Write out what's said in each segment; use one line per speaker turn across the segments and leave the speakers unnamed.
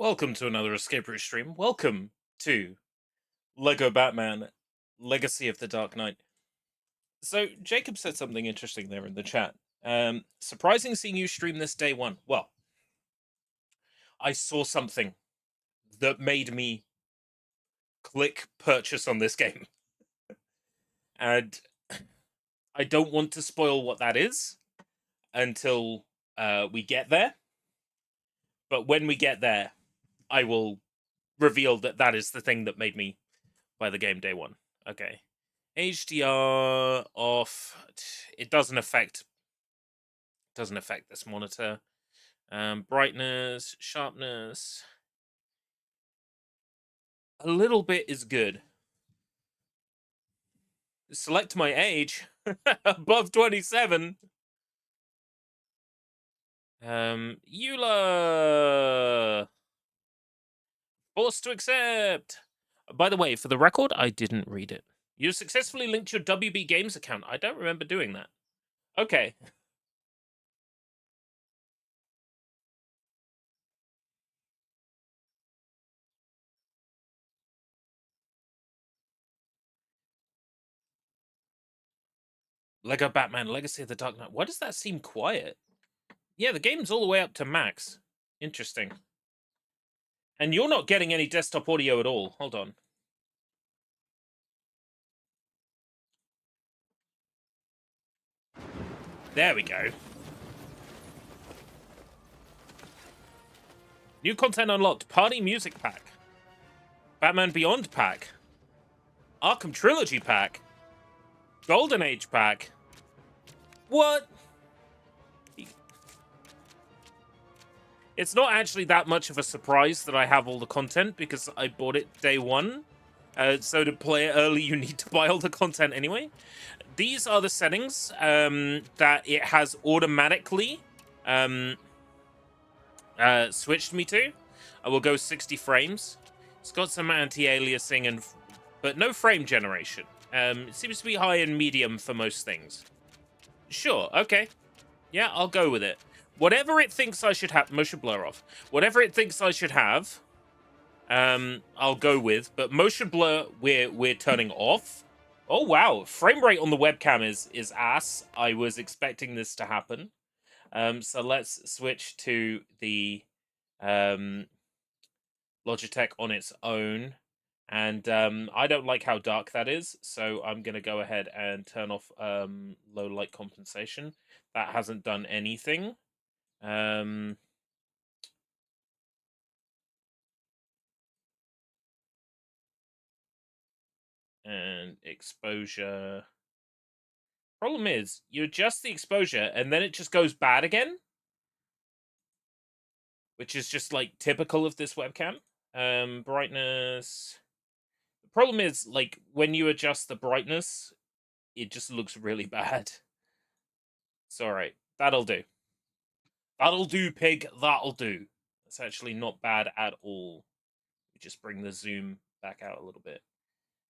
Welcome to another Escape Route stream. Welcome to Lego Batman Legacy of the Dark Knight. So, Jacob said something interesting there in the chat. Surprising seeing you stream this day one. Well, I saw something that made me click purchase on this game. And I don't want to spoil what that is until we get there. But when we get there, I will reveal that that is the thing that made me buy the game day one. Okay. HDR off. It doesn't affect this monitor. Brightness, sharpness. A little bit is good. Select my age. Above 27. Eula. Forced to accept. By the way, for the record, I didn't read it. You successfully linked your WB Games account. I don't remember doing that. Okay. Lego Batman Legacy of the Dark Knight. Why does that seem quiet? Yeah, the game's all the way up to max. Interesting. And you're not getting any desktop audio at all. Hold on. There we go. New content unlocked. Party Music Pack. Batman Beyond Pack. Arkham Trilogy Pack. Golden Age Pack. What? It's not actually that much of a surprise that I have all the content because I bought it day one. So to play it early, you need to buy all the content anyway. These are the settings that it has automatically switched me to. I will go 60 frames. It's got some anti-aliasing but no frame generation. It seems to be high and medium for most things. Sure, okay. Yeah, I'll go with it. Whatever it thinks I should have, motion blur off. Whatever it thinks I should have, I'll go with. But motion blur, we're turning off. Oh wow, frame rate on the webcam is ass. I was expecting this to happen. So let's switch to the Logitech on its own. And I don't like how dark that is, so I'm going to go ahead and turn off low light compensation. That hasn't done anything. And exposure. Problem is, you adjust the exposure and then it just goes bad again, which is just like typical of this webcam. Brightness. The problem is, like, when you adjust the brightness, it just looks really bad. It's alright. That'll do. That'll do, pig. That'll do. That's actually not bad at all. Just bring the zoom back out a little bit.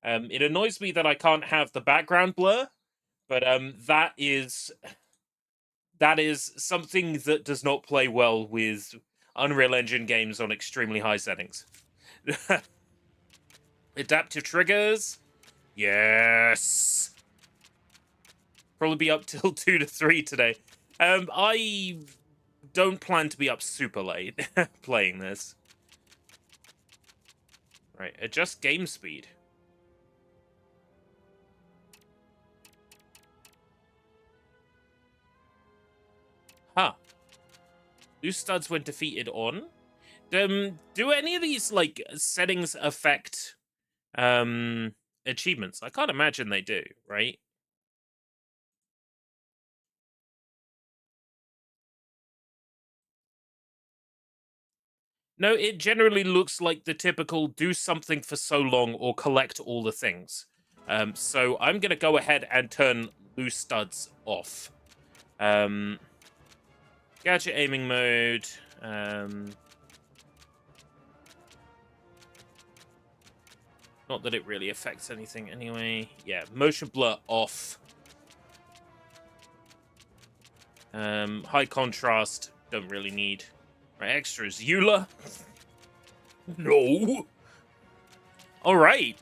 It annoys me that I can't have the background blur, but that is something that does not play well with Unreal Engine games on extremely high settings. Adaptive triggers. Yes. Probably be up till 2 to 3 today. I don't plan to be up super late playing this. Right, adjust game speed. Huh. Loose studs when defeated on. Do any of these, like, settings affect achievements? I can't imagine they do, right? No, it generally looks like the typical do something for so long or collect all the things. So I'm going to go ahead and turn loose studs off. Gadget aiming mode. Not that it really affects anything anyway. Yeah, motion blur off. High contrast, don't really need. Right, extras. Eula. No. All right.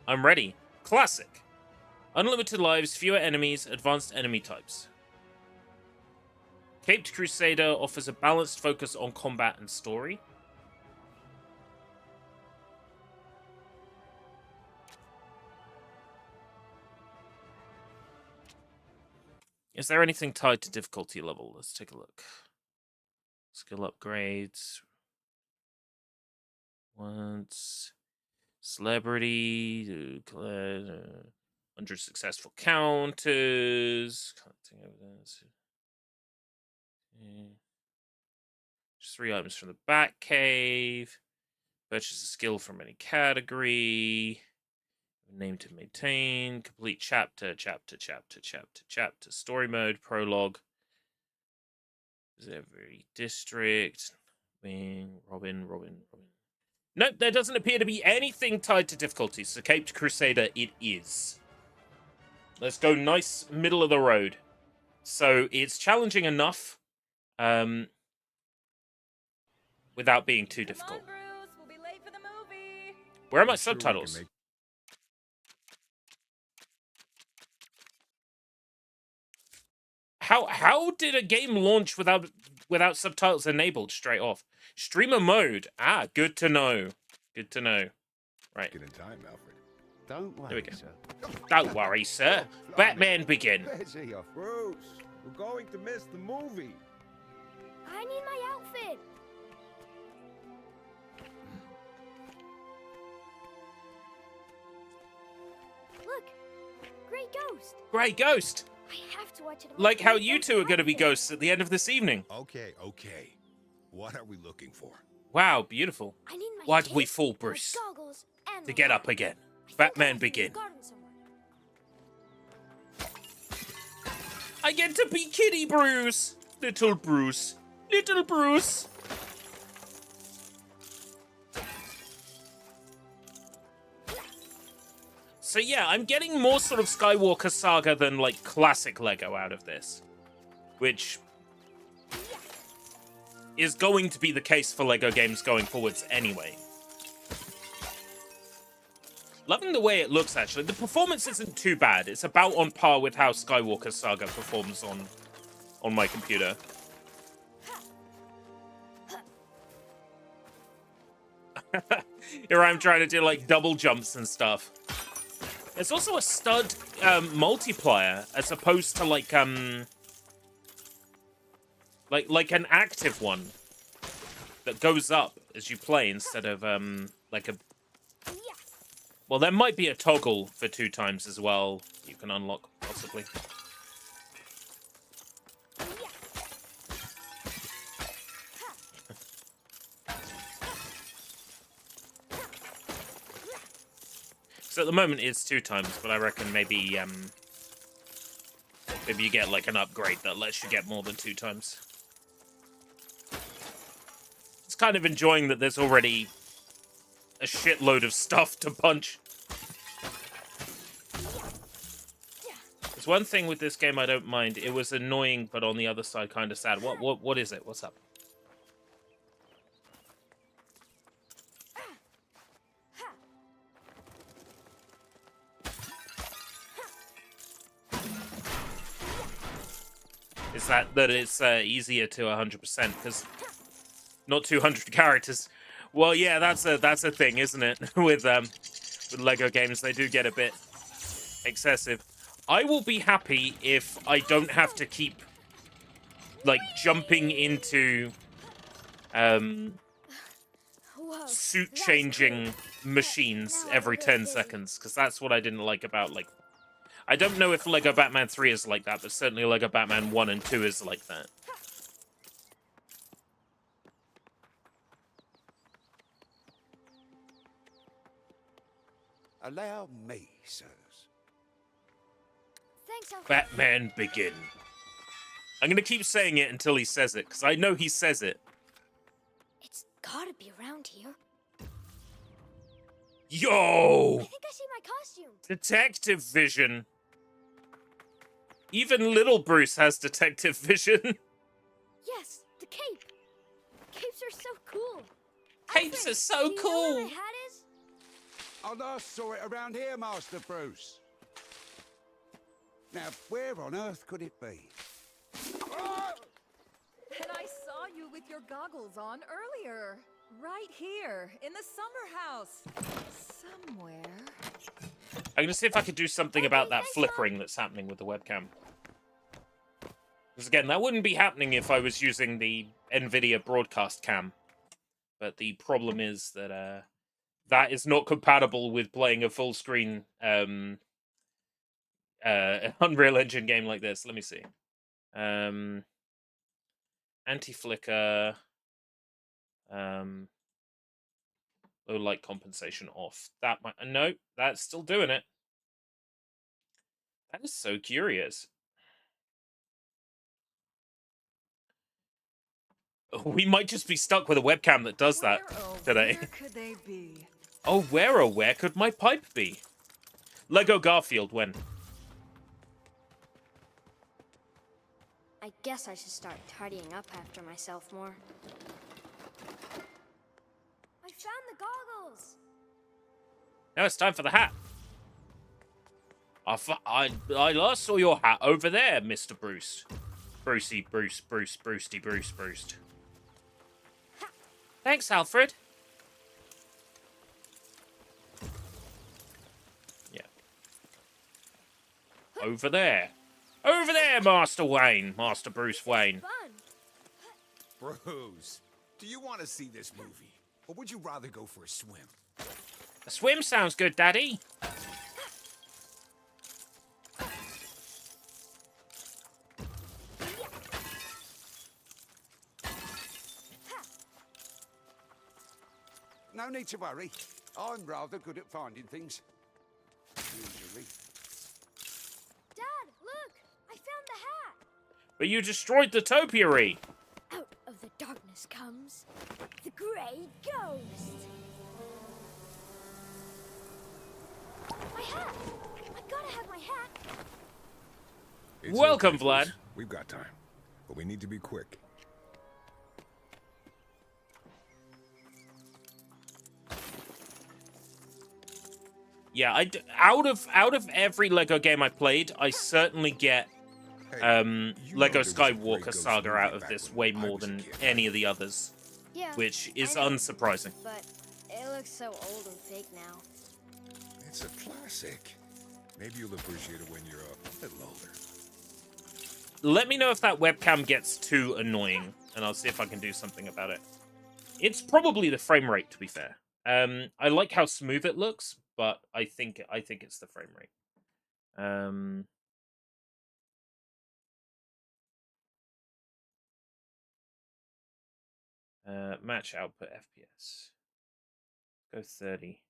I'm ready. Classic. Unlimited lives, fewer enemies, advanced enemy types. Caped Crusader offers a balanced focus on combat and story. Is there anything tied to difficulty level? Let's take a look. Skill upgrades. Once. Celebrity. 100 successful counters. Collecting evidence. Just 3 items from the Bat Cave. Purchase a skill from any category. Name to maintain. Complete chapter. Story mode. Prologue. Every district. Robin. Nope, there doesn't appear to be anything tied to difficulty. So Caped Crusader it is. Let's go nice middle of the road. So it's challenging enough without being too difficult.
Come on, Bruce. We'll be late for the movie.
Where are my subtitles? How did a game launch without subtitles enabled straight off? Streamer mode. Ah, good to know. Good to know. Right.
Get in time, Alfred.
Don't worry,
There we go.
sir.
Don't worry, sir. Batman Begin.
Busy,
Bruce, we're going to miss the movie.
I need my outfit. Look, Grey Ghost.
Grey Ghost.
I have to watch it.
Like how you two are going to be ghosts at the end of this evening.
Okay. What are we looking for?
Wow, beautiful.
I need my
Why did we
cape,
fall,
my
Bruce?
goggles, and
To
my
get
hat.
up again.
I think
Batman
I left it in the
Begin.
garden somewhere.
I get to be Kitty Bruce. Little Bruce. Little Bruce. So yeah, I'm getting more sort of Skywalker Saga than like classic Lego out of this. Which is going to be the case for Lego games going forwards anyway. Loving the way it looks, actually. The performance isn't too bad. It's about on par with how Skywalker Saga performs on my computer. Here I'm trying to do, like, double jumps and stuff. There's also a stud multiplier, as opposed to, like an active one that goes up as you play instead of, like a... Well, there might be a toggle for 2 times as well you can unlock, possibly. So at the moment it's 2 times, but I reckon maybe maybe you get like an upgrade that lets you get more than 2 times. It's kind of enjoying that there's already a shitload of stuff to punch. There's one thing with this game I don't mind. It was annoying, but on the other side, kind of sad. What is it? What's up? Is that it's easier to 100% because not 200 characters. Well, yeah, that's a thing, isn't it? With Lego games, they do get a bit excessive. I will be happy if I don't have to keep like jumping into
Whoa,
suit
that's
changing
cool.
machines
Now I'm
every
really
10
busy.
seconds, because that's what I didn't like about, like, I don't know if Lego Batman 3 is like that, but certainly Lego Batman 1 and 2 is like that.
Allow me, sirs.
Thanks, Uncle.
Batman Begin. I'm gonna keep saying it until he says it, because I know he says it.
It's gotta be around here.
Yo!
I think I see my costume.
Detective vision. Even little Bruce has detective vision.
Yes, the cape. Capes are so cool.
Capes
Alfred,
are so
do you know
cool.
where my hat is?
I last saw it around here, Master Bruce. Now, where on earth could it be?
And I saw you with your goggles on earlier. Right here, in the summer house. Somewhere.
I'm gonna see if I could do something about that flickering that's happening with the webcam. Because again, that wouldn't be happening if I was using the NVIDIA broadcast cam. But the problem is that that is not compatible with playing a full screen Unreal Engine game like this. Let me see. Anti-flicker. Low light compensation off. That might no, that's still doing it. That is so curious. We might just be stuck with a webcam that does that today.
Where could they be?
Oh, where could my pipe be? Lego Garfield, when?
I guess I should start tidying up after myself more. I found the goggles!
Now it's time for the hat. I last saw your hat over there, Mr. Bruce. Brucey, Brucey, Bruce. Thanks, Alfred. Yeah. Over there. Over there, Master Wayne. Master Bruce Wayne.
Fun!
Bruce, do you want to see this movie? Or would you rather go for a swim?
A swim sounds good, Daddy.
No need to worry. I'm rather good at finding things. Usually.
Dad, look! I found the hat!
But you destroyed the topiary.
Out of the darkness comes the Grey Ghost! My hat! I gotta have my hat!
It's
Welcome,
okay,
Vlad.
Bruce. We've got time. But we need to be quick.
Yeah, out of every Lego game I played, I certainly get
Hey, you know
Lego
there was a Grey
Skywalker
Ghost
Saga
movie
out of
back
this
when
way
I
more
was a
than
kid.
any of the others,
Yeah,
which is
I know,
unsurprising.
but it looks so old and fake now.
It's a classic. Maybe you'll appreciate it when you're a little older.
Let me know if that webcam gets too annoying, and I'll see if I can do something about it. It's probably the frame rate, to be fair. I like how smooth it looks, but I think it's the frame rate. Match output FPS. Go 30.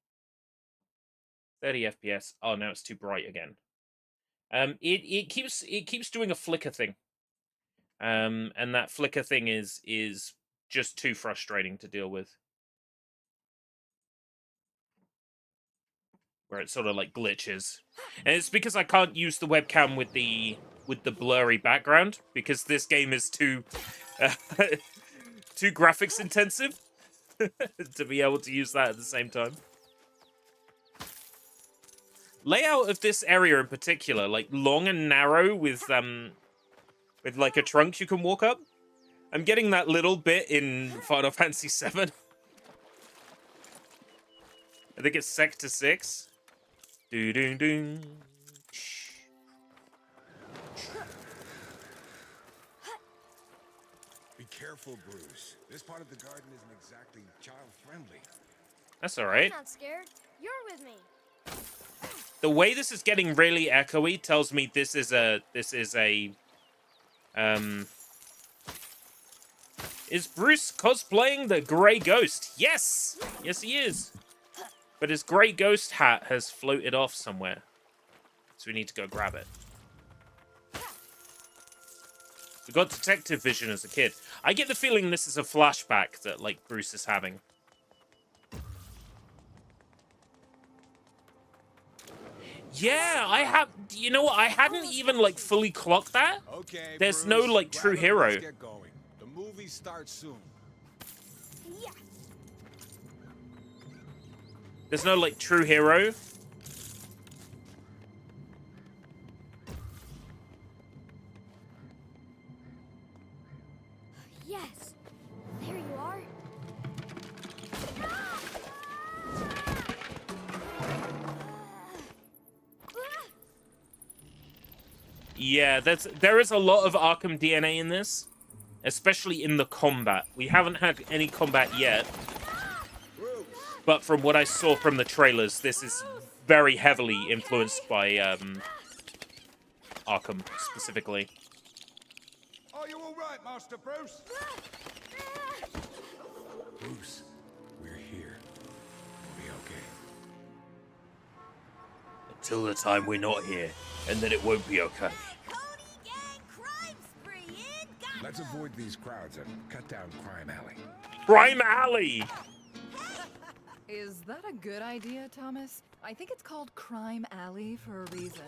30 FPS. Oh, now it's too bright again. It keeps doing a flicker thing. And that flicker thing is just too frustrating to deal with. Where it sort of like glitches. And it's because I can't use the webcam with the blurry background, because this game is too too graphics intensive to be able to use that at the same time. Layout of this area in particular, like long and narrow with like a trunk you can walk up. I'm getting that little bit in Final Fantasy VII. I think it's Sector 6. Doo doo doo.
Be careful, Bruce. This part of the garden isn't exactly child-friendly.
That's alright.
I'm not scared. You're with me.
The way this is getting really echoey tells me this is a is Bruce cosplaying the Grey Ghost? Yes! Yes, he is. But his Grey Ghost hat has floated off somewhere. So we need to go grab it. We got detective vision as a kid. I get the feeling this is a flashback that, like, Bruce is having. Yeah, I have... You know what? I hadn't even, like, fully clocked that.
Okay,
There's
Bruce,
no, like, true
grab 'em,
hero.
Let's get going. The movie starts soon.
Yeah.
There's no, like, true hero.
Yes! There you are.
Yeah, there is a lot of Arkham DNA in this, especially in the combat. We haven't had any combat yet, but from what I saw from the trailers, this is very heavily influenced by Arkham specifically.
Are you all right, Master Bruce?
Bruce, we're here. We'll be okay.
Until the time we're not here, and then it won't be okay.
Cody Gang crime spree in Gotham.
Let's avoid these crowds and cut down Crime Alley.
Crime Alley!
Is that a good idea, Thomas? I think it's called Crime Alley for a reason.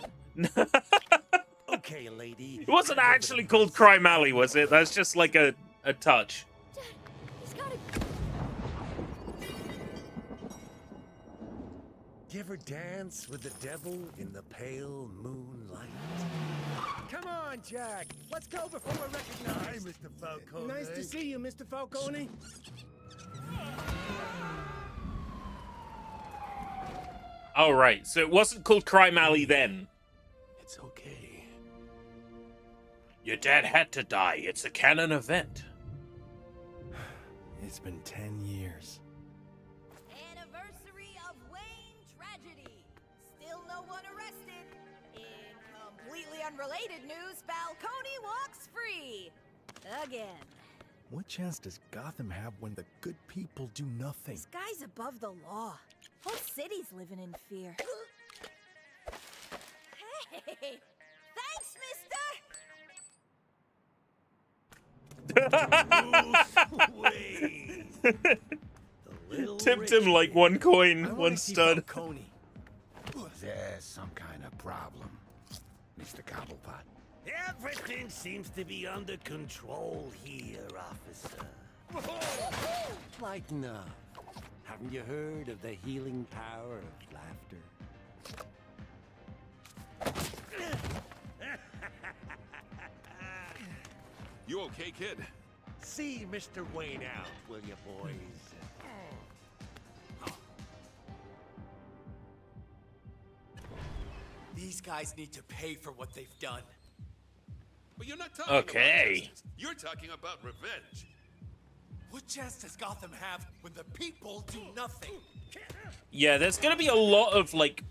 Okay, lady.
It wasn't actually called Crime Alley, was it? That's just like a touch.
Dad, he's got a...
You ever dance with the devil in the pale moonlight? Come on, Jack. Let's go before we're recognized. Hey, Mr. Falcone.
Nice to see you, Mr. Falcone.
Oh, right. So it wasn't called Crime Alley then.
It's okay.
Your dad had to die. It's a canon event.
It's been 10 years.
Anniversary of Wayne tragedy. Still no one arrested. In completely unrelated news, Falcone walks free. Again.
What chance does Gotham have when the good people do nothing?
This guy's above the law. Whole city's living in fear. Hey! Thanks, mister!
Tipped him like one coin, one stud.
There's some kind of problem, Mr. Cobblepot.
Everything seems to be under control here, officer. Lighten up. Haven't you heard of the healing power of laughter?
You okay, kid?
See Mr. Wayne out, will you, boys?
These guys need to pay for what they've done.
But you're not talking
Okay.
about justice. You're talking about revenge.
What chance does Gotham have when the people do nothing?
Yeah, there's gonna be a lot of, like,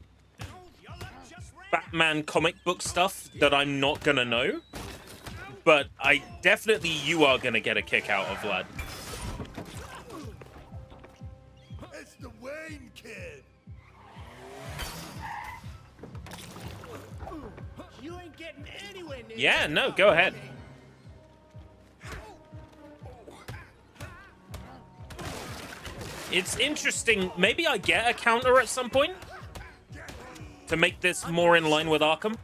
Batman comic book stuff that I'm not gonna know. But you are gonna get a kick out of, lad.
It's the Wayne kid.
You ain't getting anywhere near.
Yeah, no, go ahead. It's interesting. Maybe I get a counter at some point to make this more in line with Arkham.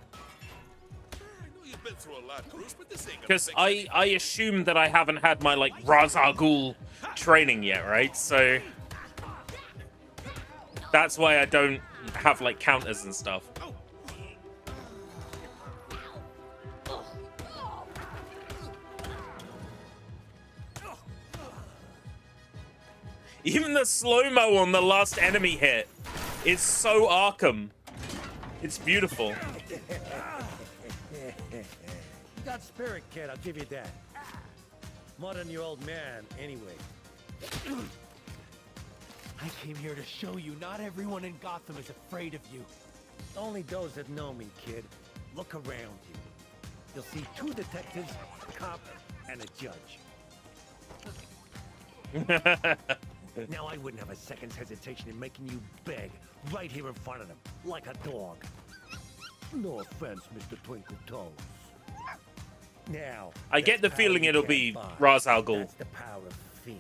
Been through a lot, Bruce, but this ain't gonna
Because
fix it.
I assume that I haven't had my, like, Ra's al Ghul training yet, right? So that's why I don't have, like, counters and stuff. Even the slow-mo on the last enemy hit is so Arkham. It's beautiful.
You got spirit, kid, I'll give you that. More than your old man, anyway.
I came here to show you not everyone in Gotham is afraid of you.
Only those that know me, kid. Look around you. You'll see 2 detectives, a cop, and a judge. Now I wouldn't have a second's hesitation in making you beg right here in front of them, like a dog. No offense, Mr. Twinkle Toes. Now,
I get the
that's
feeling
how you
it'll
get
be
by.
Ra's al Ghul.
That's the power of fear.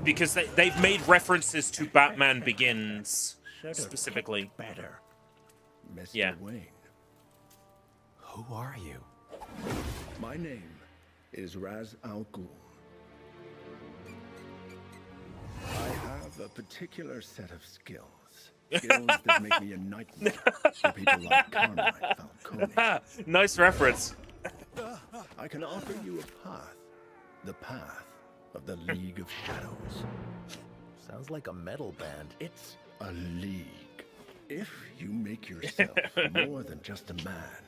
Because they've made references to Batman Begins
Should've
specifically.
picked better.
Mr.
Yeah.
Wayne,
Who are you?
my name is Raz Al Ghul. I have a particular set of skills. Skills that make me a nightmare for people like Carmine Falcone.
Nice reference.
I can offer you a path. The path of the League of Shadows.
Sounds like a metal band.
It's a league. If you make yourself more than just a man,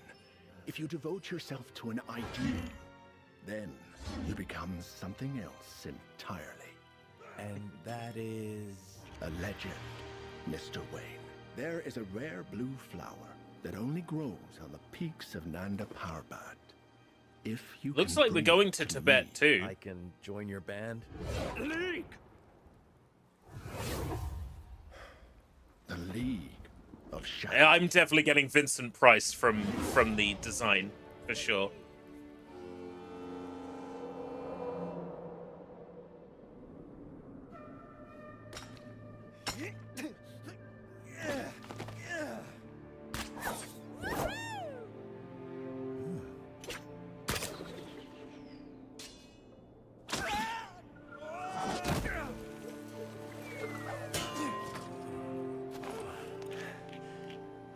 if you devote yourself to an ideal, then you become something else entirely.
And that is...
A legend, Mr. Wayne. There is a rare blue flower that only grows on the peaks of Nanda Parbat. If you
Looks
can
like we're
bring
going
it
to
me,
Tibet too.
I can join your band?
League! The League of Shadows.
I'm definitely getting Vincent Price from the design for sure.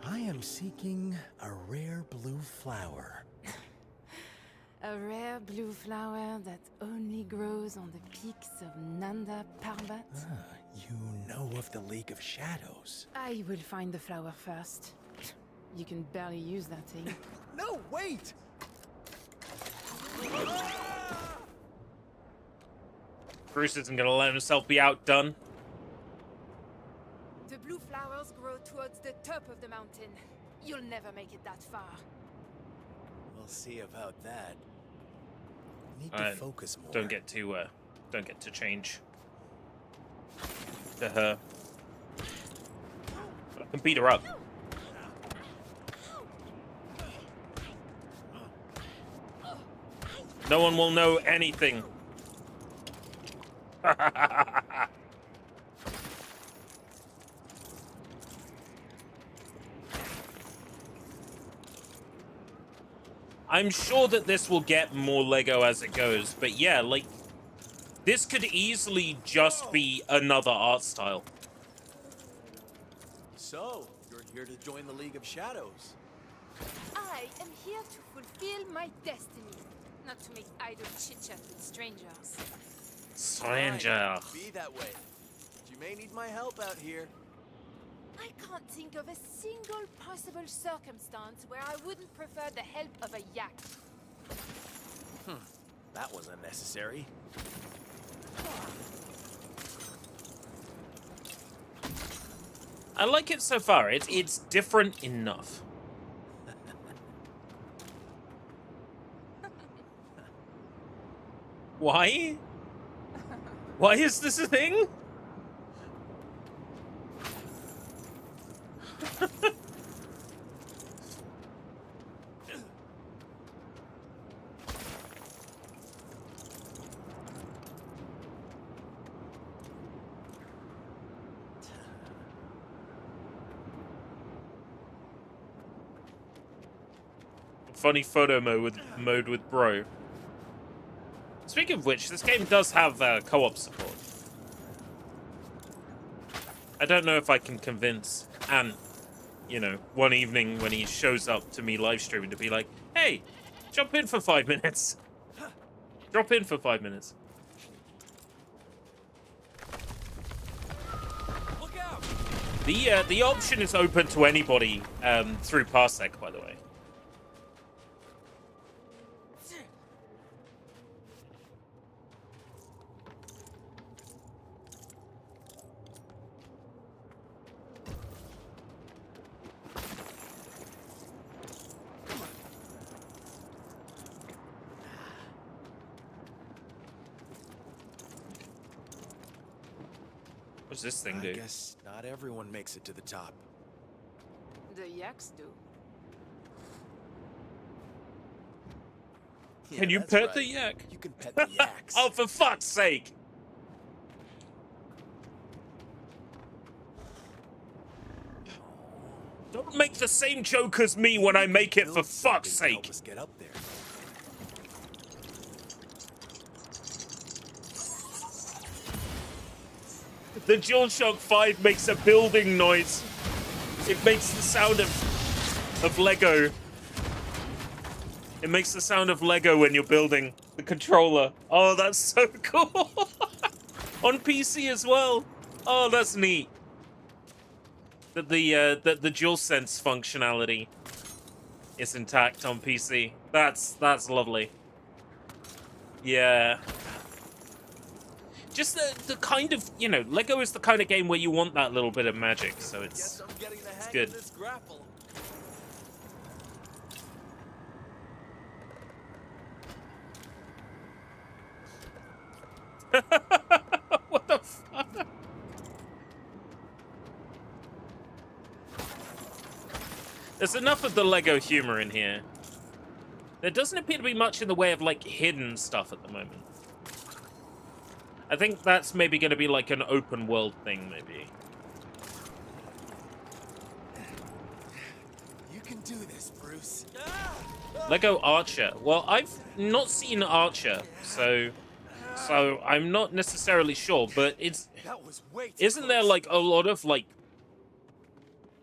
I am seeking a rare blue flower.
A rare blue flower that only grows on the peaks of Nanda Parbat.
You know of the League of Shadows.
I will find the flower first. You can barely use that thing.
No, wait!
Bruce isn't gonna let himself be outdone.
The blue flowers grow towards the top of the mountain. You'll never make it that far.
We'll see about that. Need to focus more.
Don't get to change to her. I can beat her up. No one will know anything. I'm sure that this will get more Lego as it goes, but yeah, like, this could easily just be another art style.
So, you're here to join the League of Shadows.
I am here to fulfill my destiny, not to make idle chit-chat with strangers.
Stranger.
Fine, be that way. But you may need my help out here.
I can't think of a single possible circumstance where I wouldn't prefer the help of a yak.
That was unnecessary.
I like it so far. It's different enough. Why? Why is this a thing? Funny photo mode with bro. Speaking of which, this game does have co-op support. I don't know if I can convince Ant, you know, one evening when he shows up to me live streaming to be like, hey, jump in for 5 minutes. Drop in for 5 minutes.
Look out!
The option is open to anybody through Parsec, by the way. What's this thing do?
I guess not everyone makes it to the top.
The yaks do.
Can you
that's
pet
right.
the yak?
You can pet the yaks.
Oh, for fuck's sake! Don't make the same joke as me when I make it, for
Build
fuck's
something to help
sake!
us get up there.
The DualShock 5 makes a building noise. It makes the sound of Lego. It makes the sound of Lego when you're building the controller. Oh, that's so cool. On PC as well. Oh, that's neat. That the DualSense functionality is intact on PC. That's lovely. Yeah. Just the kind of, you know, Lego is the kind of game where you want that little bit of magic, so it's good.
This grapple.
What the fuck? There's enough of the Lego humor in here. There doesn't appear to be much in the way of, like, hidden stuff at the moment. I think that's maybe going to be, like, an open world thing, maybe.
You can do this, Bruce.
Lego Archer. Well, I've not seen Archer, so I'm not necessarily sure, but isn't there, like, a lot of, like,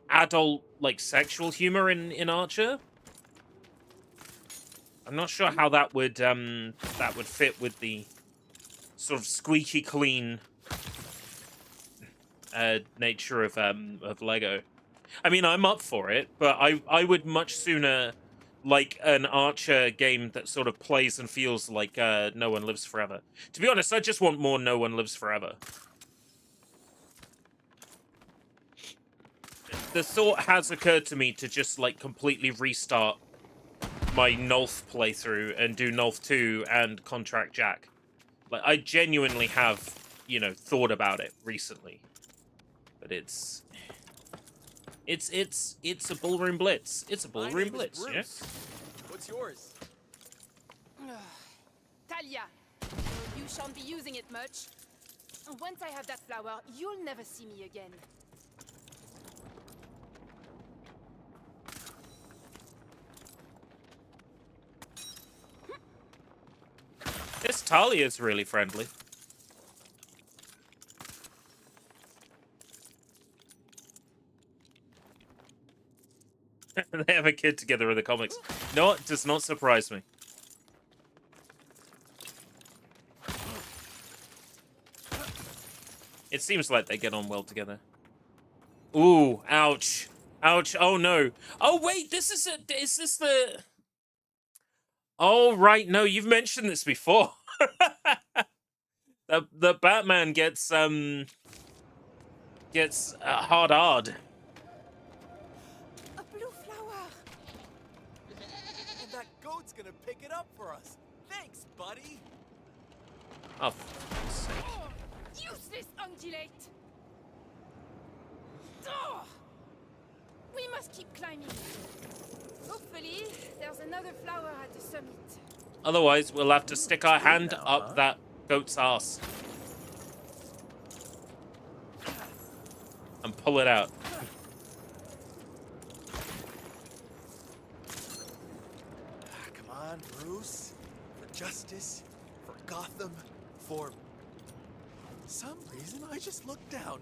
adult, like, sexual humor in Archer? I'm not sure how that would fit with the sort of squeaky clean nature of Lego. I mean, I'm up for it, but I would much sooner like an Archer game that sort of plays and feels like No One Lives Forever. To be honest, I just want more No One Lives Forever. The thought has occurred to me to just, like, completely restart my Nulf playthrough and do Nulf 2 and Contract Jack. Like, I genuinely have, you know, thought about it recently. But it's a Ballroom Blitz. It's a Ballroom Blitz, yeah?
What's yours?
Talia. You shan't be using it much. Once I have that flower, you'll never see me again.
This Talia's really friendly. They have a kid together in the comics. No, it does not surprise me. It seems like they get on well together. Ooh, ouch. Ouch, oh no. Oh wait, is this the... Oh, right, no, you've mentioned this before. the Batman gets hard.
A blue flower. And that goat's gonna pick it up for us. Thanks, buddy.
Oh, for fuck's sake.
Useless ungulate! Oh! We must keep climbing. Hopefully, there's another flower at the summit.
Otherwise, we'll have to stick our hand up that goat's ass. And pull it out.
Come on, Bruce. For justice, for Gotham, for some reason I just looked down.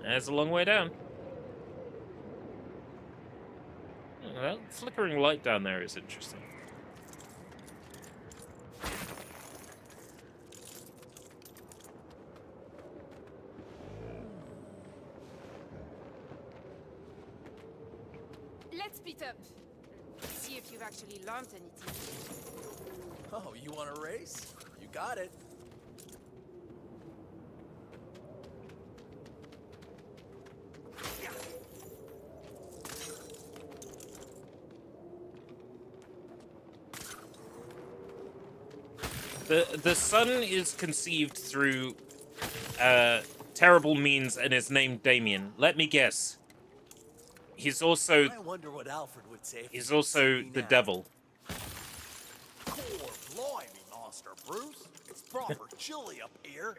There's a long way down. That flickering light down there is interesting.
Let's beat up. See if you've actually learned anything.
Oh, you want a race? You got it.
The son is conceived through terrible means and is named Damien. Let me guess. He's also...
I wonder what Alfred would say.
He's also the devil.
Poor blimey, Master Bruce. It's proper chilly up here.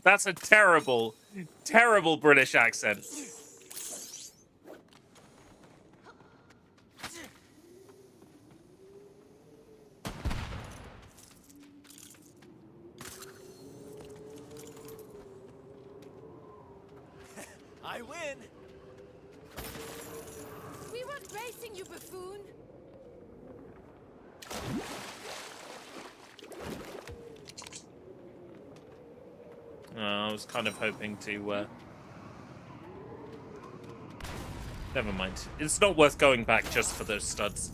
That's a terrible, terrible British accent.
I win.
We weren't racing, you buffoon.
I was kind of hoping to. Never mind. It's not worth going back just for those studs.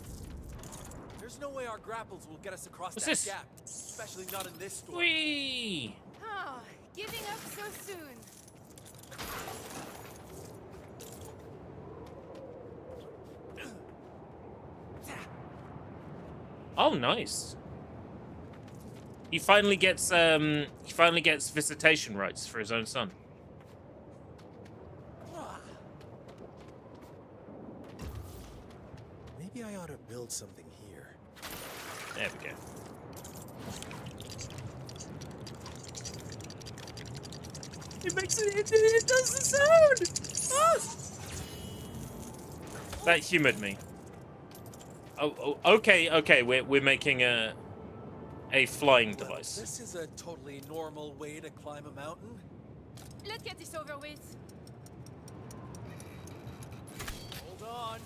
There's no way our grapples will get us across
What's
that
this?
gap, especially not in this storm.
Whee!
Oh, giving up so soon.
Oh, nice. He finally gets visitation rights for his own son.
Maybe I ought to build something here.
There we go. It makes it does the sound. Ah! That humored me. Oh, okay. We're making a flying device.
This is a totally normal way to climb a mountain.
Let's get this over with.
Hold on.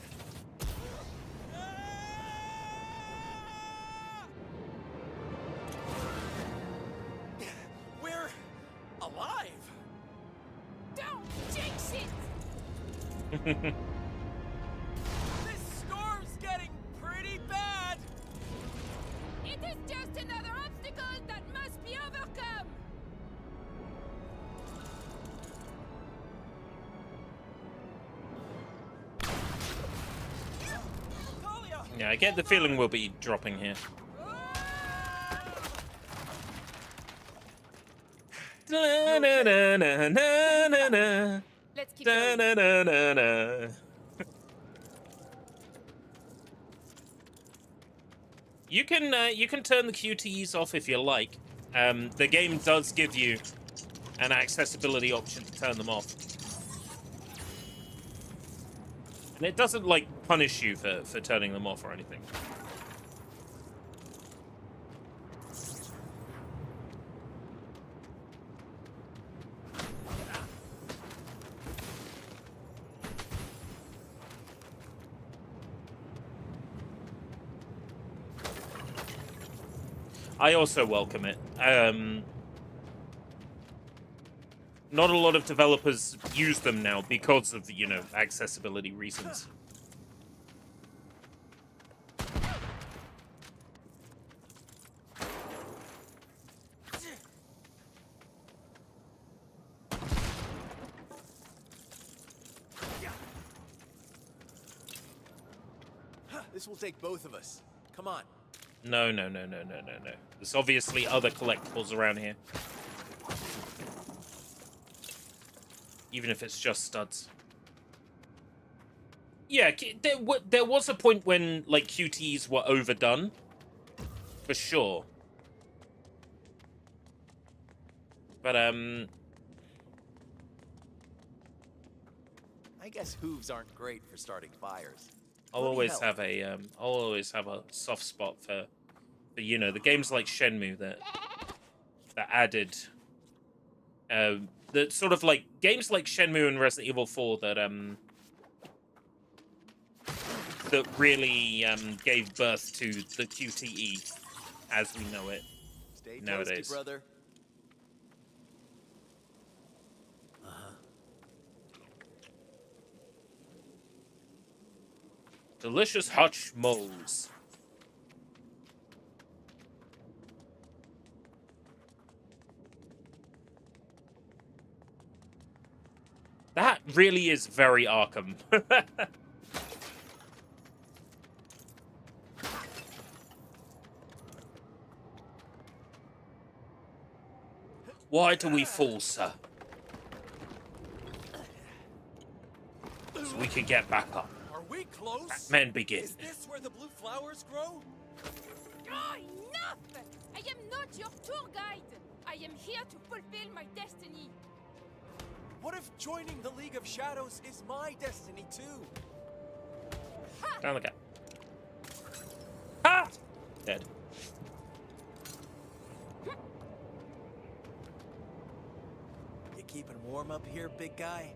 We're alive.
Don't jinx it!
This storm's getting pretty bad.
It is just another obstacle that must be overcome.
Talia!
Yeah, I get the feeling we'll be dropping here. Da-na-na-na-na-na-na.
Let's keep going.
Da-na-na-na-na. You can turn the QTEs off if you like. The game does give you an accessibility option to turn them off, and it doesn't like punish you for turning them off or anything. I also welcome it. Not a lot of developers use them now because of, accessibility reasons.
This will take both of us. Come on.
No. There's obviously other collectibles around here. Even if it's just studs. Yeah, there was a point when, like, QTs were overdone. For sure. But,
I guess hooves aren't great for starting fires.
I'll
Let me
always
help.
have a soft spot for the games like Shenmue that added that sort of like games like Shenmue and Resident Evil 4 that really gave birth to the QTE as we know it
Stay
nowadays.
toasty, brother.
Delicious hot schmoes. That really is very Arkham. Why do we fall, sir? So we can get back up.
Are we close?
Men begin.
Is this where the blue flowers grow?
Oh, enough! I am not your tour guide. I am here to fulfill my destiny.
What if joining the League of Shadows is my destiny too?
Down the gap. Ha! Dead.
You keeping warm up here, big guy?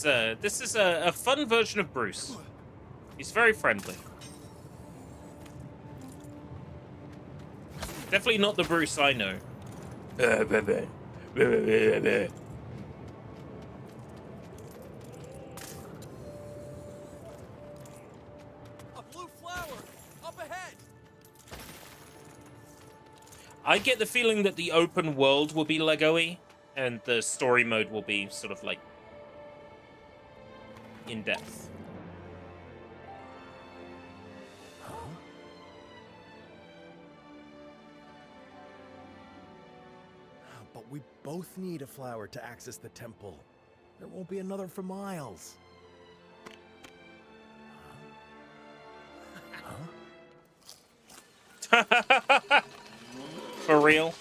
This is a fun version of Bruce. He's very friendly. Definitely not the Bruce I know.
A blue flower! Up ahead!
I get the feeling that the open world will be Lego-y, and the story mode will be sort of like in depth.
But we both need a flower to access the temple. There won't be another for miles.
For real?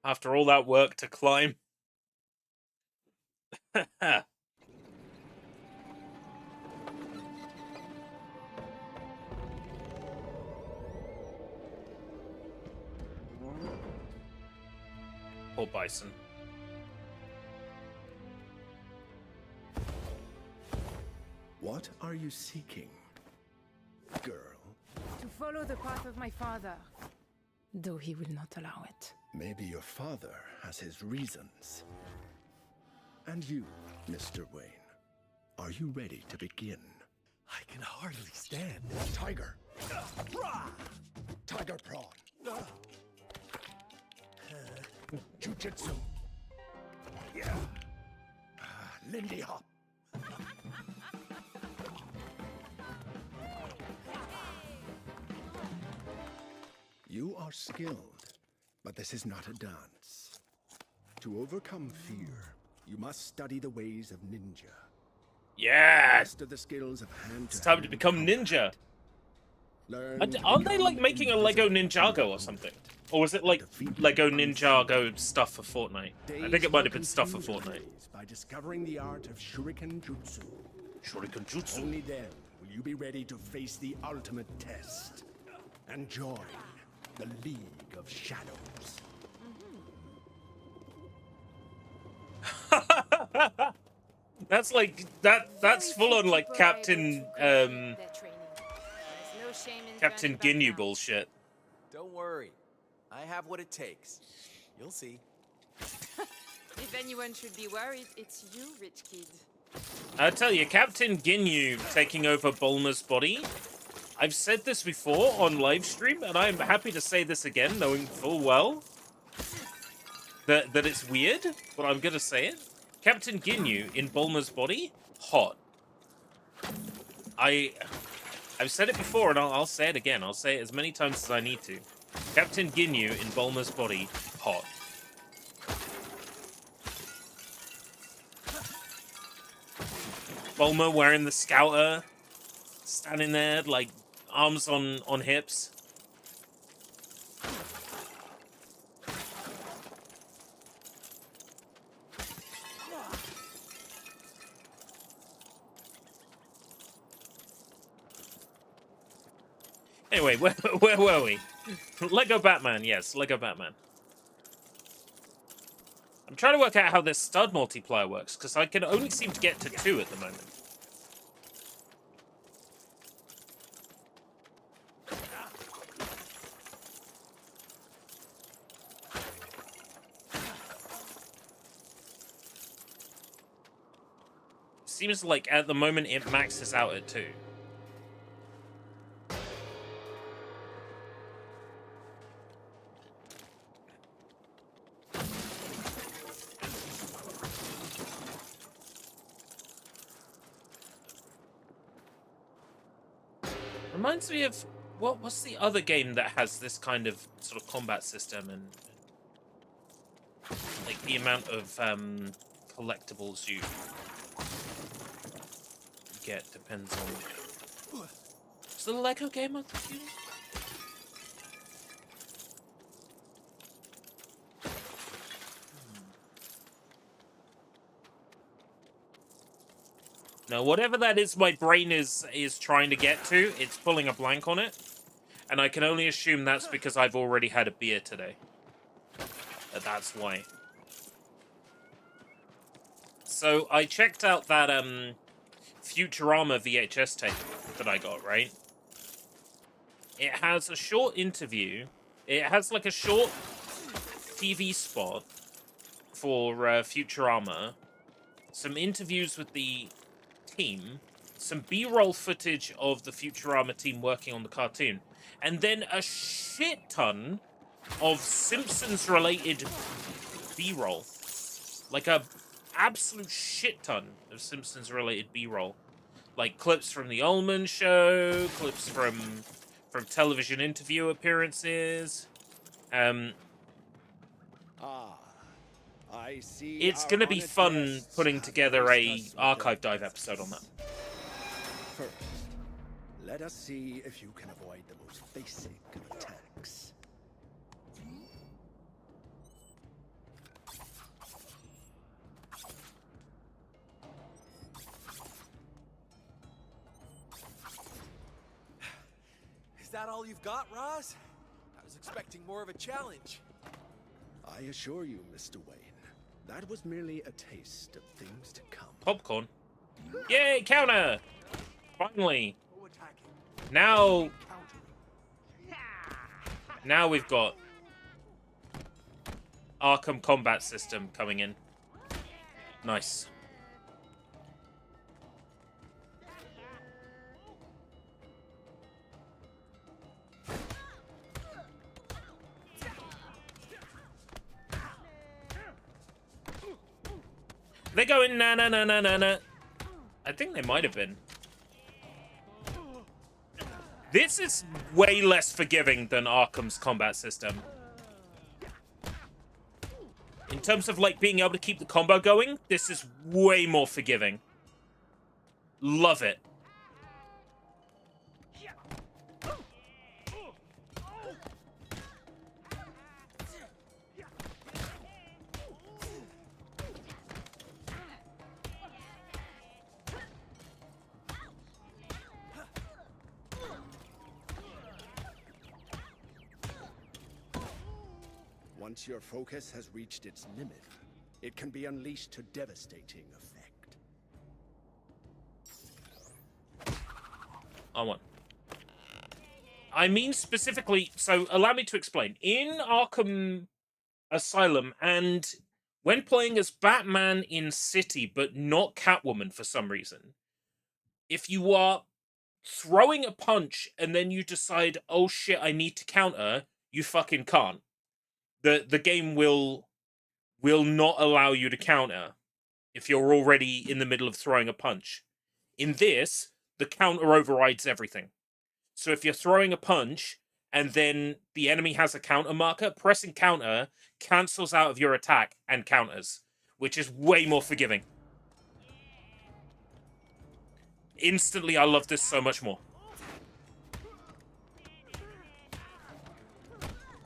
After all that work to climb. Poor Bison.
What are you seeking, girl?
To follow the path of my father, though he will not allow it.
Maybe your father has his reasons. And you, Mr. Wayne, are you ready to begin?
I can hardly stand.
Tiger! Tiger prawn! Jujutsu! Yeah! Lindy hop! You are skilled, but this is not a dance. To overcome fear, you must study the ways of ninja.
Yeah!
Master the skills of hand
It's time to become ninja. Aren't they like making a Lego Ninjago or something? Or was it like Lego Ninjago stuff for Fortnite? I think it might have been stuff for Fortnite.
By discovering the art of Shuriken Jutsu.
Shuriken Jutsu.
Only then will you be ready to face the ultimate test and join the League of Shadows.
That's like that's full on like Captain Captain Ginyu bullshit.
Don't worry. I have what it takes. You'll see.
If anyone should be worried, it's you, rich kid.
I tell you, Captain Ginyu taking over Bulma's body. I've said this before on live stream, and I'm happy to say this again, knowing full well that it's weird, but I'm gonna say it. Captain Ginyu in Bulma's body, hot. I've said it before, and I'll say it again. I'll say it as many times as I need to. Captain Ginyu in Bulma's body, hot. Bulma wearing the scouter, standing there like arms on hips. Anyway, where were we? Lego Batman, yes, Lego Batman. I'm trying to work out how this stud multiplier works, because I can only seem to get to 2 at the moment. Seems like at the moment it maxes out at 2. Reminds me of what's the other game that has this kind of sort of combat system and like the amount of collectibles you get depends on. Is the Lego game of the game? Now, whatever that is my brain is trying to get to, it's pulling a blank on it. And I can only assume that's because I've already had a beer today. That's why. So, I checked out that, Futurama VHS tape that I got, right? It has a short interview. It has, like, a short TV spot for Futurama. Some interviews with the team. Some B-roll footage of the Futurama team working on the cartoon. And then a shit ton of Simpsons-related B-roll. Like a absolute shit ton of Simpsons-related B-roll. Like clips from the Ullman Show, clips from television interview appearances.
I see.
It's
our
gonna be
honored
fun
guests
putting
have
together
graced
a
us with
archive
their
dive episode on that.
First, let us see if you can avoid the most basic of attacks.
Is that all you've got, Roz? I was expecting more of a challenge.
I assure you, Mr. Wayne, that was merely a taste of things to come.
Popcorn. Yay, counter! Finally. Now we've got Arkham combat system coming in. Nice. They're going na na na na na na. I think they might have been. This is way less forgiving than Arkham's combat system. In terms of, like, being able to keep the combo going, this is way more forgiving. Love it.
Once your focus has reached its limit, it can be unleashed to devastating effect.
I mean specifically, so allow me to explain. In Arkham Asylum, and when playing as Batman in City, but not Catwoman for some reason, if you are throwing a punch and then you decide, oh shit, I need to counter, you fucking can't. The game will not allow you to counter if you're already in the middle of throwing a punch. In this, the counter overrides everything. So if you're throwing a punch and then the enemy has a counter marker, pressing counter cancels out of your attack and counters, which is way more forgiving. Instantly, I love this so much more.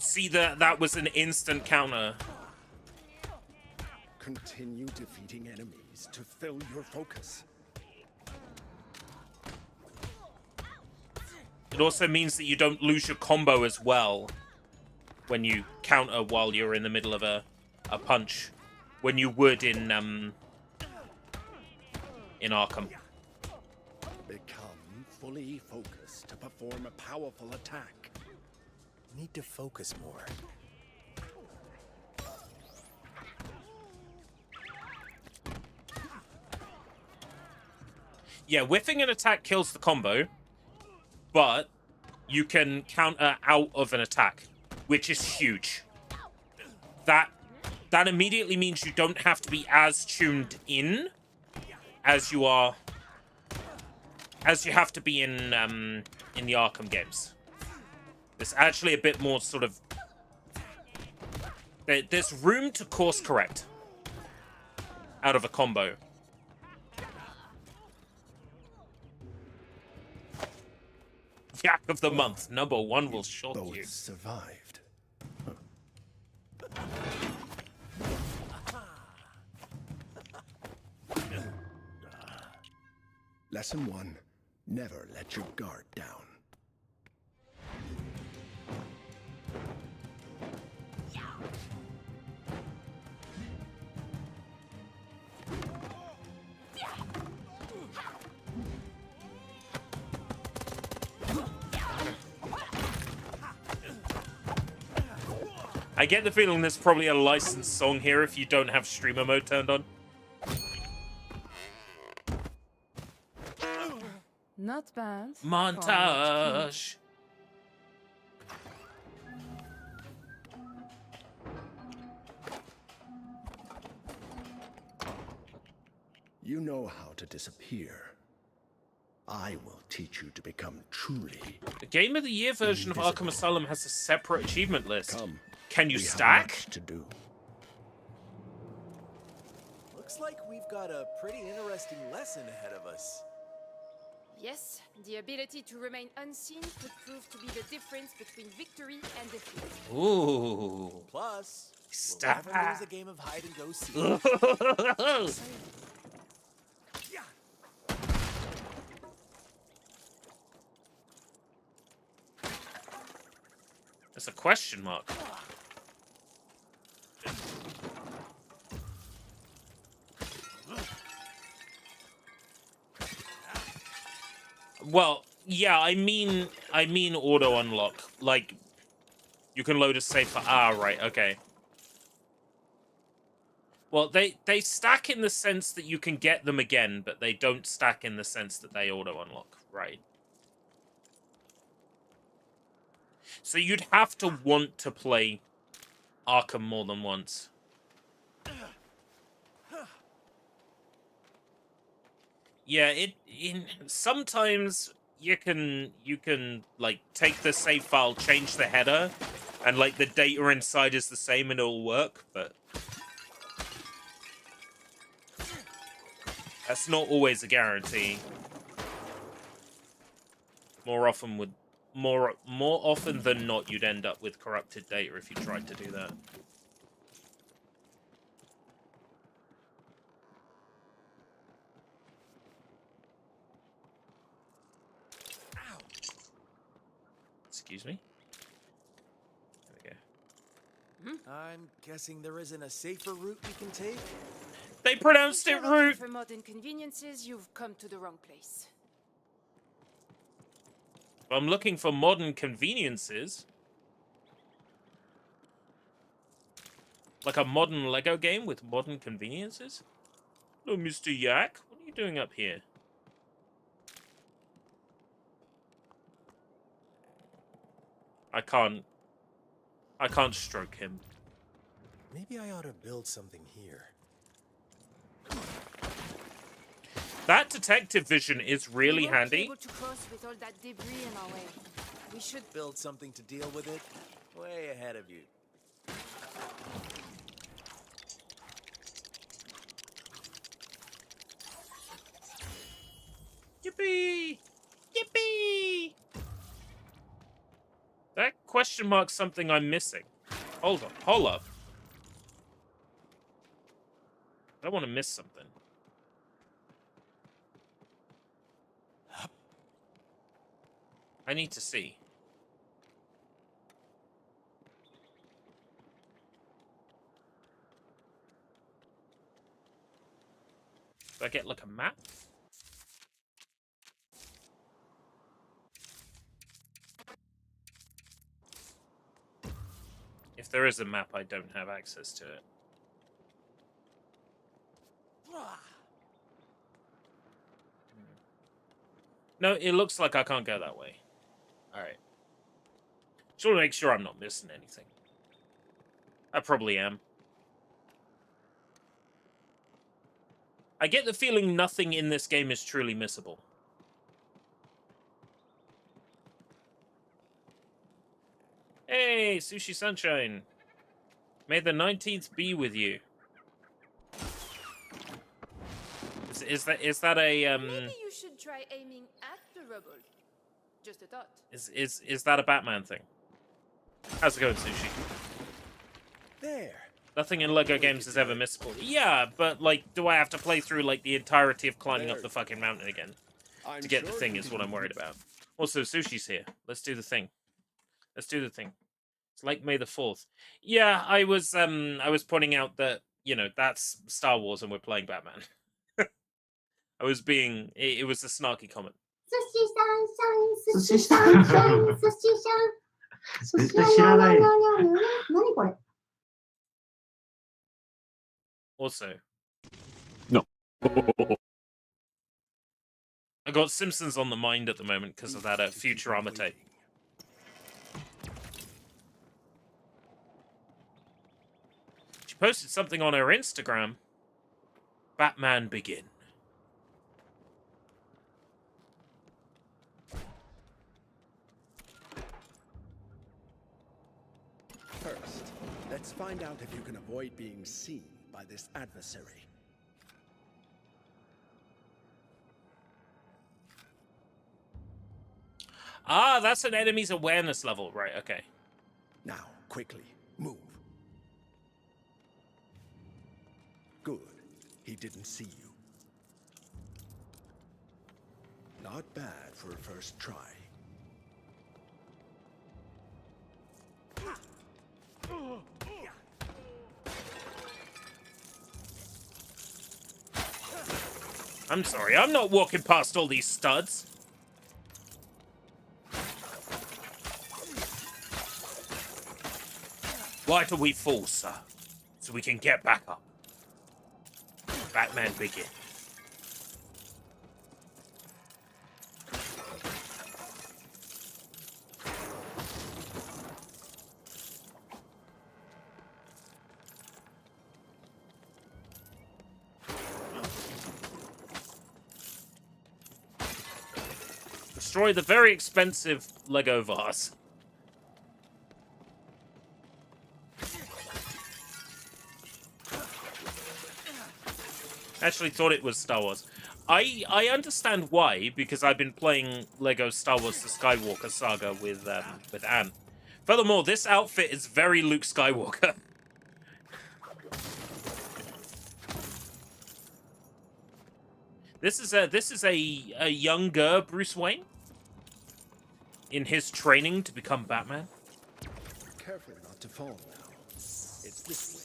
See, that was an instant counter.
Continue defeating enemies to fill your focus.
It also means that you don't lose your combo as well when you counter while you're in the middle of a punch, when you would in Arkham.
Become fully focused to perform a powerful attack.
Need to focus more.
Yeah, whiffing an attack kills the combo, but you can counter out of an attack, which is huge. That immediately means you don't have to be as tuned in as you have to be in the Arkham games. There's actually a bit more sort of... There's room to course correct out of a combo. Yak of the month, #1 will shock
Both
you.
survived. Lesson 1, never let your guard down.
I get the feeling there's probably a licensed song here if you don't have streamer mode turned on.
Not bad.
Montage.
You know how to disappear. I will teach you to become truly.
The Game of the Year version of Arkham Asylum has a separate achievement list.
Come,
Can you
we have
stack?
much to do.
Looks like we've got a pretty interesting lesson ahead of us.
Yes, the ability to remain unseen could prove to be the difference between victory and defeat.
Ooh.
Plus,
Stop.
we'll never lose a game of hide and go seek.
That's a question mark. Well, yeah, I mean auto unlock. Like, you can load a save for right, okay. Well, they stack in the sense that you can get them again, but they don't stack in the sense that they auto unlock, right? So you'd have to want to play Arkham more than once. Yeah, sometimes you can like take the save file, change the header, and like the data inside is the same and it'll work, but that's not always a guarantee. More often than not, you'd end up with corrupted data if you tried to do that. Excuse me? There we go.
I'm guessing there isn't a safer route we can take?
They pronounced it rude!
For modern conveniences, you've come to the wrong place.
If I'm looking for modern conveniences, like a modern Lego game with modern conveniences? Hello, Mr. Yak. What are you doing up here? I can't stroke him.
Maybe I ought to build something here.
That detective vision is really
We won't be
handy.
able to cross with all that debris in our way. We should
Build something to deal with it. Way ahead of you.
Yippee! Yippee! That question mark's something I'm missing. Hold on, hold up. I don't want to miss something. I need to see. Do I get like a map? If there is a map, I don't have access to it. No, it looks like I can't go that way. Alright. Just want to make sure I'm not missing anything. I probably am. I get the feeling nothing in this game is truly missable. Hey, Sushi Sunshine. May the 19th be with you. Is that a
Maybe you should try aiming at the rubble. Just a thought.
Is that a Batman thing? How's it going, Sushi?
There.
Nothing in Lego games is ever missable. Yeah, but like, do I have to play through like the entirety of climbing up the fucking mountain again? to get the thing is what I'm worried about. Also, Sushi's here. Let's do the thing. Let's do the thing. It's like May the 4th. Yeah, I was pointing out that, you know, that's Star Wars and we're playing Batman. I was being... It was a snarky comment. Also...
No.
I got Simpsons on the mind at the moment because of that Futurama tape. She posted something on her Instagram. Batman Begin.
First, let's find out if you can avoid being seen by this adversary.
Ah, that's an enemy's awareness level. Right, okay.
Now, quickly, move. Good. He didn't see you. Not bad for a first try.
I'm sorry, I'm not walking past all these studs. Why do we fall, sir? So we can get back up. Batman Begin. Destroy the very expensive Lego vase. Actually thought it was Star Wars. I understand why, because I've been playing Lego Star Wars The Skywalker Saga with Anne. Furthermore, this outfit is very Luke Skywalker. This is a younger Bruce Wayne in his training to become Batman.
Careful not to fall now. It's this way.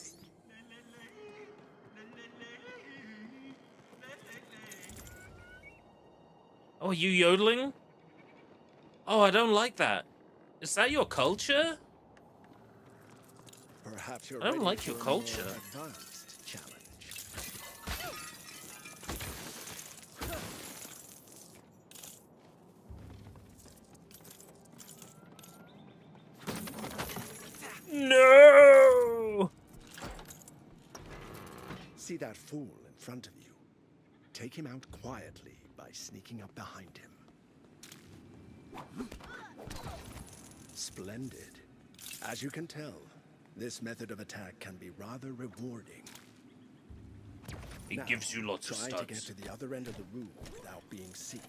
Oh, are you yodeling? Oh, I don't like that. Is that your culture?
Perhaps you're
I don't
ready
like
for
your
a
culture.
more advanced challenge.
No!
See that fool in front of you? Take him out quietly by sneaking up behind him. Splendid. As you can tell, this method of attack can be rather rewarding.
It
Now,
gives you lots of
try to get
studs.
to the other end of the room without being seen.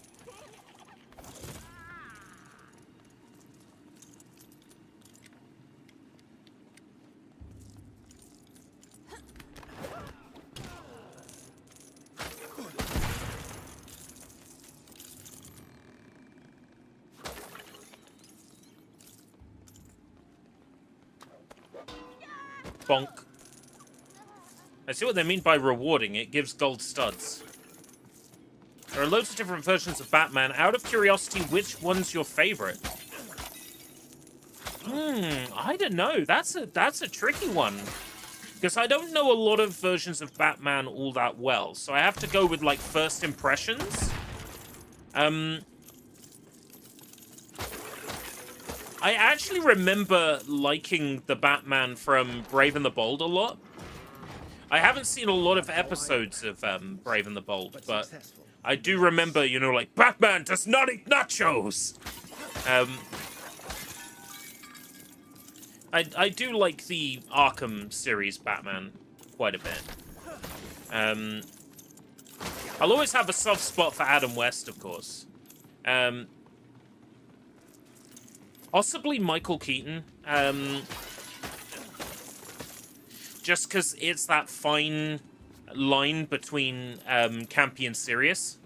Bonk. I see what they mean by rewarding. It gives gold studs. There are loads of different versions of Batman. Out of curiosity, which one's your favorite? I don't know. That's a tricky one. Because I don't know a lot of versions of Batman all that well. So I have to go with, like, first impressions. I actually remember liking the Batman from Brave and the Bold a lot. I haven't seen a lot of episodes of Brave and the Bold, but I do remember, you know, like, Batman does not eat nachos! I do like the Arkham series Batman quite a bit. I'll always have a soft spot for Adam West, of course. Possibly Michael Keaton. Just because it's that fine line between campy and serious.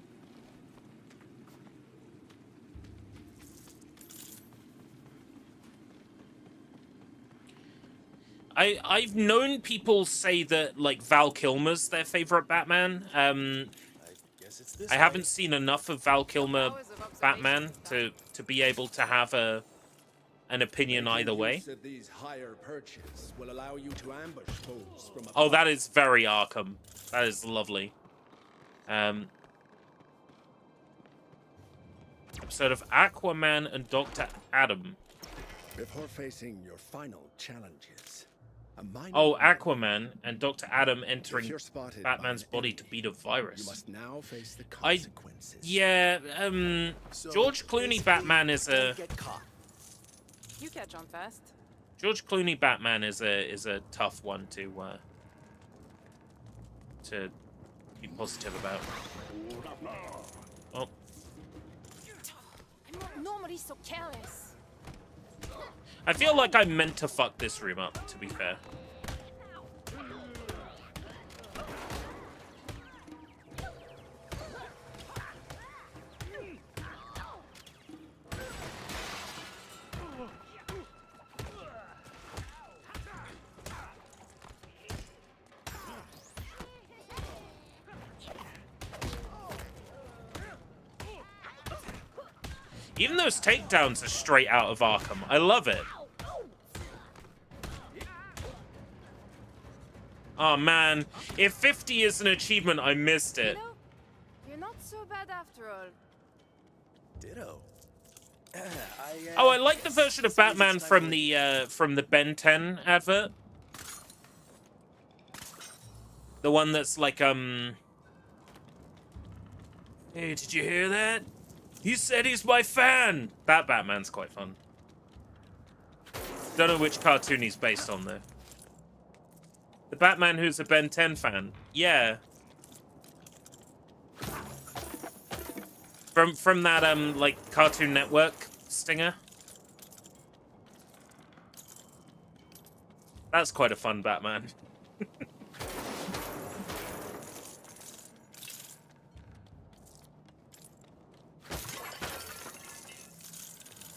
I've known people say that like Val Kilmer's their favorite Batman.
Guess it's this
I
way.
haven't seen enough of Val Kilmer Batman to be able to have an opinion either way.
Use of these higher perches will allow you to ambush foes from
Oh,
above.
that is very Arkham. That is lovely. Episode of Aquaman and Dr. Adam.
Before facing your final challenges, a minor
Oh,
warning.
Aquaman and Dr. Adam
If
entering
you're spotted by
Batman's
an
body
enemy,
to beat a
you
virus.
must now face the
I
consequences.
yeah,
So,
George Clooney
basically,
Batman is
don't
a
get caught.
You catch on fast.
George Clooney Batman is a tough one to be positive about. Oh,
I'm not normally so careless.
I feel like I meant to fuck this room up, to be fair. Even those takedowns are straight out of Arkham. I love it. Oh man, if 50 is an achievement, I missed it.
You know, you're not so bad after all.
Ditto.
Oh, I like the version of Batman from the Ben 10 advert. The one that's like, hey, did you hear that? He said he's my fan! That Batman's quite fun. Don't know which cartoon he's based on, though. The Batman who's a Ben 10 fan. Yeah. From that, like, Cartoon Network stinger. That's quite a fun Batman.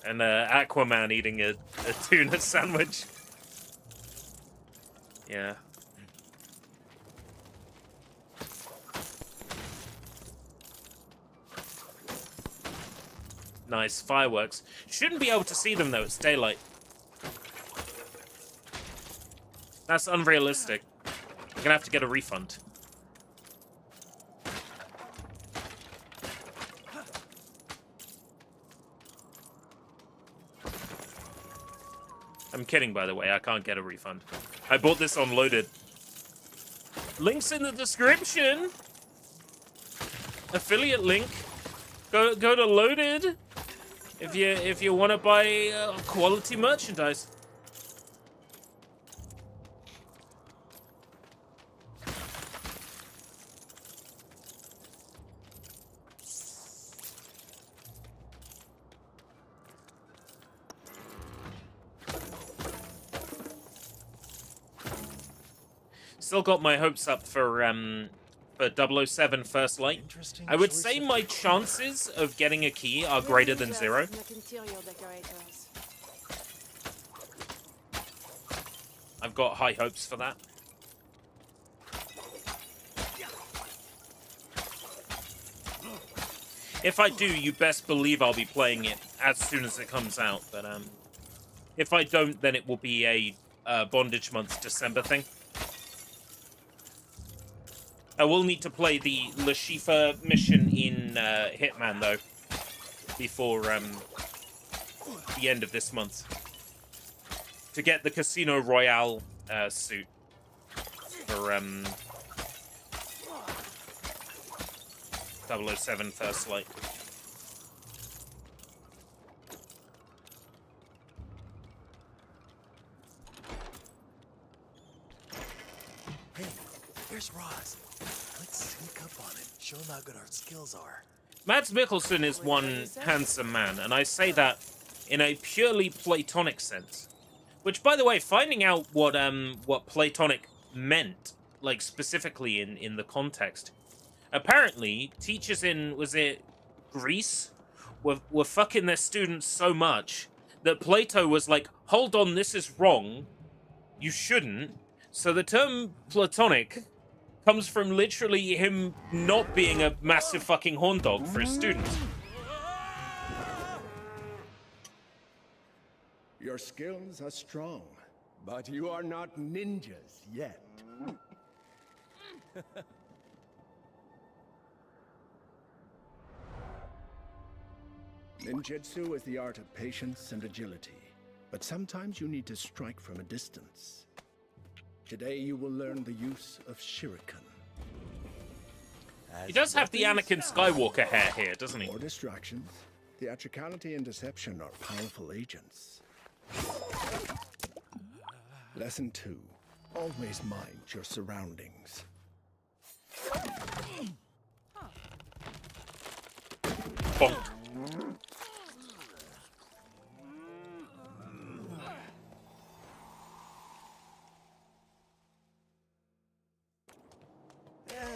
And Aquaman eating a tuna sandwich. Yeah. Nice fireworks. Shouldn't be able to see them though, it's daylight. That's unrealistic. I'm gonna have to get a refund. I'm kidding, by the way. I can't get a refund. I bought this on Loaded. Links in the description. Affiliate link. Go to Loaded if you want to buy quality merchandise. Still got my hopes up for 007 First Light. I would say my chances of getting a key are greater than 0.
Like interior decorators.
I've got high hopes for that. If I do, you best believe I'll be playing it as soon as it comes out. But if I don't, then it will be a Bondage Month December thing. I will need to play the Lashifa mission in Hitman, though, before the end of this month. To get the Casino Royale suit for 007 First Light.
Hey, there's Roz. Let's sneak up on him. Show him how good our skills are.
Mads Mikkelsen is one handsome man, and I say that in a purely platonic sense. Which, by the way, finding out what platonic meant, like specifically in the context, apparently teachers in, was it Greece, were fucking their students so much that Plato was like, hold on, this is wrong, You shouldn't. So the term platonic comes from literally him not being a massive fucking horn dog for his students.
Your skills are strong, but you are not ninjas yet. Ninjutsu is the art of patience and agility, but sometimes you need to strike from a distance. Today you will learn the use of shuriken.
He does have the Anakin Skywalker hair here, doesn't he?
More distractions. Theatricality and deception are powerful agents. Lesson 2. Always mind your surroundings.
Bonk.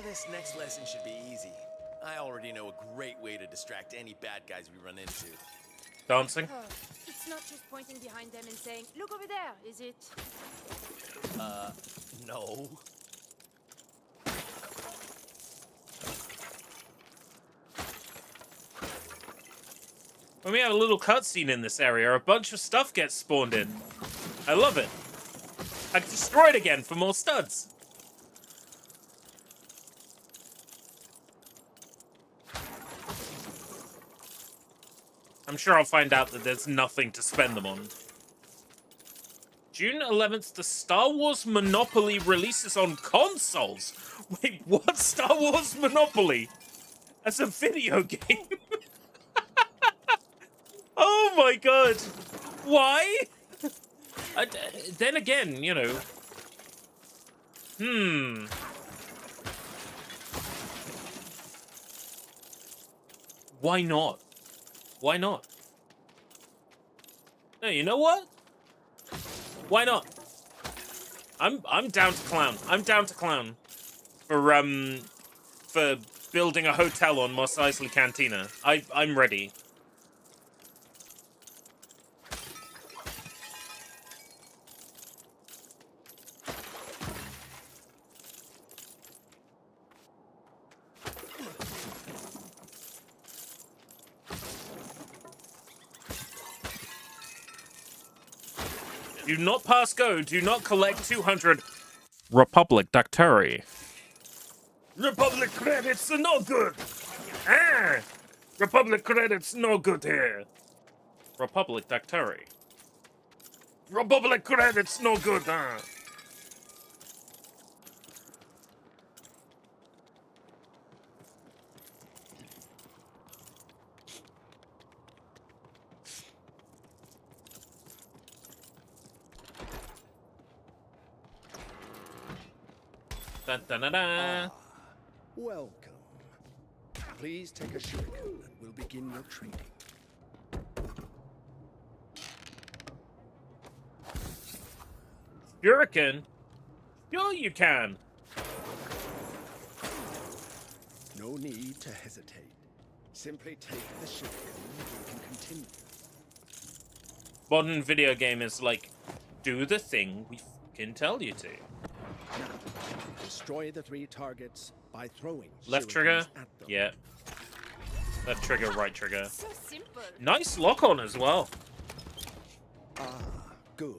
This next lesson should be easy. I already know a great way to distract any bad guys we run into.
Dancing?
Oh, it's not just pointing behind them and saying, look over there, is it?
No.
When we have a little cutscene in this area, a bunch of stuff gets spawned in. I love it. I destroy it again for more studs. I'm sure I'll find out that there's nothing to spend them on. June 11th, the Star Wars Monopoly releases on consoles. Wait, what? Star Wars Monopoly? As a video game? Oh my god. Why? Then again, you know. Why not? Why not? No, you know what? Why not? I'm down to clown. I'm down to clown for building a hotel on Mos Eisley Cantina. I'm ready. Do not pass go. Do not collect 200 Republic Dactari. Republic credits are no good. Ah! Republic credits no good here. Republic Dactari. Republic credits no good, huh? Dun, dun, dun, dun.
Welcome. Please take a shuriken and we'll begin your training.
Shuriken? Sure you can.
No need to hesitate. Simply take the shuriken and you can continue.
Modern video game is like, do the thing we fucking tell you to.
Now, destroy the 3 targets by throwing
Left
shurikens
trigger?
at them.
Yeah. Left trigger, right trigger.
So simple.
Nice lock on as well.
Ah, good.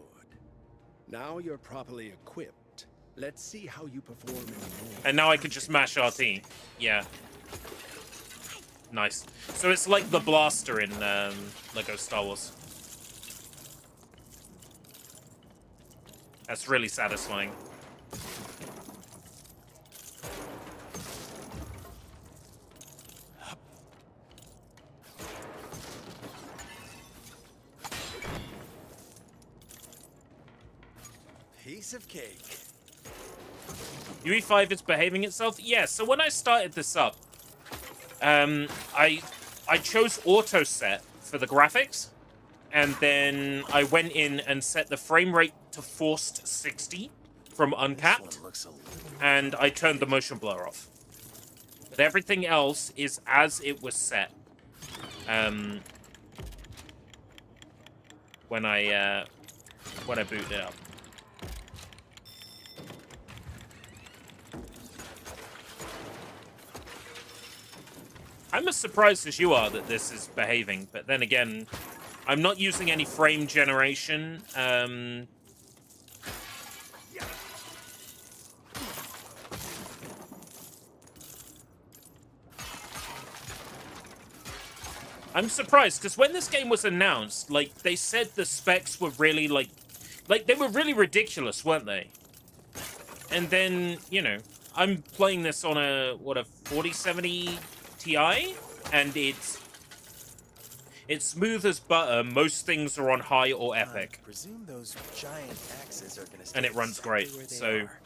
Now you're properly equipped. Let's see how you perform in more.
And now I can just mash RT. Yeah. Nice. So it's like the blaster in Lego Star Wars. That's really satisfying.
Piece of cake.
UE5 is behaving itself? Yeah, so when I started this up, I chose auto set for the graphics, and then I went in and set the frame rate to forced 60 from uncapped, and I turned the motion blur off. But everything else is as it was set. When I booted it up. I'm as surprised as you are that this is behaving, but then again, I'm not using any frame generation. I'm surprised, because when this game was announced, like, they said the specs were really, like, they were really ridiculous, weren't they? And then, you know, I'm playing this on a 4070 Ti, and it's smooth as butter. Most things are on high or epic.
I presume those giant axes are gonna stay
And it runs
exactly
great,
where they
so...
are.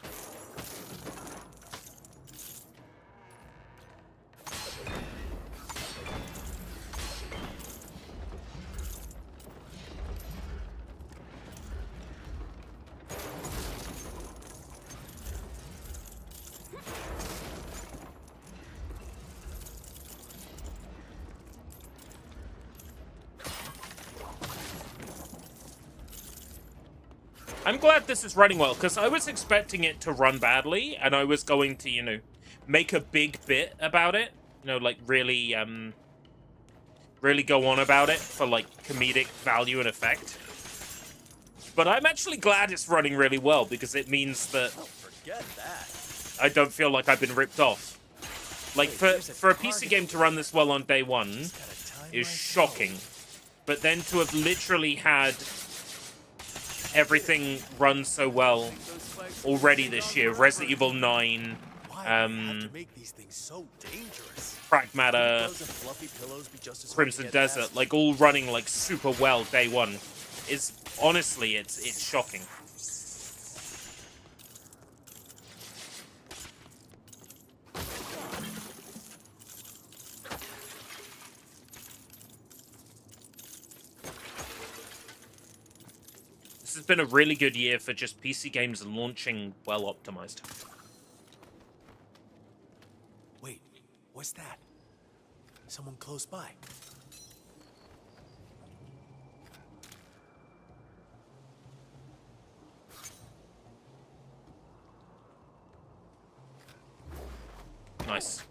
I'm glad this is running well, because I was expecting it to run badly, and I was going to, you know, make a big bit about it. You know, like, really, really go on about it for, like, comedic value and effect. But I'm actually glad it's running really well, because it means that
Forget that.
I don't feel like I've been ripped off. Like, for a PC game to run this well on day one is shocking. But then to have literally had everything run so well already this year, Resident Evil 9,
Make these things so dangerous.
Pragmata,
Those fluffy pillows be just as
Crimson
hard to get
Desert,
past.
like, all running, like, super well day one. Is honestly, it's shocking. This has been a really good year for just PC games launching well optimized.
Wait, what's that? Someone close by.
Nice.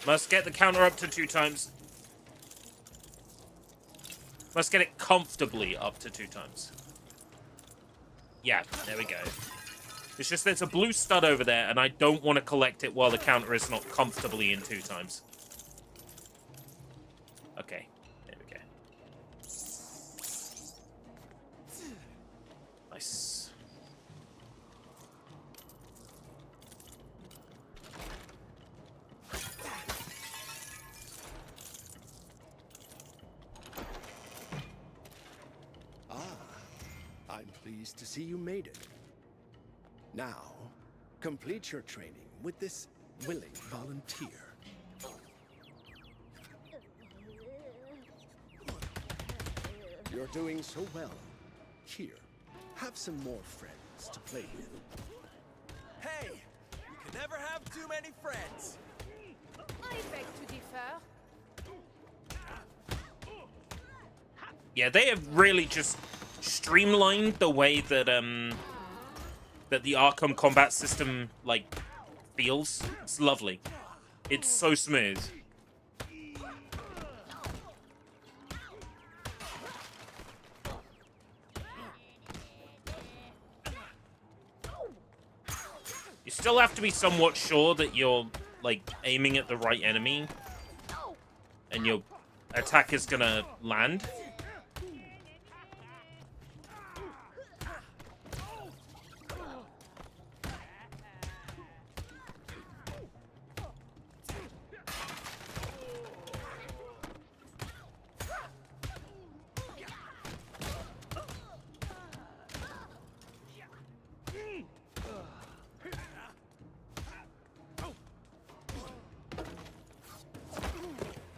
Must get the counter up to 2 times. Must get it comfortably up to 2 times. Yeah, there we go. It's just there's a blue stud over there, and I don't want to collect it while the counter is not comfortably in 2 times. Okay, there we go. Nice.
I'm pleased to see you made it. Now, complete your training with this willing volunteer. You're doing so well. Here, have some more friends to play with.
Hey, you can never have too many friends.
I beg to differ.
Yeah, they have really just streamlined the way that that the Arkham combat system like feels. It's lovely. It's so smooth. You still have to be somewhat sure that you're like aiming at the right enemy and your attack is gonna land.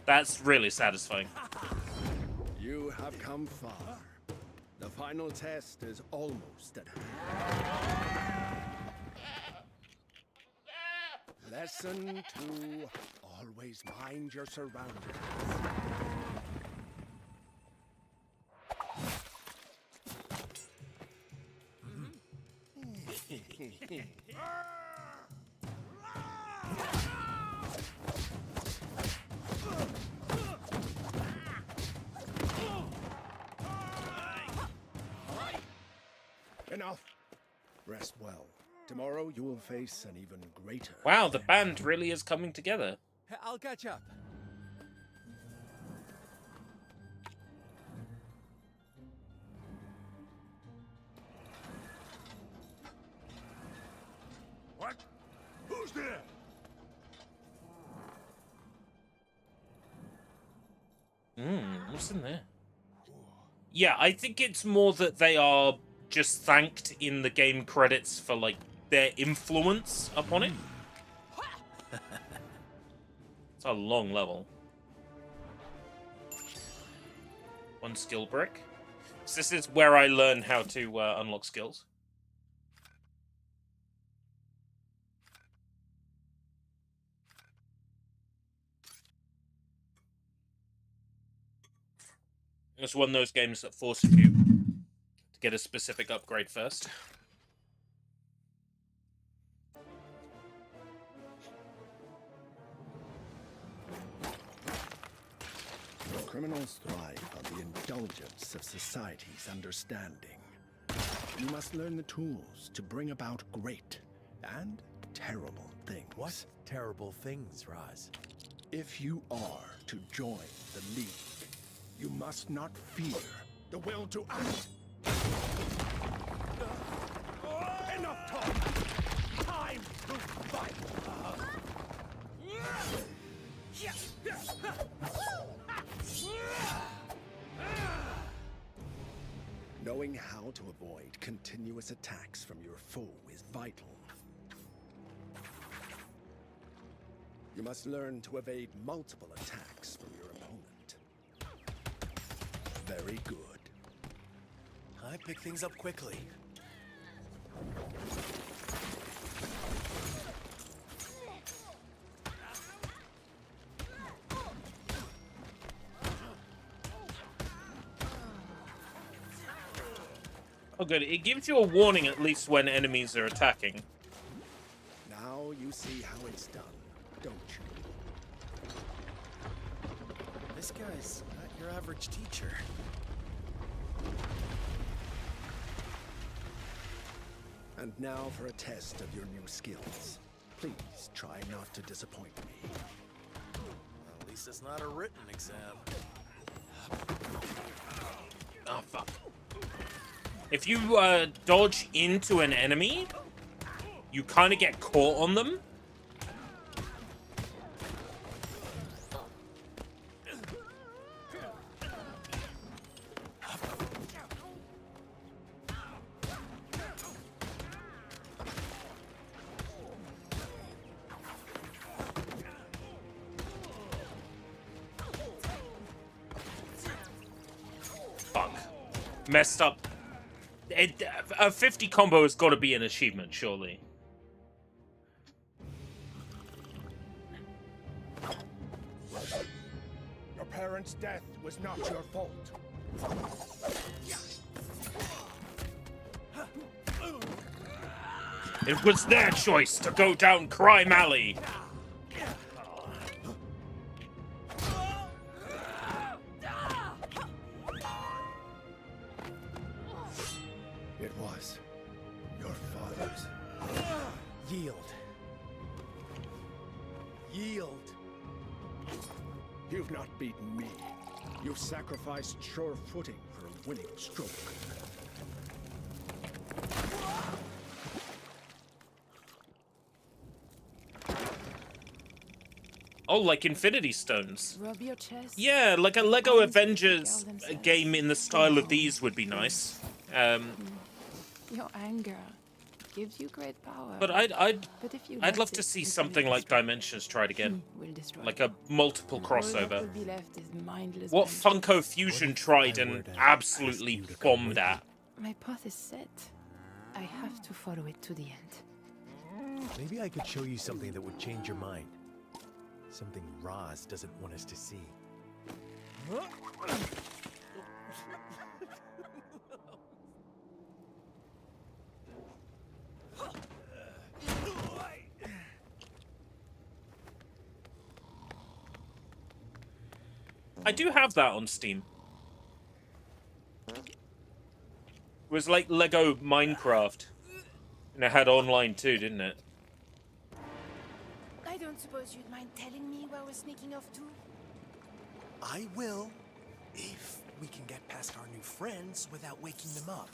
That's really satisfying.
You have come far. The final test is almost at hand. Lesson 2. Always mind your surroundings. Enough. Rest well. Tomorrow you will face an even greater.
Wow, the band really is coming together.
I'll catch up.
What? Who's there?
What's in there? Yeah, I think it's more that they are just thanked in the game credits for, like, their influence upon it. It's a long level. 1 skill brick. So this is where I learn how to unlock skills. It's one of those games that forces you to get a specific upgrade first.
Criminals thrive on the indulgence of society's understanding. You must learn the tools to bring about great and terrible things.
What terrible things, Raz?
If you are to join the League, you must not fear the will to act. Enough talk! Time to fight! Knowing how to avoid continuous attacks from your foe is vital. You must learn to evade multiple attacks from your opponent. Very good.
I pick things up quickly.
Oh good, it gives you a warning at least when enemies are attacking.
Now you see how it's done, don't you?
This guy's not your average teacher.
And now for a test of your new skills. Please try not to disappoint me.
At least it's not a written exam.
Oh, fuck. If you dodge into an enemy, you kind of get caught on them. Fuck. Messed up. A 50 combo has got to be an achievement, surely.
Your parents' death was not your fault.
It was their choice to go down Crime Alley.
It was your father's.
Yield. Yield.
You've not beaten me. You've sacrificed sure footing for a winning stroke.
Oh, like Infinity Stones.
Rub your chest.
Yeah, like a Lego Avengers game in the style of these would be nice.
Your anger gives you great power.
But I'd
if you
love
let
to
it,
see
it will
something like
destroy.
Dimensions tried again.
Will destroy
Like
you.
a multiple
All that
crossover.
will be left is mindless
What
vengeance.
Funko Fusion tried and absolutely bombed at.
My path is set. I have to follow it to the end.
Maybe I could show you something that would change your mind. Something Raz doesn't want us to see.
I do have that on Steam. It was like Lego Minecraft. And it had online too, didn't it?
I don't suppose you'd mind telling me where we're sneaking off to?
I will, if we can get past our new friends without waking them up.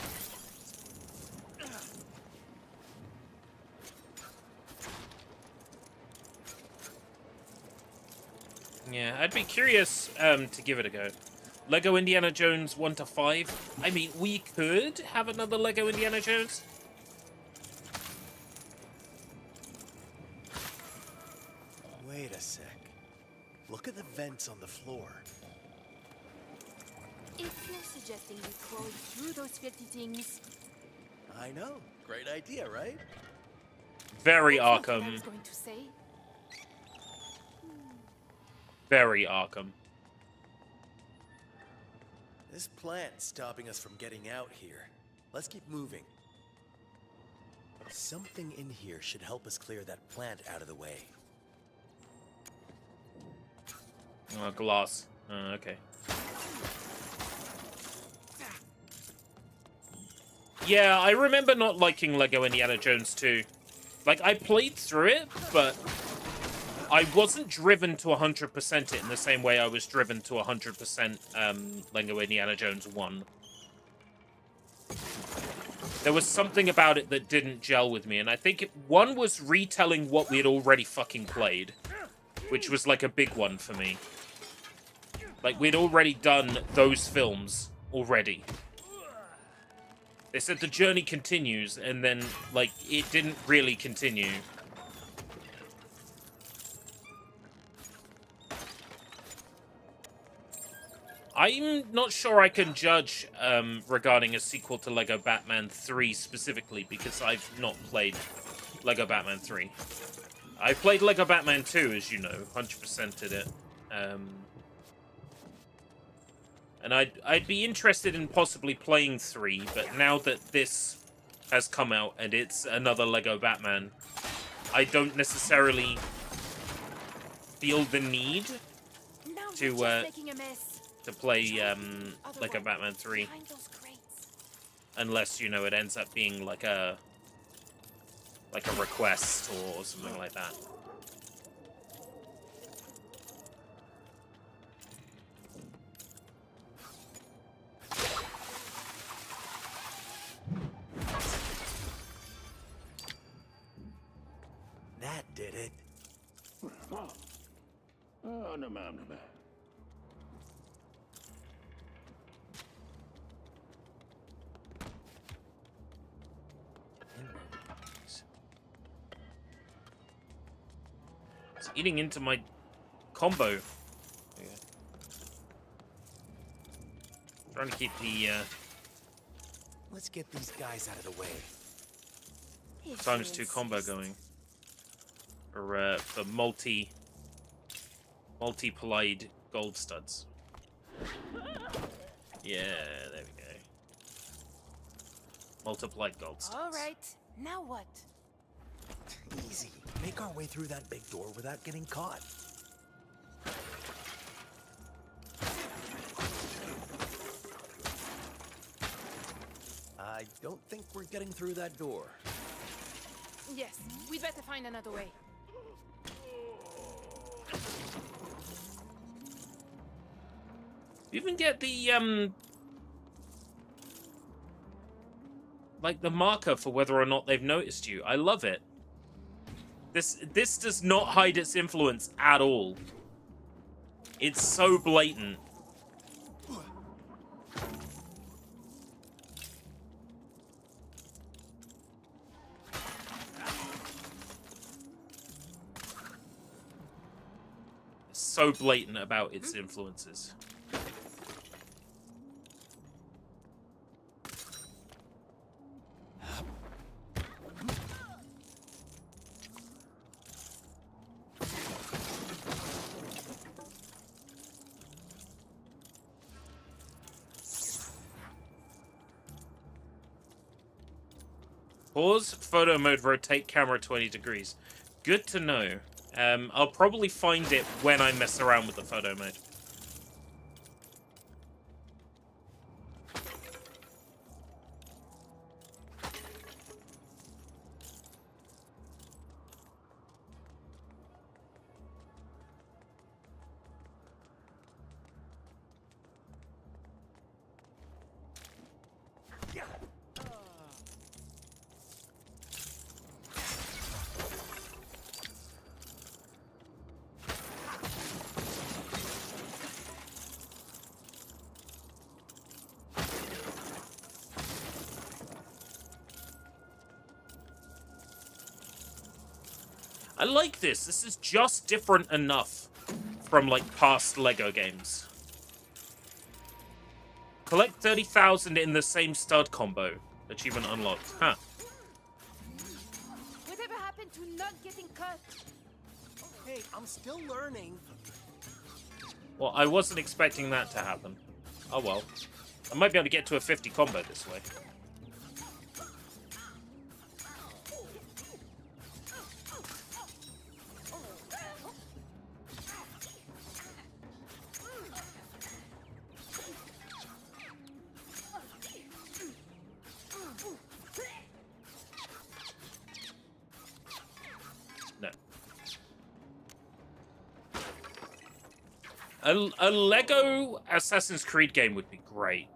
Yeah, I'd be curious to give it a go. Lego Indiana Jones 1 to 5. I mean, we could have another Lego Indiana Jones.
Wait a sec. Look at the vents on the floor.
If you're suggesting we crawl through those filthy things...
I know. Great idea, right?
Very
That's not what I
Arkham.
was going to say.
Very Arkham.
This plant's stopping us from getting out here. Let's keep moving. Something in here should help us clear that plant out of the way.
Oh, glass. Okay. Yeah, I remember not liking Lego Indiana Jones 2. Like, I played through it, but I wasn't driven to 100% it in the same way I was driven to 100% Lego Indiana Jones 1. There was something about it that didn't gel with me, and I think one was retelling what we had already fucking played, which was like a big one for me. Like, we'd already done those films already. They said the journey continues, and then, like, it didn't really continue. I'm not sure I can judge regarding a sequel to Lego Batman 3 specifically, because I've not played Lego Batman 3. I played Lego Batman 2, as you know, 100%ed it. And I'd be interested in possibly playing 3, but now that this has come out and it's another Lego Batman, I don't necessarily feel the need to play Lego Batman 3, unless, you know, it ends up being like a request or something like that.
That did it.
Oh, no, ma'am, no, ma'am.
It's eating into my combo. Yeah. Trying to keep the
Let's get these guys out of the way.
×2 combo going. For multi-plied gold studs. Yeah, there we go. Multiplied gold studs.
All right, now what?
Easy. Make our way through that big door without getting caught. I don't think we're getting through that door.
Yes, we'd better find another way.
You even get the like the marker for whether or not they've noticed you. I love it. This does not hide its influence at all. It's so blatant. So blatant about its influences. Pause, photo mode, rotate camera 20 degrees. Good to know. I'll probably find it when I mess around with the photo mode. I like this. This is just different enough from, like, past LEGO games. Collect 30,000 in the same stud combo. Achievement unlocked. Huh.
Whatever happened to not getting cut?
Hey, I'm still learning.
Well, I wasn't expecting that to happen. Oh well. I might be able to get to a 50 combo this way. A LEGO Assassin's Creed game would be great.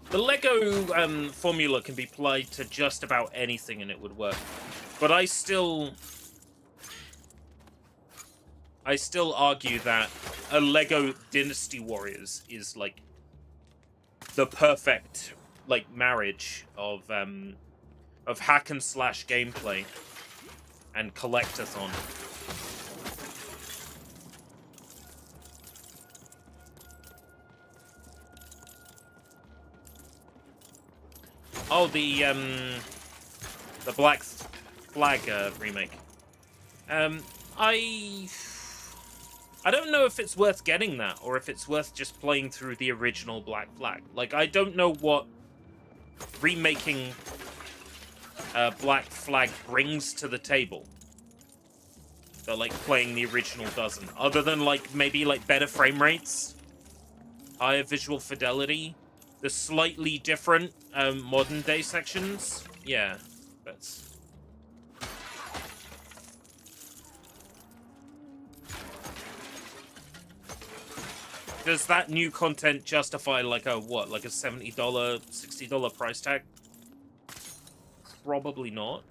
The LEGO formula can be applied to just about anything and it would work. But I still argue that a LEGO Dynasty Warriors is like the perfect like marriage of hack and slash gameplay and collectathon. Oh, the Black Flag remake. I don't know if it's worth getting that, or if it's worth just playing through the original Black Flag. Like, I don't know what remaking Black Flag brings to the table that, like, playing the original doesn't. Other than, like, maybe, like, better frame rates, higher visual fidelity, the slightly different modern day sections. Yeah, that's... Does that new content justify like a, what, like a $70, $60 price tag? Probably not.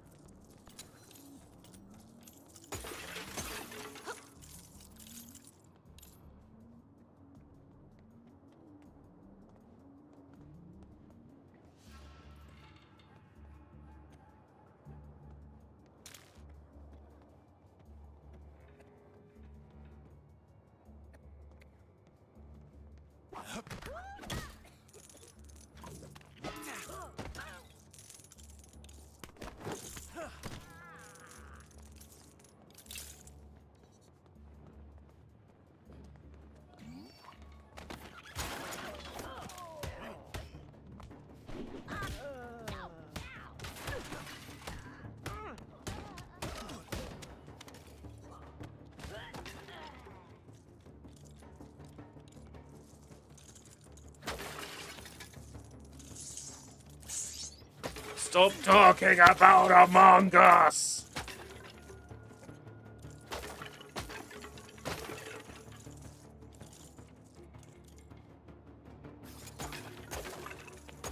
Stop talking about Among Us!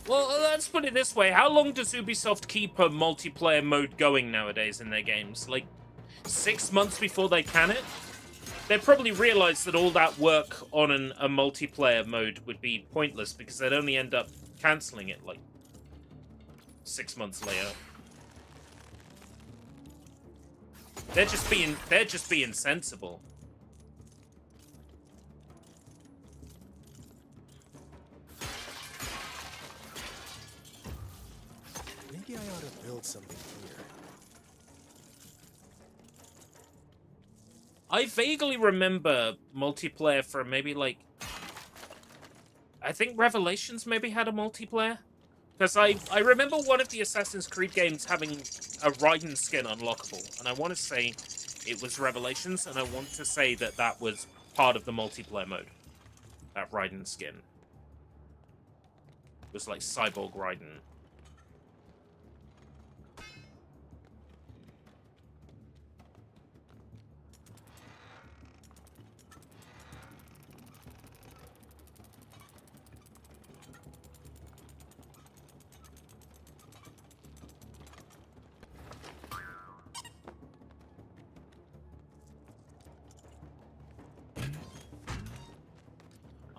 Well, let's put it this way. How long does Ubisoft keep a multiplayer mode going nowadays in their games? Like, 6 months before they can it? They probably realized that all that work on a multiplayer mode would be pointless because they'd only end up cancelling it, like, 6 months later. They're just being sensible.
Maybe I ought to build something here.
I vaguely remember multiplayer for maybe like, I think Revelations maybe had a multiplayer. Because I remember one of the Assassin's Creed games having a Raiden skin unlockable, and I want to say it was Revelations, and I want to say that that was part of the multiplayer mode. That Raiden skin. It was like Cyborg Raiden.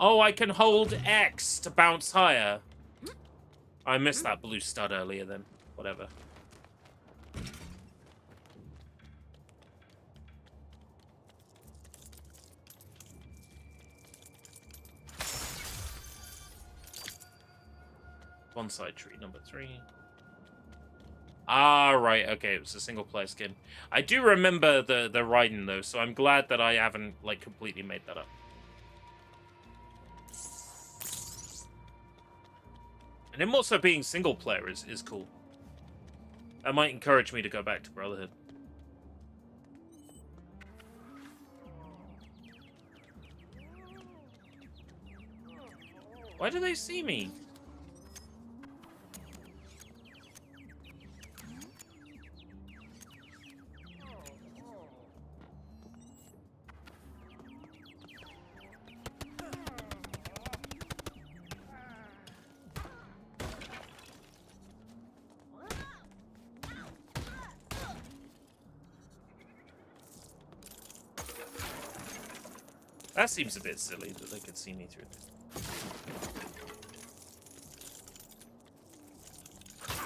Oh, I can hold X to bounce higher. I missed that blue stud earlier then. Whatever. Bonsai tree number 3. Ah, right, okay, it was a single player skin. I do remember the Raiden though, so I'm glad that I haven't like completely made that up. And him also being single player is cool. That might encourage me to go back to Brotherhood. Why do they see me? That seems a bit silly that they could see me through this.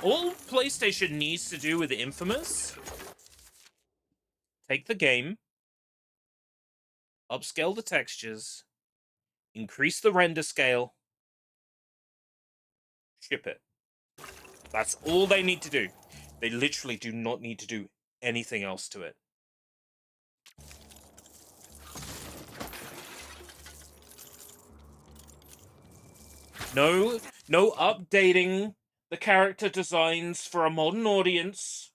All PlayStation needs to do with Infamous, take the game, upscale the textures, increase the render scale, ship it. That's all they need to do. They literally do not need to do anything else to it. No updating the character designs for a modern audience.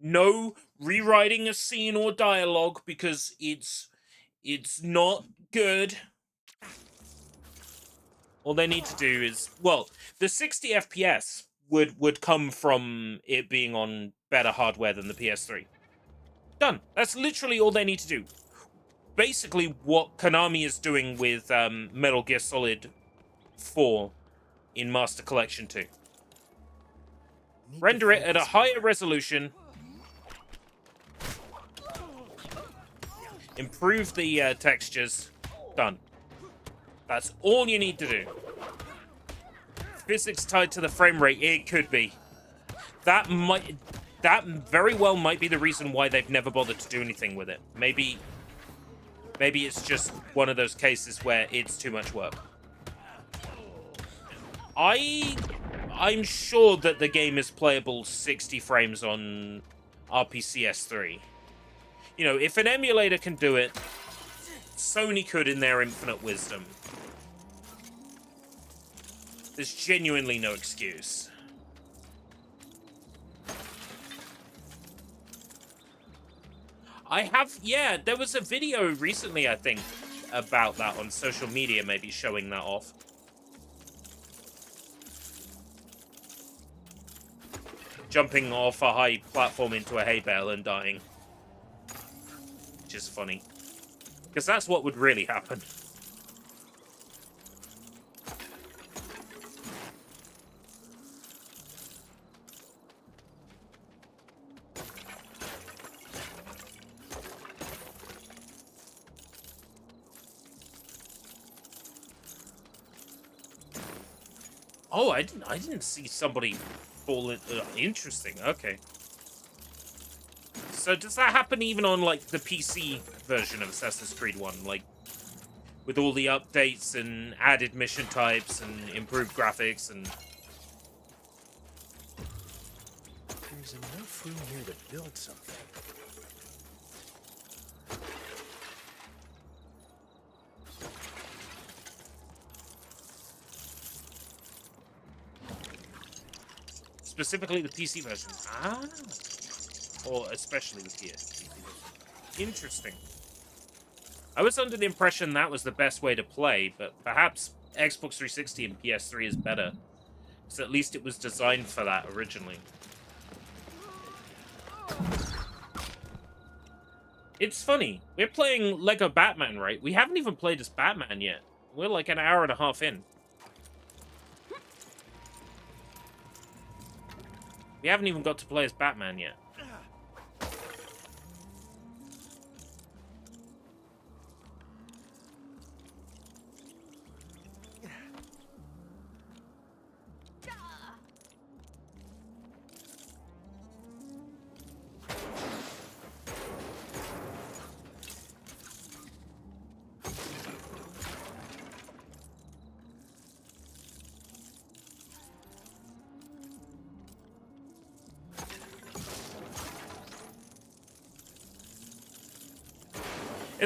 No rewriting a scene or dialogue because it's not good. All they need to do is, well, the 60 FPS would come from it being on better hardware than the PS3. Done. That's literally all they need to do. Basically what Konami is doing with Metal Gear Solid 4 in Master Collection 2. Render it at a higher resolution. Improve the textures. Done. That's all you need to do. Physics tied to the frame rate, it could be. That very well might be the reason why they've never bothered to do anything with it. Maybe it's just one of those cases where it's too much work. I'm sure that the game is playable 60 frames on RPCS3. You know, if an emulator can do it, Sony could in their infinite wisdom. There's genuinely no excuse. Yeah, there was a video recently, I think, about that on social media, maybe showing that off. Jumping off a high platform into a hay bale and dying. Which is funny. Because that's what would really happen. Oh, I didn't see somebody fall in. Interesting. Okay. So does that happen even on like the PC version of Assassin's Creed 1, like with all the updates and added mission types and improved graphics and?
There's enough room here to build something.
Specifically the PC version. Ah. Or especially the PS. Interesting. I was under the impression that was the best way to play, but perhaps Xbox 360 and PS3 is better. Because at least it was designed for that originally. It's funny. We're playing Lego Batman, right? We haven't even played as Batman yet. We're like an hour and a half in. We haven't even got to play as Batman yet.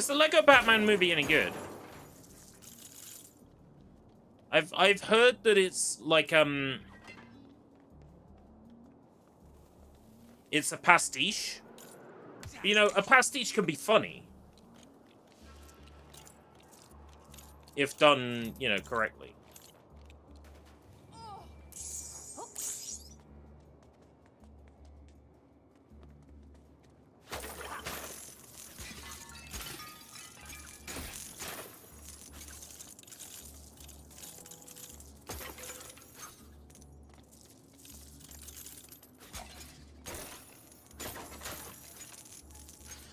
Is the Lego Batman movie any good? I've heard that it's like it's a pastiche. You know, a pastiche can be funny if done, you know, correctly.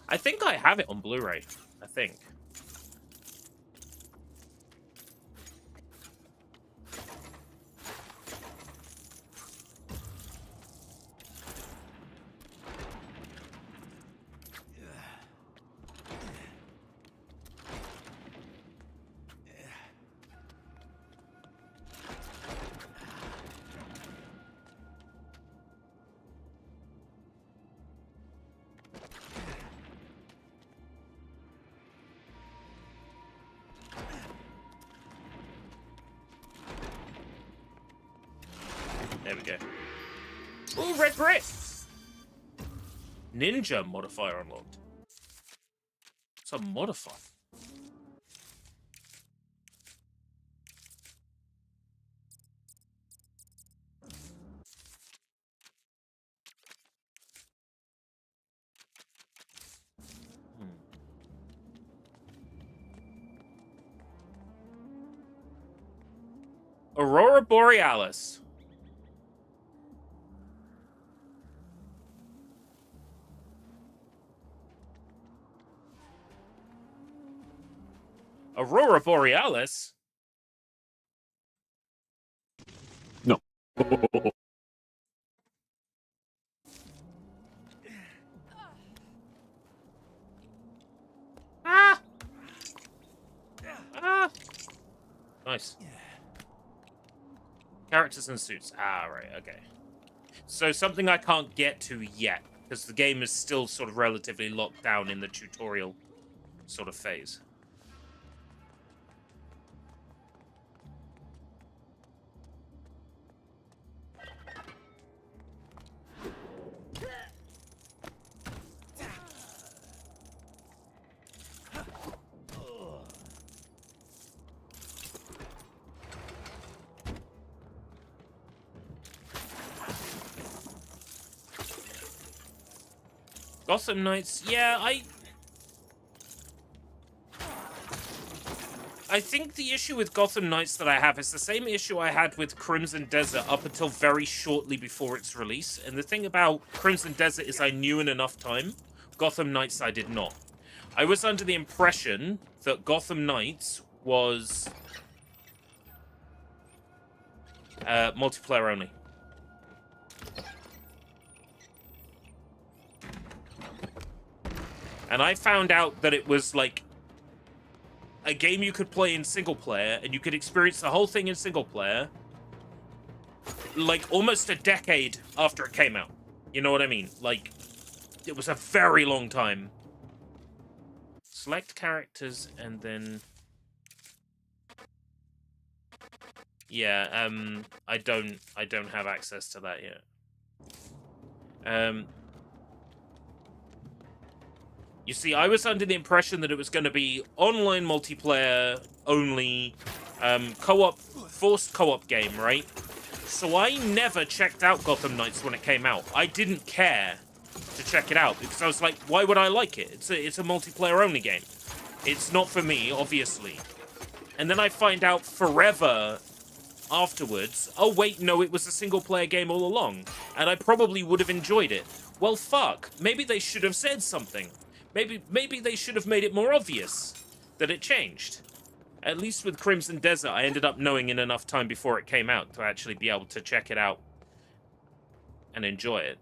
I think I have it on Blu-ray. I think. There we go. Ooh, red brick! Ninja modifier unlocked. It's a modifier. Aurora Borealis. Aurora Borealis?
No.
Ah! Ah! Nice. Characters and suits. Ah, right, okay. So something I can't get to yet, because the game is still sort of relatively locked down in the tutorial sort of phase. Gotham Knights, yeah, I think the issue with Gotham Knights that I have is the same issue I had with Crimson Desert up until very shortly before its release. And the thing about Crimson Desert is I knew in enough time. Gotham Knights I did not. I was under the impression that Gotham Knights was multiplayer only. And I found out that it was like a game you could play in single player, and you could experience the whole thing in single player, like almost a decade after it came out. You know what I mean? Like, it was a very long time. Select characters and then... Yeah, I don't have access to that yet. You see, I was under the impression that it was going to be online multiplayer only, co-op, forced co-op game, right? So I never checked out Gotham Knights when it came out. I didn't care to check it out because I was like, why would I like it? It's a multiplayer only game. It's not for me, obviously. And then I find out forever afterwards, oh wait, no, it was a single player game all along, and I probably would have enjoyed it. Well, fuck. Maybe they should have said something. Maybe they should have made it more obvious that it changed. At least with Crimson Desert, I ended up knowing in enough time before it came out to actually be able to check it out and enjoy it.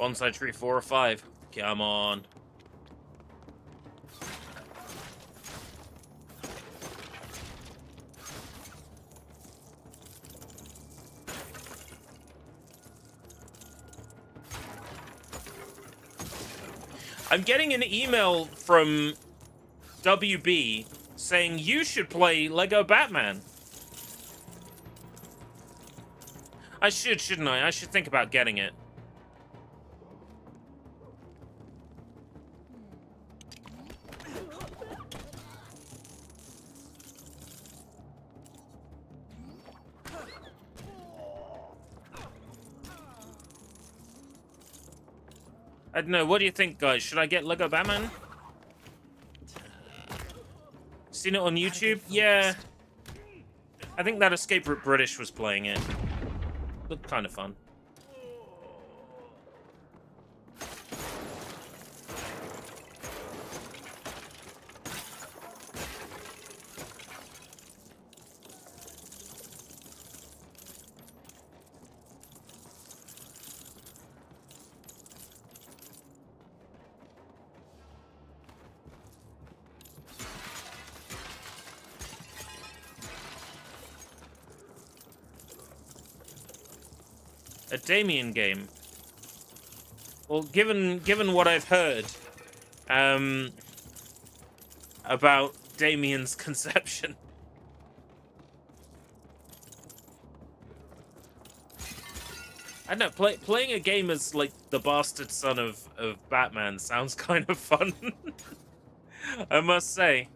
Bonsai tree 4 or 5. Come on. I'm getting an email from WB saying you should play Lego Batman. I should, shouldn't I? I should think about getting it. I don't know, what do you think, guys? Should I get Lego Batman? Seen it on YouTube? Yeah. I think that Escape Route British was playing it. Looked kind of fun. A Damien game. Well, given what I've heard about Damien's conception, I don't know. Playing a game as like the bastard son of Batman sounds kind of fun. I must say.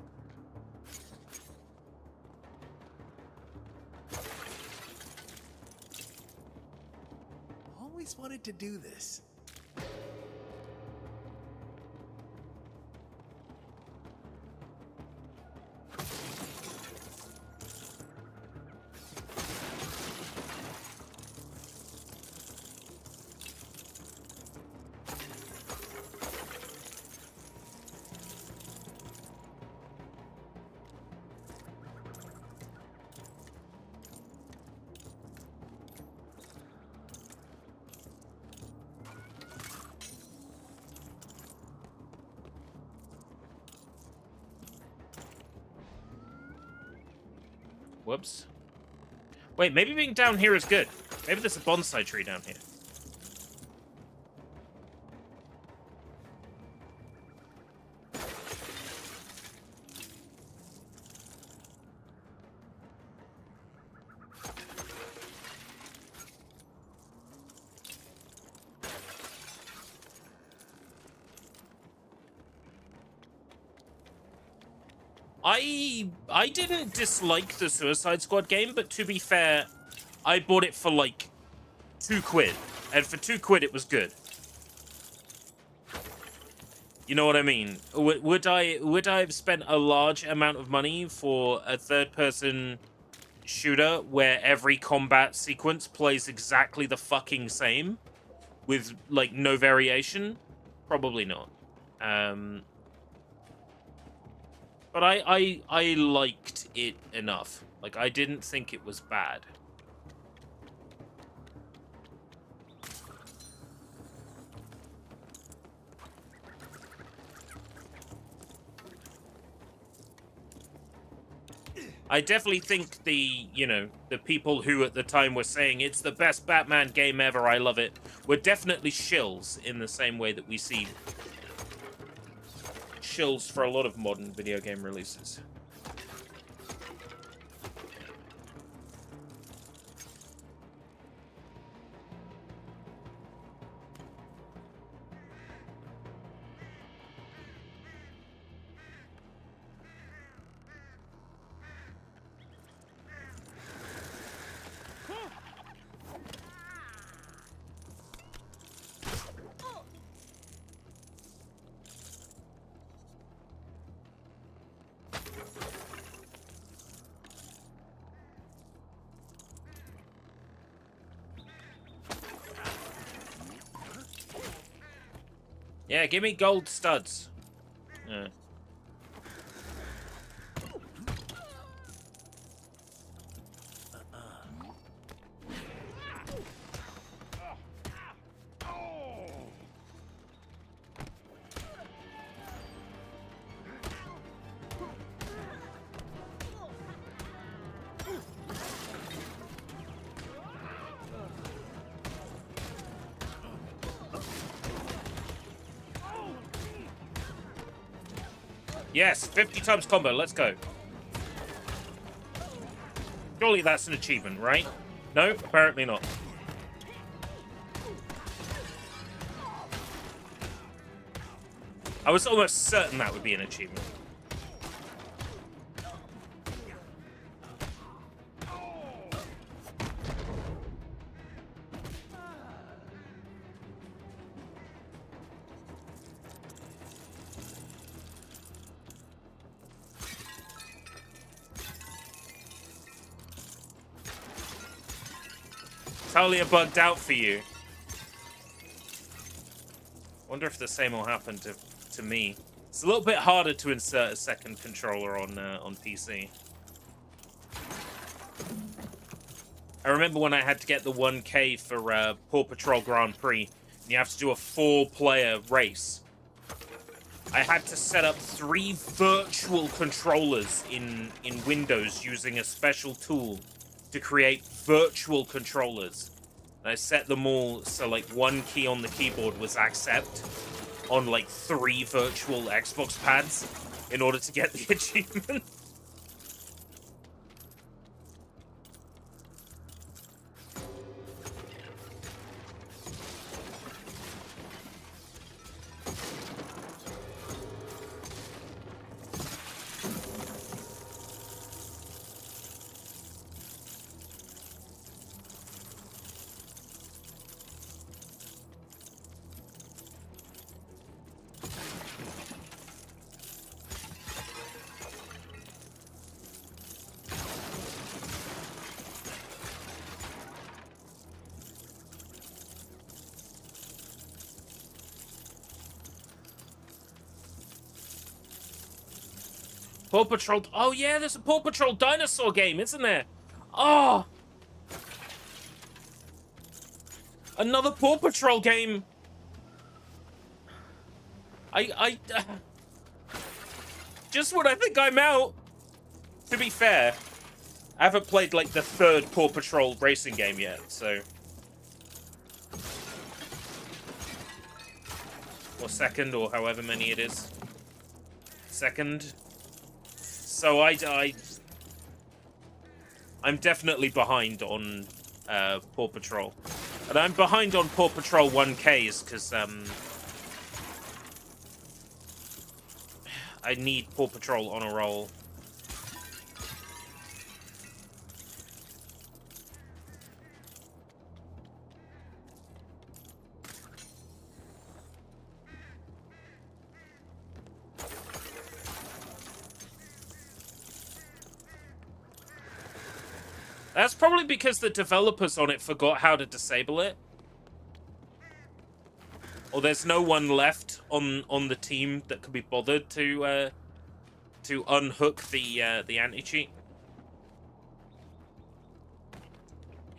Always wanted to do this.
Whoops. Wait, maybe being down here is good. Maybe there's a bonsai tree down here. I didn't dislike the Suicide Squad game, but to be fair, I bought it for like £2, and for £2 it was good. You know what I mean? Would I have spent a large amount of money for a third-person shooter where every combat sequence plays exactly the fucking same with like no variation? Probably not. But I liked it enough. Like, I didn't think it was bad. I definitely think the people who at the time were saying it's the best Batman game ever, I love it, were definitely shills in the same way that we see shills for a lot of modern video game releases. Yeah, give me gold studs. Yeah. Yes, 50 times combo. Let's go. Surely that's an achievement, right? No, apparently not. I was almost certain that would be an achievement. Talia bugged out for you. Wonder if the same will happen to me. It's a little bit harder to insert a second controller on PC. I remember when I had to get the 1K for Paw Patrol Grand Prix, and you have to do a 4-player race. I had to set up 3 virtual controllers in Windows using a special tool to create virtual controllers. And I set them all so like 1 key on the keyboard was accept on like 3 virtual Xbox pads in order to get the achievement. Paw Patrol. Oh yeah, there's a Paw Patrol dinosaur game, isn't there? Oh, another Paw Patrol game. Just when I think I'm out. To be fair, I haven't played like the 3rd Paw Patrol racing game yet, so. Or 2nd, or however many it is. 2nd. So I'm definitely behind on Paw Patrol. And I'm behind on Paw Patrol 1Ks because I need Paw Patrol on a roll. That's probably because the developers on it forgot how to disable it. Or there's no one left on the team that could be bothered to unhook the anti-cheat.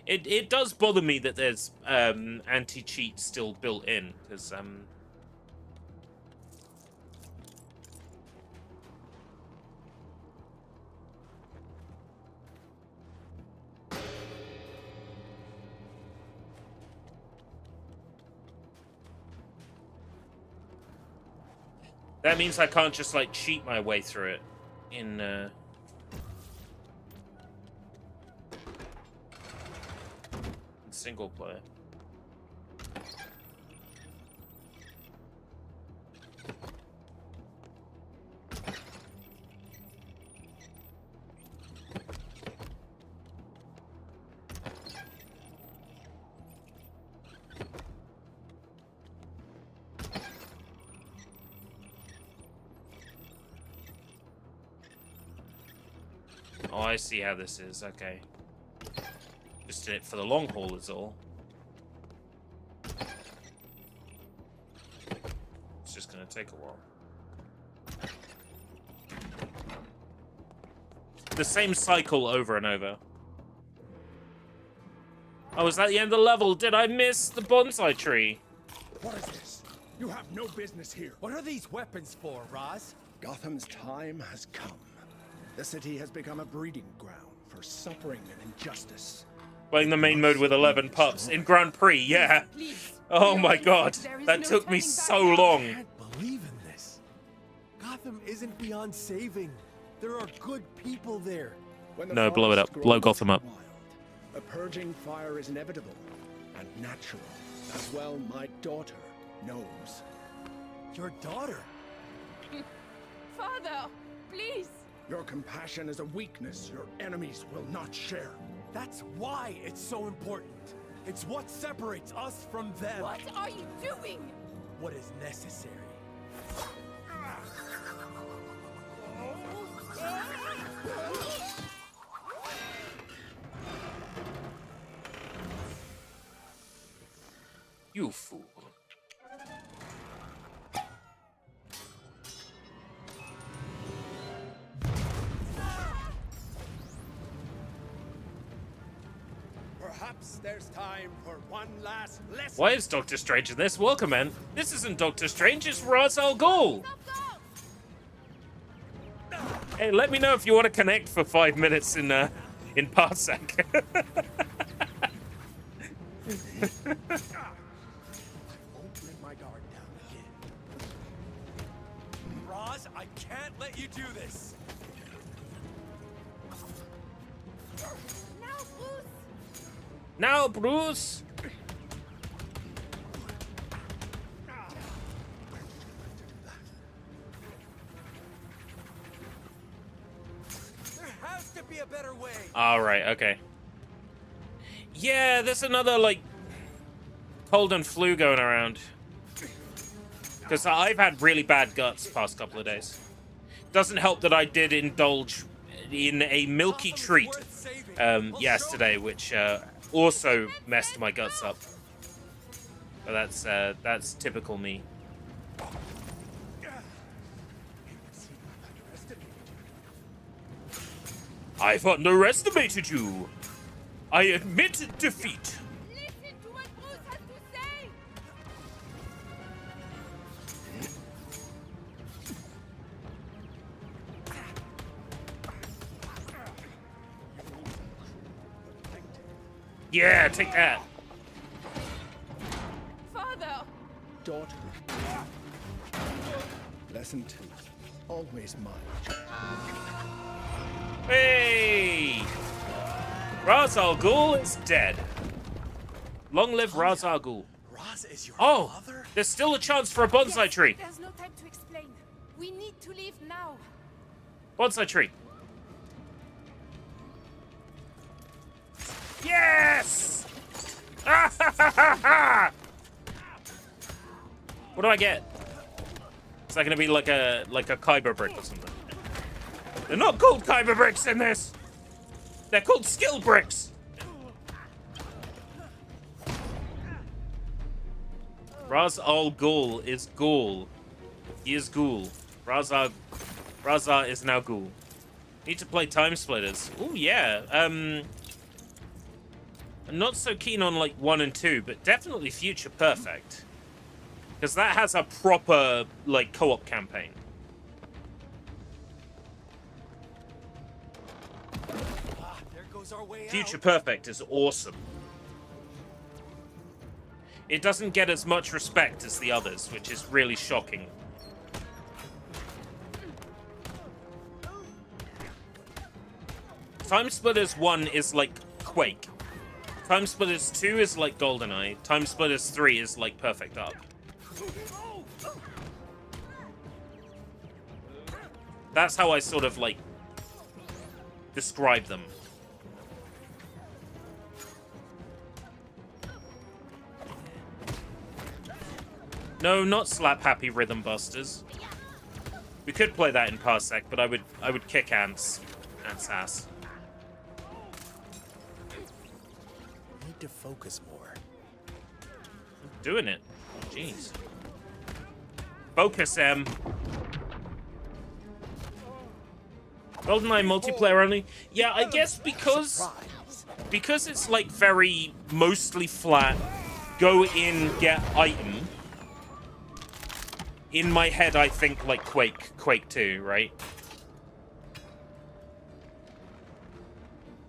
It does bother me that there's anti-cheat still built in, because that means I can't just, like, cheat my way through it in single player. Oh, I see how this is. Okay. Just in it for the long haul is all. It's just gonna take a while. The same cycle over and over. Oh, is that the end of the level? Did I miss the bonsai tree?
What is this? You have no business here.
What are these weapons for, Roz?
Gotham's time has come. The city has become a breeding ground for suffering and injustice.
Playing the main mode with 11 pups in Grand Prix, yeah. Oh my god, that took me so long.
I can't believe in this. Gotham Gotham isn't beyond saving. There are good people there.
When the
No, blow it
forest
up. Blow
grows
Gotham up.
wild, a purging fire is inevitable and natural, as well my daughter knows.
Your daughter?
Father, please.
Your compassion is a weakness your enemies will not share.
That's why it's so important. It's what separates us from them.
What are you doing?
What is necessary.
You fool.
Perhaps there's time for one last lesson.
Why is Doctor Strange in this? Welcome, man. This isn't Doctor Strange, it's Ra's al Ghul. Hey, let me know if you want to connect for 5 minutes in Parsec.
Won't let my guard down again. Roz, I can't let you do this.
Now, Bruce!
Now, Bruce.
There has to be a better way.
All right, okay. Yeah, there's another, like, cold and flu going around. Because I've had really bad guts past couple of days. Doesn't help that I did indulge in a milky treat yesterday, which also messed my guts up. But that's typical me. I've underestimated you. I admit defeat.
Listen to what Bruce has to say!
Yeah, take that.
Father.
Daughter. Lesson 2. Always mine.
Hey! Ra's al Ghul is dead. Long live Ra's al Ghul.
Roz is your
Oh,
father?
there's still a chance for a bonsai tree.
There's no time to explain. We need to leave now.
Bonsai tree. Yes! What do I get? Is that gonna be like a Kyber brick or something? They're not called Kyber bricks in this. They're called skill bricks. Ra's al Ghul is Ghul. He is Ghul. Raza is now Ghul. Need to play Time Splitters. Oh yeah. I'm not so keen on like 1 and 2, but definitely Future Perfect. Because that has a proper like co-op campaign.
There goes our way
Future
out.
Perfect is awesome. It doesn't get as much respect as the others, which is really shocking. Time Splitters 1 is like Quake. Time Splitters 2 is like GoldenEye. Time Splitters 3 is like Perfect Dark. That's how I sort of like describe them. No, not Slap Happy Rhythm Busters. We could play that in Parsec, but I would kick Ant's ass.
Need to focus more.
I'm doing it. Jeez. Focus, Em. GoldenEye multiplayer only? Yeah, I guess because it's like very mostly flat, go in, get item. In my head, I think like Quake 2, right?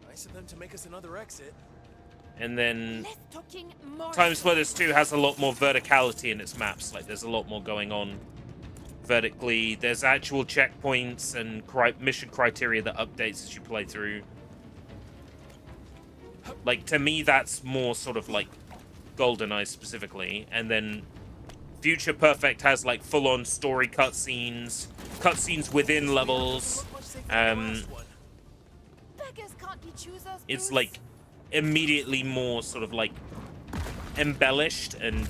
Nice of them to make us another exit.
And then
Less talking, more.
Time Splitters 2 has a lot more verticality in its maps. Like, there's a lot more going on. vertically. There's actual checkpoints and mission criteria that updates as you play through. Like, to me, that's more sort of like GoldenEye specifically. And then Future Perfect has like full-on story cutscenes within levels. It's like immediately more sort of like embellished and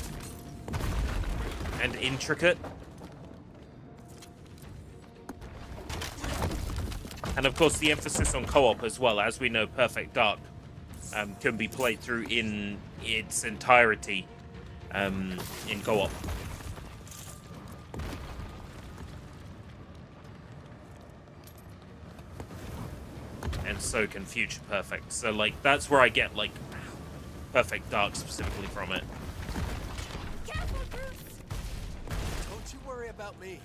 intricate. And of course the emphasis on co-op as well. As we know, Perfect Dark can be played through in its entirety in co-op. And so can Future Perfect. So like that's where I get like Perfect Dark specifically from it.
Careful, Bruce! Don't you worry about me.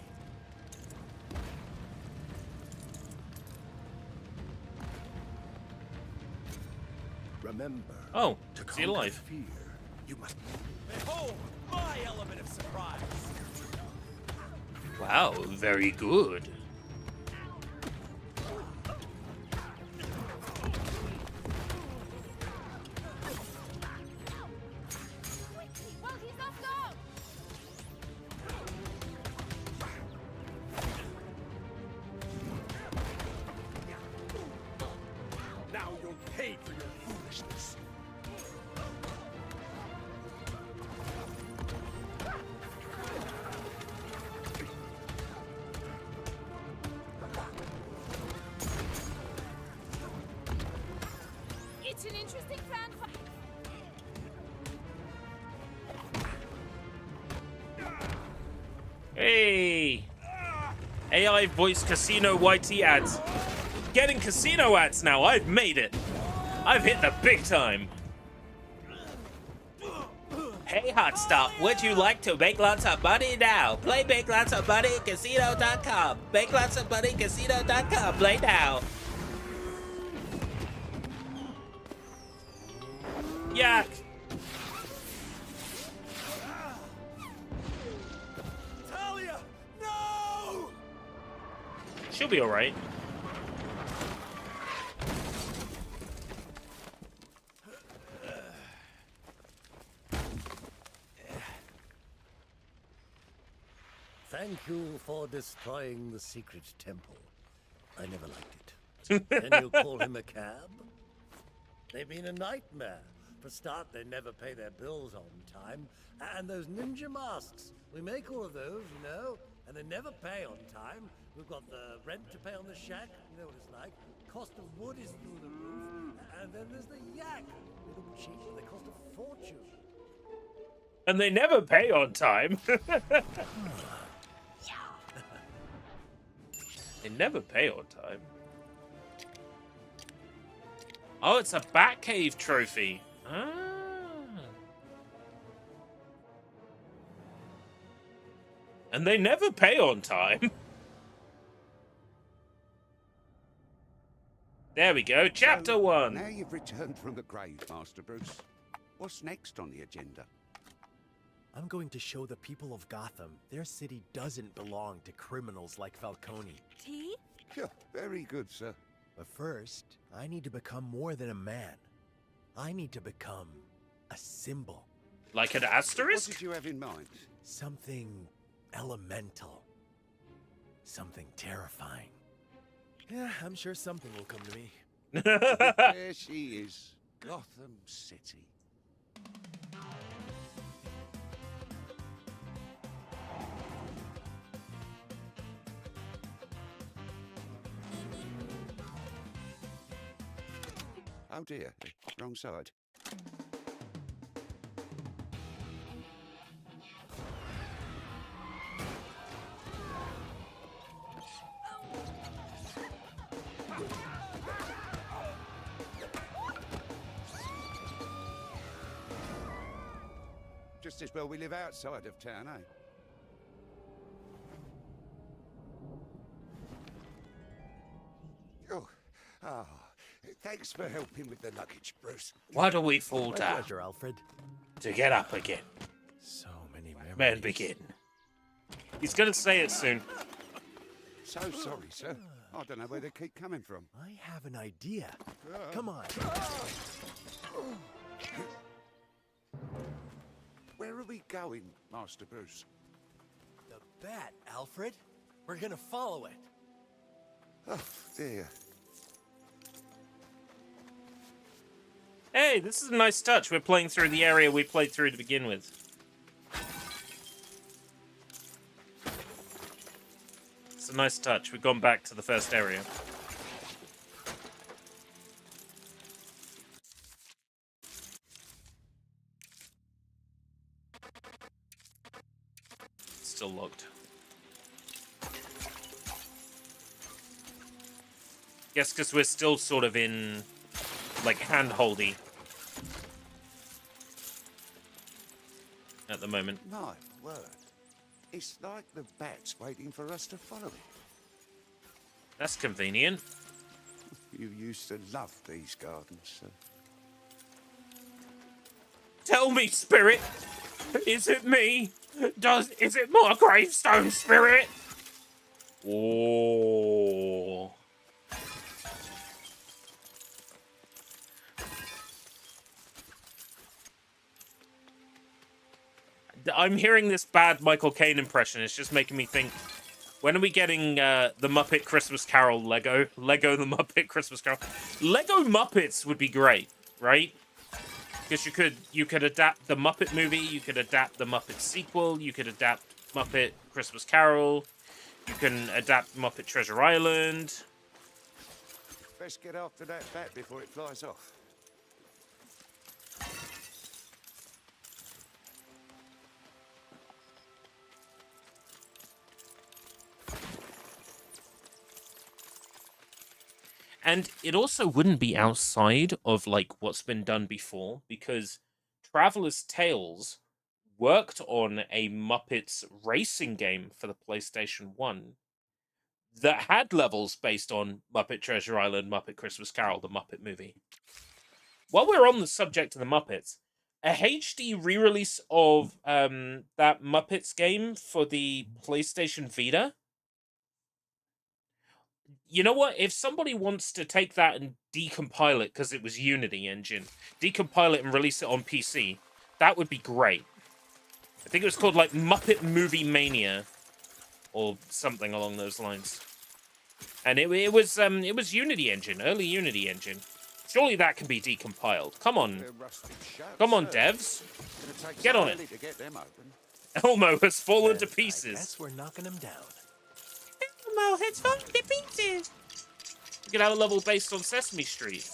Remember.
Oh,
to
is he alive?
fear, you must
Behold, my element of surprise.
Wow, very good.
Well, he's off now.
Now you'll pay for your foolishness.
It's an interesting plan for...
Hey! AI voice casino YT ads. Getting casino ads now. I've made it. I've hit the big time. Hey, Hotstop, would you like to make lots of money now? Play Make Lots of Money at Casino.com. Make Lots of Money Casino.com. Play now. Yak.
Talia, no!
She'll be alright.
Thank you for destroying the secret temple. I never liked it. Then you call him a cab? They've been a nightmare. For start, they never pay their bills on time. And those ninja masks. We make all of those, you know, and they never pay on time. We've got the rent to pay on the shack, you know what it's like. Cost of wood is through the roof. And then there's the yak. They look cheap, but they cost a fortune.
And they never pay on time. They never pay on time. Oh, it's a Batcave trophy. Ah. And they never pay on time. There we go, chapter 1.
Now you've returned from the grave, Master Bruce. What's next on the agenda?
I'm going to show the people of Gotham their city doesn't belong to criminals like Falcone.
Tea?
Yeah, very good, sir.
But first, I need to become more than a man. I need to become a symbol.
Like an asterisk?
What did you have in mind?
Something elemental. Something terrifying. Yeah, I'm sure something will come to me.
There she is. Gotham City. Oh dear, wrong side. Just as well we live outside of town, eh? Oh, thanks for helping with the luggage, Bruce.
Why do we fall
My
down?
pleasure, Alfred.
To get up again.
So many memories.
Men begin. He's gonna say it soon.
So sorry, sir. I don't know where they keep coming from.
I have an idea. Come on.
Where are we going, Master Bruce?
The bat, Alfred. We're gonna follow it.
Oh, dear.
Hey, this is a nice touch. We're playing through the area we played through to begin with. It's a nice touch. We've gone back to the first area. Still locked. Guess because we're still sort of in, like, hand-holdy at the moment.
My word. It's like the bat's waiting for us to follow it.
That's convenient.
You used to love these gardens, sir.
Tell me, Spirit! Is it me? Is it my gravestone, Spirit? Oh. I'm hearing this bad Michael Caine impression. It's just making me think, when are we getting the Muppet Christmas Carol Lego? Lego the Muppet Christmas Carol. Lego Muppets would be great, right? Because you could adapt the Muppet movie, you could adapt the Muppet sequel, you could adapt Muppet Christmas Carol, you can adapt Muppet Treasure Island.
Best get after that bat before it flies off.
And it also wouldn't be outside of, like, what's been done before, because Traveler's Tales worked on a Muppets racing game for the PlayStation 1 that had levels based on Muppet Treasure Island, Muppet Christmas Carol, the Muppet movie. While we're on the subject of the Muppets, a HD re-release of that Muppets game for the PlayStation Vita. You know what? If somebody wants to take that and decompile it, because it was Unity engine, decompile it and release it on PC, that would be great. I think it was called, like, Muppet Movie Mania, or something along those lines. And it was Unity engine, early Unity engine. Surely that can be decompiled. Come on. Come on, devs. Get on it. Elmo has fallen to pieces.
I guess we're knocking him down.
Elmo has fallen to pieces. We could have a level based on Sesame Street.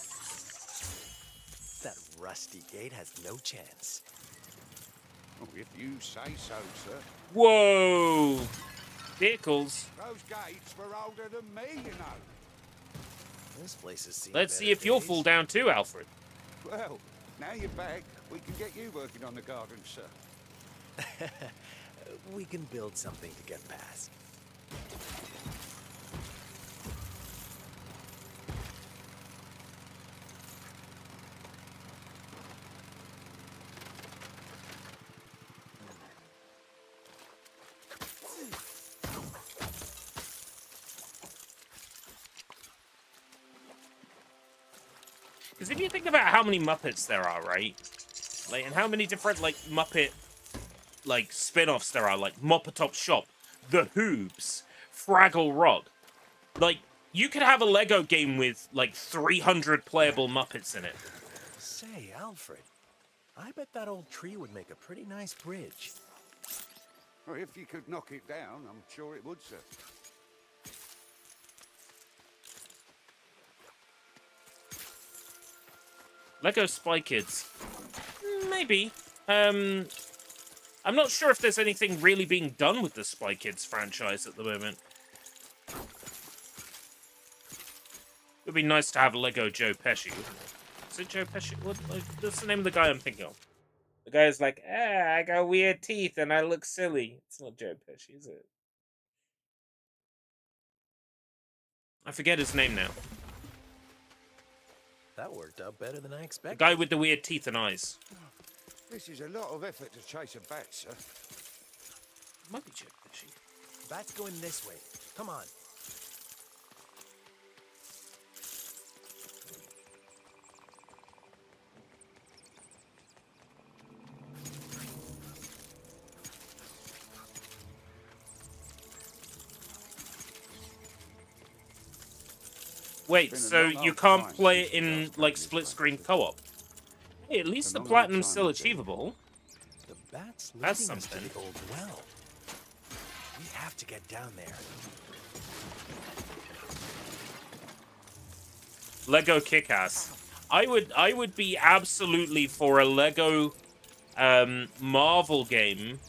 That rusty gate has no chance.
Oh, if you say so, sir.
Whoa! Vehicles.
Those gates were older than me, you know.
This place has seen
Let's see
better
if you'll
days.
fall down too, Alfred.
Well, now you're back, we can get you working on the garden, sir.
We can build something to get past.
Because if you think about how many Muppets there are, right? Like, and how many different, like, Muppet, like, spin-offs there are, like Mopatop Shop, The Hoobs, Fraggle Rock. Like, you could have a Lego game with, like, 300 playable Muppets in it.
Say, Alfred, I bet that old tree would make a pretty nice bridge.
Well, if you could knock it down, I'm sure it would, sir.
Lego Spy Kids. Maybe. I'm not sure if there's anything really being done with the Spy Kids franchise at the moment. It would be nice to have Lego Joe Pesci. Is it Joe Pesci? What's the name of the guy I'm thinking of? The guy is like, I got weird teeth and I look silly. It's not Joe Pesci, is it? I forget his name now.
That worked out better than I
The
expected.
guy with the weird teeth and eyes.
This is a lot of effort to chase a bat, sir.
Might be Joe Pesci.
Bat's going this way. Come on.
Wait,
Been a
so
long
you
old
can't
time
play
since
it
we
in
last
like
played
split
this
screen
place.
co-op? Hey, at least
Been
the
a long
platinum's
time
still
ago.
achievable.
The bat's
That's
leading us to
something.
the old well. We have to get down there.
Lego Kick-Ass. I would be absolutely for a Lego Marvel game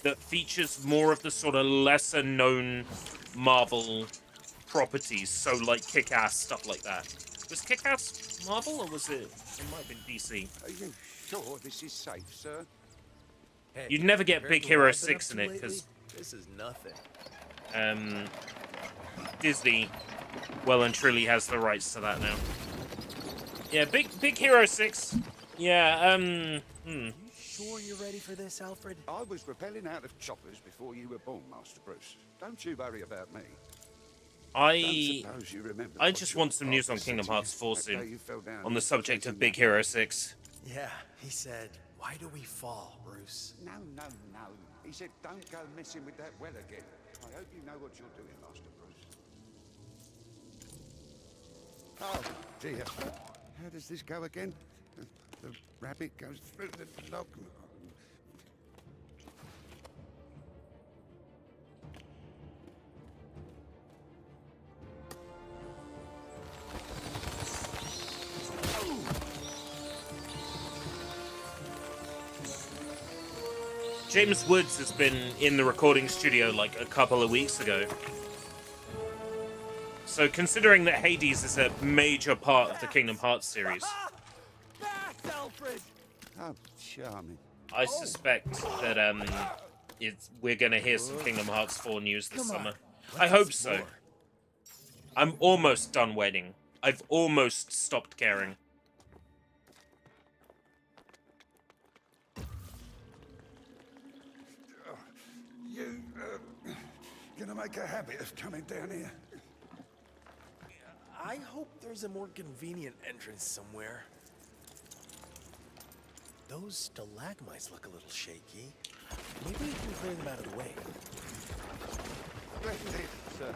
that features more of the sort of lesser known Marvel properties, so like Kick-Ass, stuff like that. Was Kick-Ass Marvel or was it? It might have been DC.
Are you sure this is safe, sir?
Hey,
You'd never get
compared
Big
to
Hero
what I've been
6
up
in
to
it
lately,
because
this is nothing.
Disney well and truly has the rights to that now. Yeah, Big Hero 6. Yeah,
You sure you're ready for this, Alfred?
I was rappelling out of choppers before you were born, Master Bruce. Don't you worry about me.
I
Don't suppose you remember
I
what
just
your
want some news
father
on
said
Kingdom
to you
Hearts 4
that day
soon.
you fell down
On the
in
subject of
Forgotten
Big Hero 6.
Yeah, he said, why do we fall, Bruce?
No. He said, don't go messing with that well again. I hope you know what you're doing, Master Bruce. Oh, dear. How does this go again? The rabbit goes through the log.
James Woods has been in the recording studio like a couple of weeks ago. So considering that Hades is a major part of the Kingdom Hearts series,
Bats, Alfred!
Oh, charming.
I suspect that we're gonna hear some Kingdom Hearts 4 news this summer. I hope so. I'm almost done waiting. I've almost stopped caring.
You, gonna make a habit of coming down here?
I hope there's a more convenient entrance somewhere. Those stalagmites look a little shaky. Maybe we can clear them out of the way.
Splendid, sir.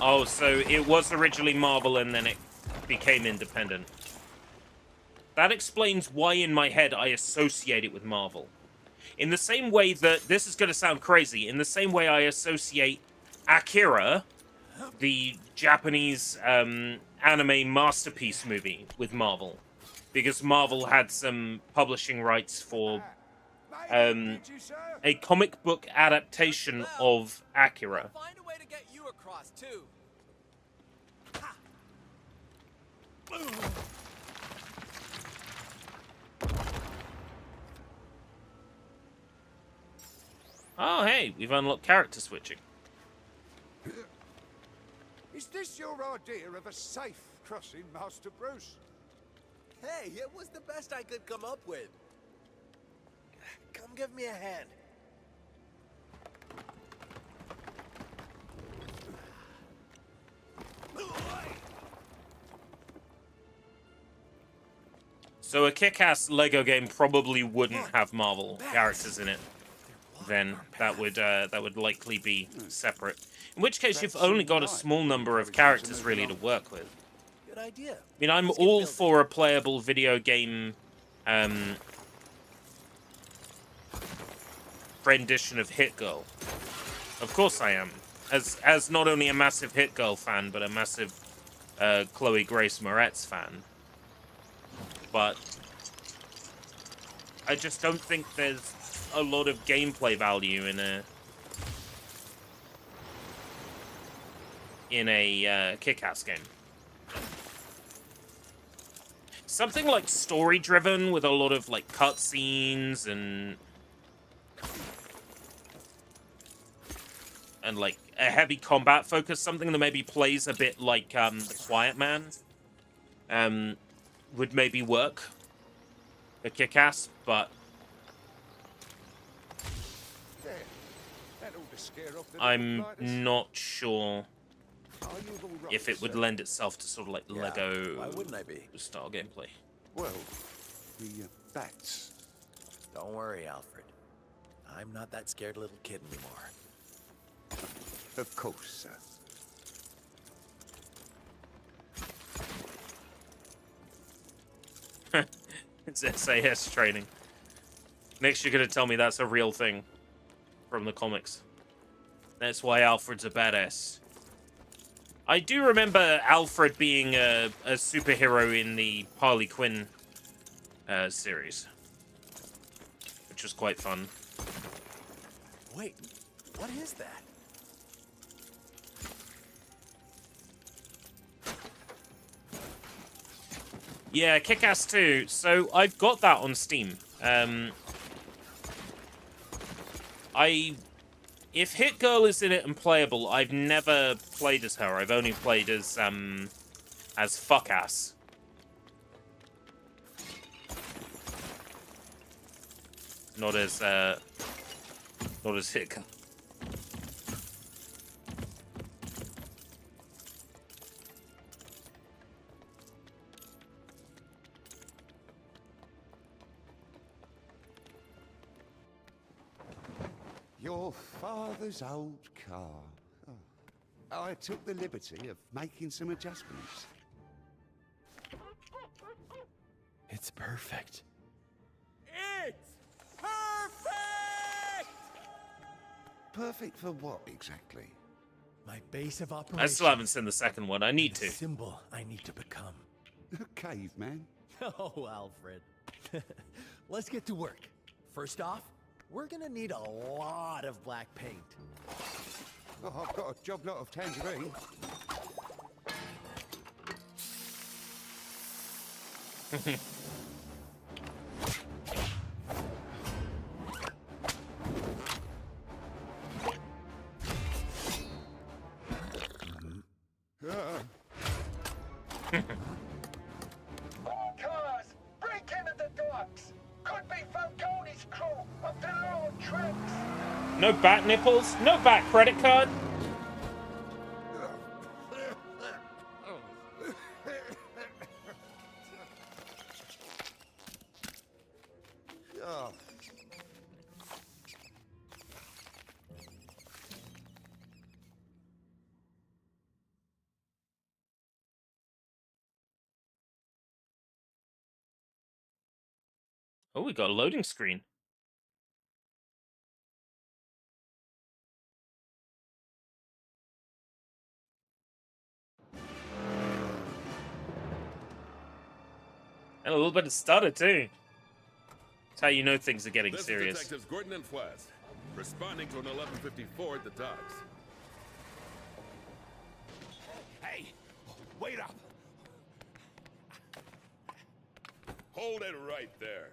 Oh, so it was originally Marvel and then it became independent. That explains why in my head I associate it with Marvel. In the same way that, this is going to sound crazy, in the same way I associate Akira, the Japanese anime masterpiece movie, with Marvel. Because Marvel had some publishing rights for a comic book adaptation of Akira.
Find a way to get you across, too.
Oh, hey, we've unlocked character switching.
Is this your idea of a safe crossing, Master Bruce?
Hey, it was the best I could come up with.
Come give me a hand.
So a kick-ass Lego game probably wouldn't have Marvel characters in it. Then that would likely be separate. In which case, you've only got a small number of characters really to work with.
Good idea.
I mean, I'm all for a playable video game rendition of Hit Girl. Of course I am. As not only a massive Hit Girl fan, but a massive Chloe Grace Moretz fan. But I just don't think there's a lot of gameplay value in a kick-ass game. Something like story-driven with a lot of like cutscenes and like a heavy combat focus, something that maybe plays a bit like The Quiet Man, would maybe work for Kick-Ass, but
There. That'll metal to scare off the
I'm
little gliders?
not sure
Are you all right,
if it would
sir?
lend itself to sort of like
Yeah,
Lego
why wouldn't I be?
style gameplay.
Well, the bats.
Don't worry, Alfred. I'm not that scared little kid anymore.
Of course, sir.
It's SAS training. Next, you're gonna tell me that's a real thing from the comics. That's why Alfred's a badass. I do remember Alfred being a superhero in the Harley Quinn series, which was quite fun.
Wait, what is that?
Yeah, Kick-Ass 2. So I've got that on Steam. If Hit Girl is in it and playable, I've never played as her. I've only played as Fuck-Ass. Not as Hit Girl.
Your father's old car. Oh. I took the liberty of making some adjustments.
It's perfect.
It's perfect!
Perfect for what, exactly?
My base of operation.
I still haven't seen the second one. I need
the
to.
symbol I need to become.
A caveman?
Oh, Alfred. Let's get to work. First off, we're gonna need a lot of black paint.
Oh, I've got a job lot of tangerine.
Cars, break into the docks. Could be Falcone's crew up to their own tricks.
No bat nipples? No bat credit card?
Oh.
Oh, we got a loading screen. And a little bit of stutter, too. That's how you know things are getting
This
serious.
is Detectives Gordon and Flass, responding to an 1154 at the docks.
Hey, wait up.
Hold it right there.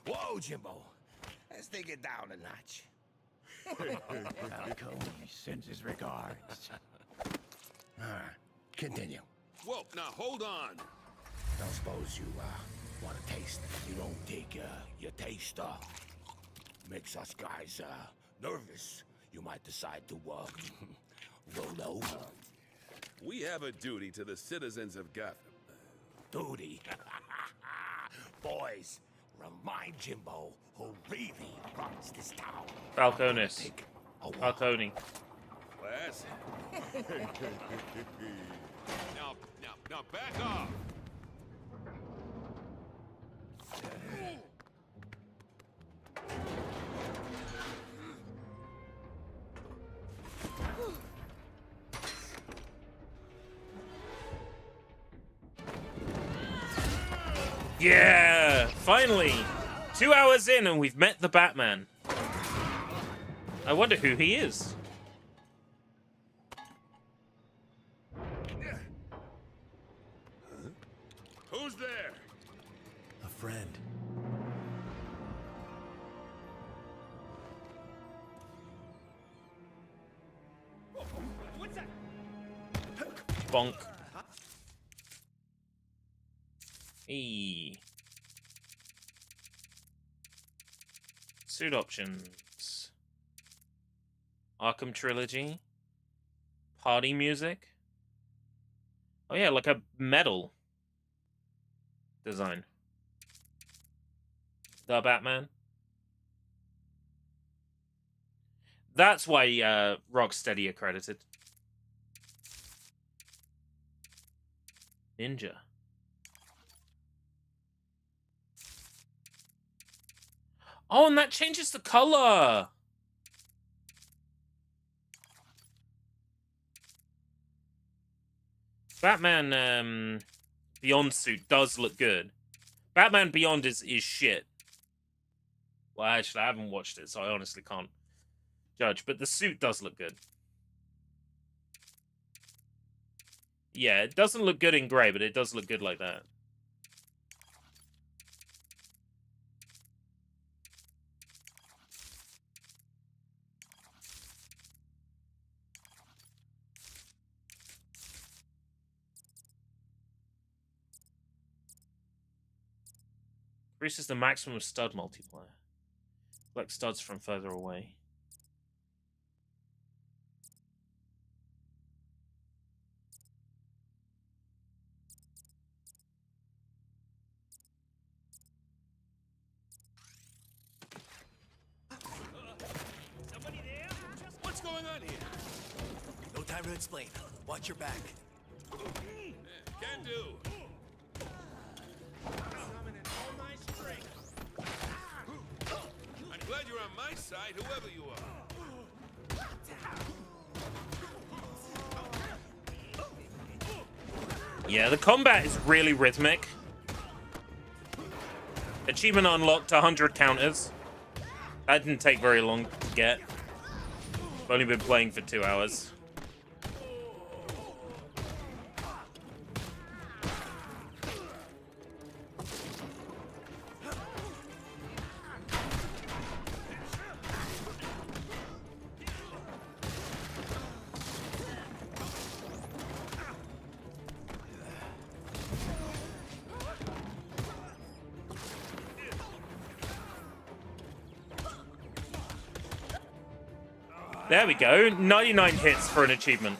Whoa, Jimbo. Let's take it down a notch.
Falcone sends his regards.
Continue.
Whoa, now hold on.
Don't suppose you want a taste. You don't take your taste makes us guys nervous. You might decide to roll over.
We have a duty to the citizens of Gotham.
Duty. Boys, remind Jimbo who really runs this town.
Falconis. Falcone.
Flass. Now back off.
Yeah! Finally! 2 hours in and we've met the Batman. I wonder who he is.
Who's there?
A friend.
What's that?
Bonk. E. Suit options. Arkham Trilogy. Party music. Oh yeah, like a metal design. The Batman. That's why Rocksteady are credited. Ninja. Oh, and that changes the color. Batman Beyond suit does look good. Batman Beyond is shit. Well, actually, I haven't watched it, so I honestly can't judge. But the suit does look good. Yeah, it doesn't look good in grey, but it does look good like that. Increases the maximum stud multiplier. Collect studs from further away.
Somebody there? What's going on here? No time to explain. Watch your back.
Can do. I'm glad you're on my side, whoever you are.
Yeah, the combat is really rhythmic. Achievement unlocked 100 counters. That didn't take very long to get. I've only been playing for 2 hours. There we go. 99 hits for an achievement.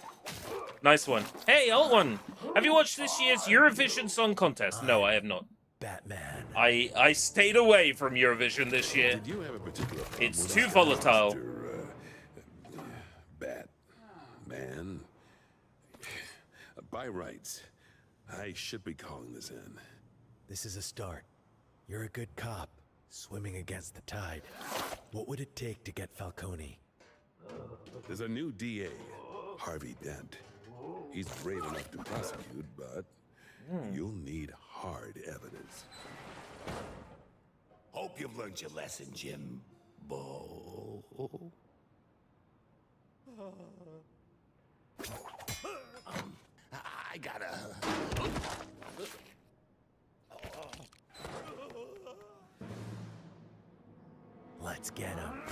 Nice one. Hey, Alt One. Have you watched this year's Eurovision Song Contest? No, I have not.
Batman.
I stayed away from Eurovision this year.
Did you have a particular problem
It's
with
too
us,
volatile.
Batman? By rights, I should be calling this in.
This is a start. You're a good cop, swimming against the tide. What would it take to get Falcone?
There's a new DA, Harvey Dent. He's brave enough to prosecute, but you'll need hard evidence.
Hope you've learned your lesson, Jim. Bo. I gotta.
Let's get him.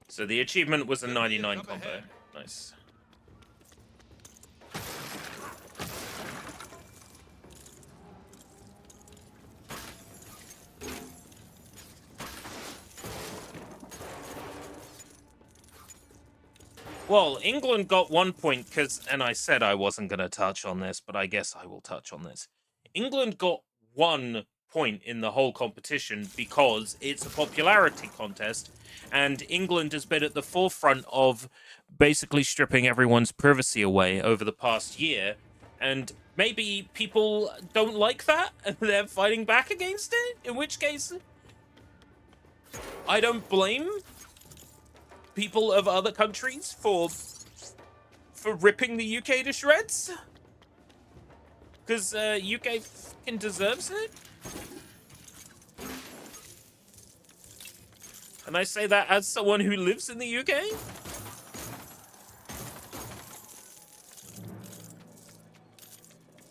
So the achievement was a 99 combo. Nice. Well, England got 1 point because, and I said I wasn't going to touch on this, but I guess I will touch on this. England got 1 point in the whole competition because it's a popularity contest, and England has been at the forefront of basically stripping everyone's privacy away over the past year, and maybe people don't like that, and they're fighting back against it, in which case, I don't blame people of other countries for ripping the UK to shreds, because UK fucking deserves it. And I say that as someone who lives in the UK.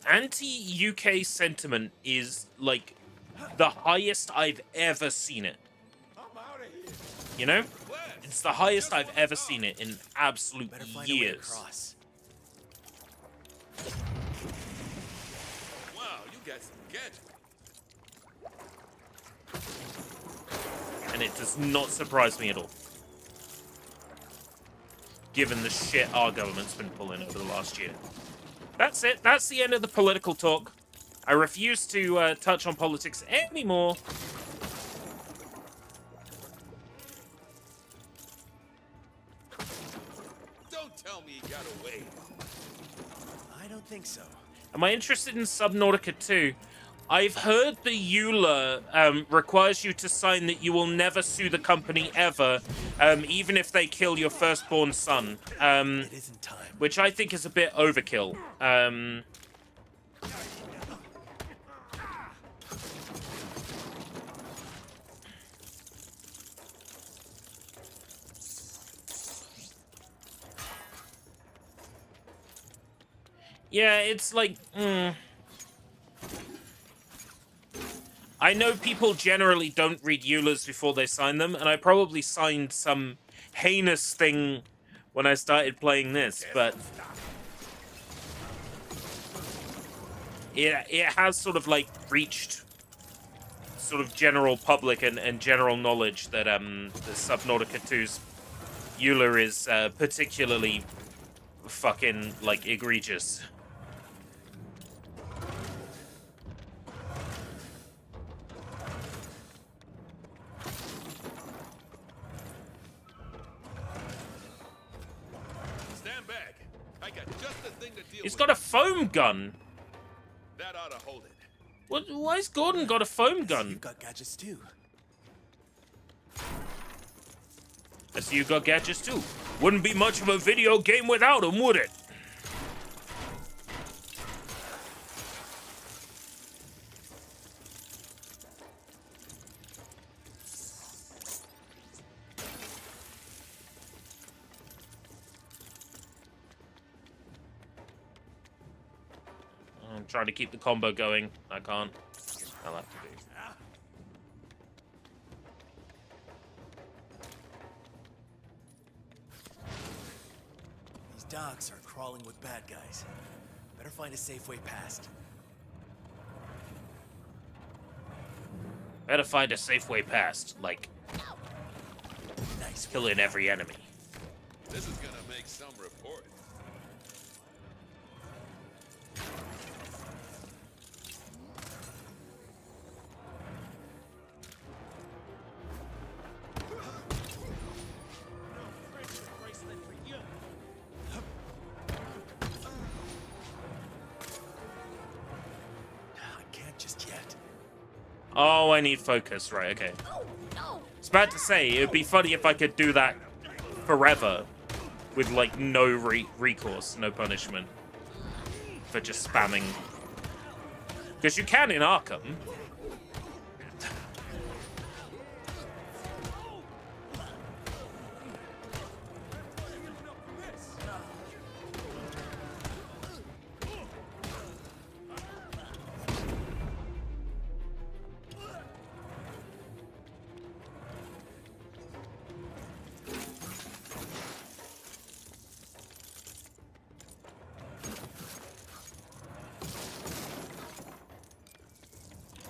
Anti-UK sentiment is like the highest I've ever seen it. You know? It's the highest I've ever seen it in absolute years.
Wow, you got some gadgets.
And it does not surprise me at all. given the shit our government's been pulling over the last year. That's it. That's the end of the political talk. I refuse to touch on politics anymore.
Don't tell me he got away.
I don't think so.
Am I interested in Subnautica 2? I've heard the EULA requires you to sign that you will never sue the company ever, even if they kill your firstborn son.
It isn't time.
Which I think is a bit overkill. Yeah, it's like... I know people generally don't read EULAs before they sign them, and I probably signed some heinous thing when I started playing this, but... It has sort of, like, reached sort of general public and general knowledge that the Subnautica 2's EULA is particularly fucking, like, egregious. He's got a foam gun.
That ought to hold it.
What? Why's Gordon got a foam gun?
You've got gadgets too.
I see you got gadgets too. Wouldn't be much of a video game without them, would it? I'm trying to keep the combo going. I can't. I'll have to do.
These docks are crawling with bad guys. Better find a safe way past.
Better find a safe way past, like killing every enemy.
This is gonna make some report.
Oh, I need focus. Right, okay. I was about to say, it would be funny if I could do that forever with, like, no recourse, no punishment for just spamming. Because you can in Arkham.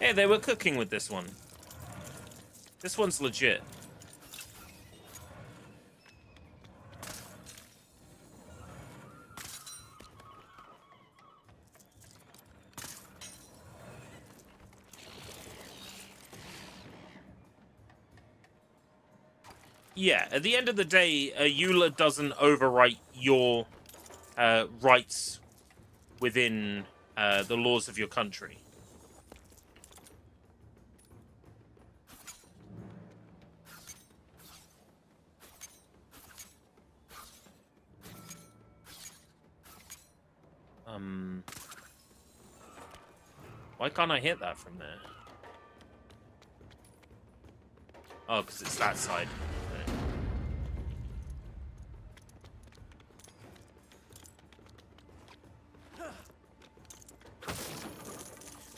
Hey, they were cooking with this one. This one's legit. Yeah, at the end of the day, EULA doesn't overwrite your rights within the laws of your country. Why can't I hit that from there? Oh, because it's that side.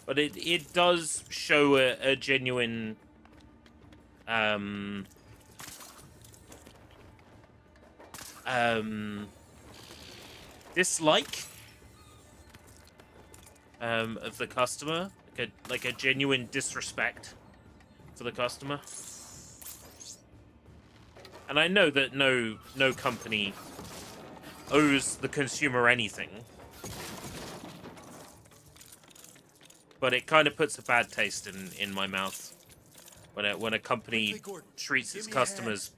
But it does show a genuine dislike of the customer, like a genuine disrespect for the customer. And I know that no company owes the consumer anything. But it kind of puts a bad taste in my mouth when a company treats its customers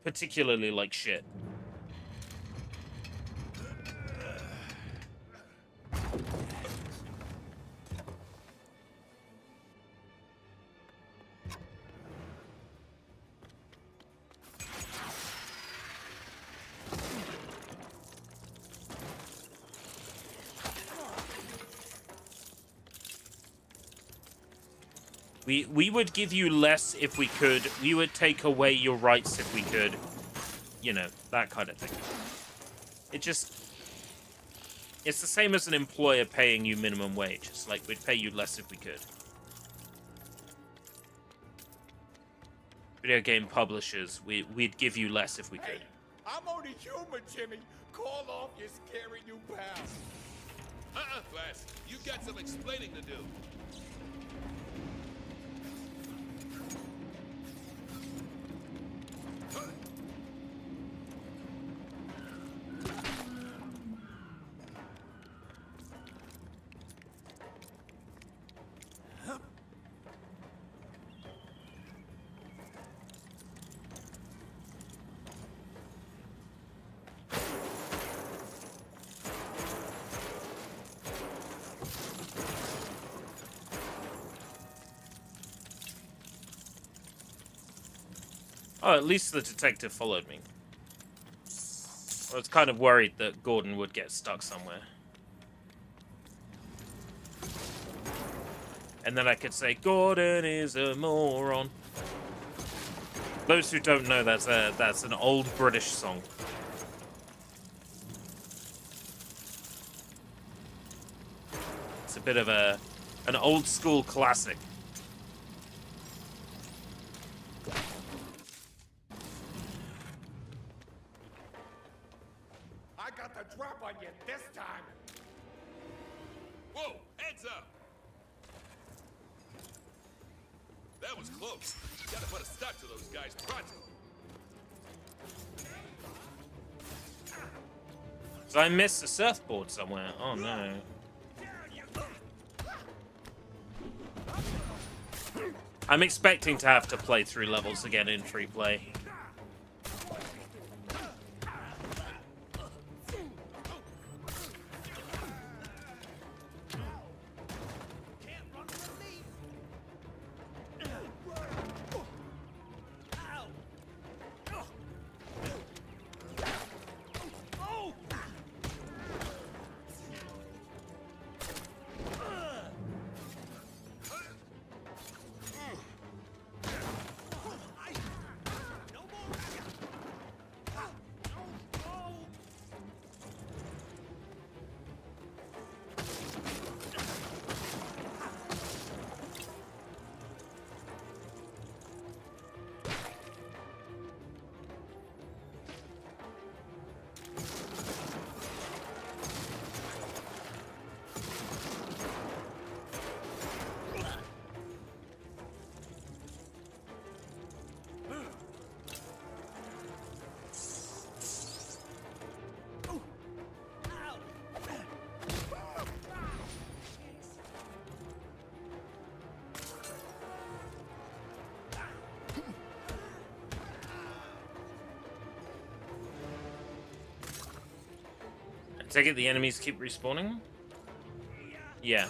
particularly like shit. We would give you less if we could. We would take away your rights if we could. You know, that kind of thing. It's the same as an employer paying you minimum wage. It's like we'd pay you less if we could. Video game publishers, we'd give you less if we could.
Hey, I'm only human, Jimmy. Call off your scary new pal. Flash. You got some explaining to do.
Oh, at least the detective followed me. I was kind of worried that Gordon would get stuck somewhere. And then I could say, Gordon is a moron. Those who don't know, that's an old British song. It's a bit of an old school classic.
I got the drop on you this time. Whoa, heads up. That was close. Gotta put a stop to those guys pronto.
So I missed a surfboard somewhere. Oh no. I'm expecting to have to play through levels again in free play. Take it the enemies keep respawning? Yeah.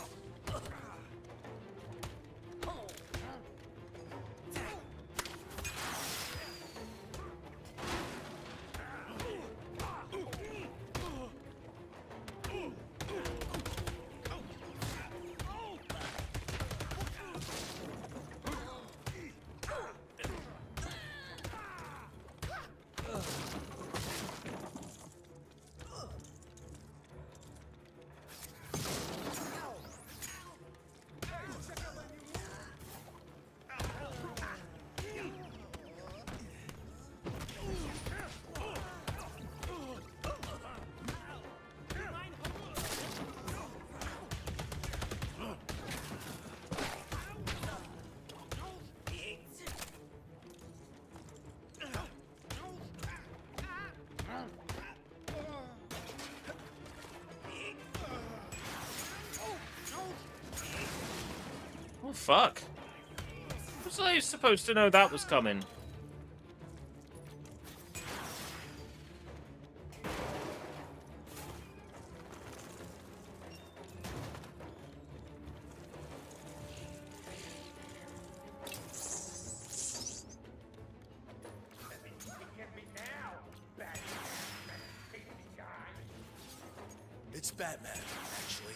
fuck. Was I supposed to know that was coming?
It's Batman, actually.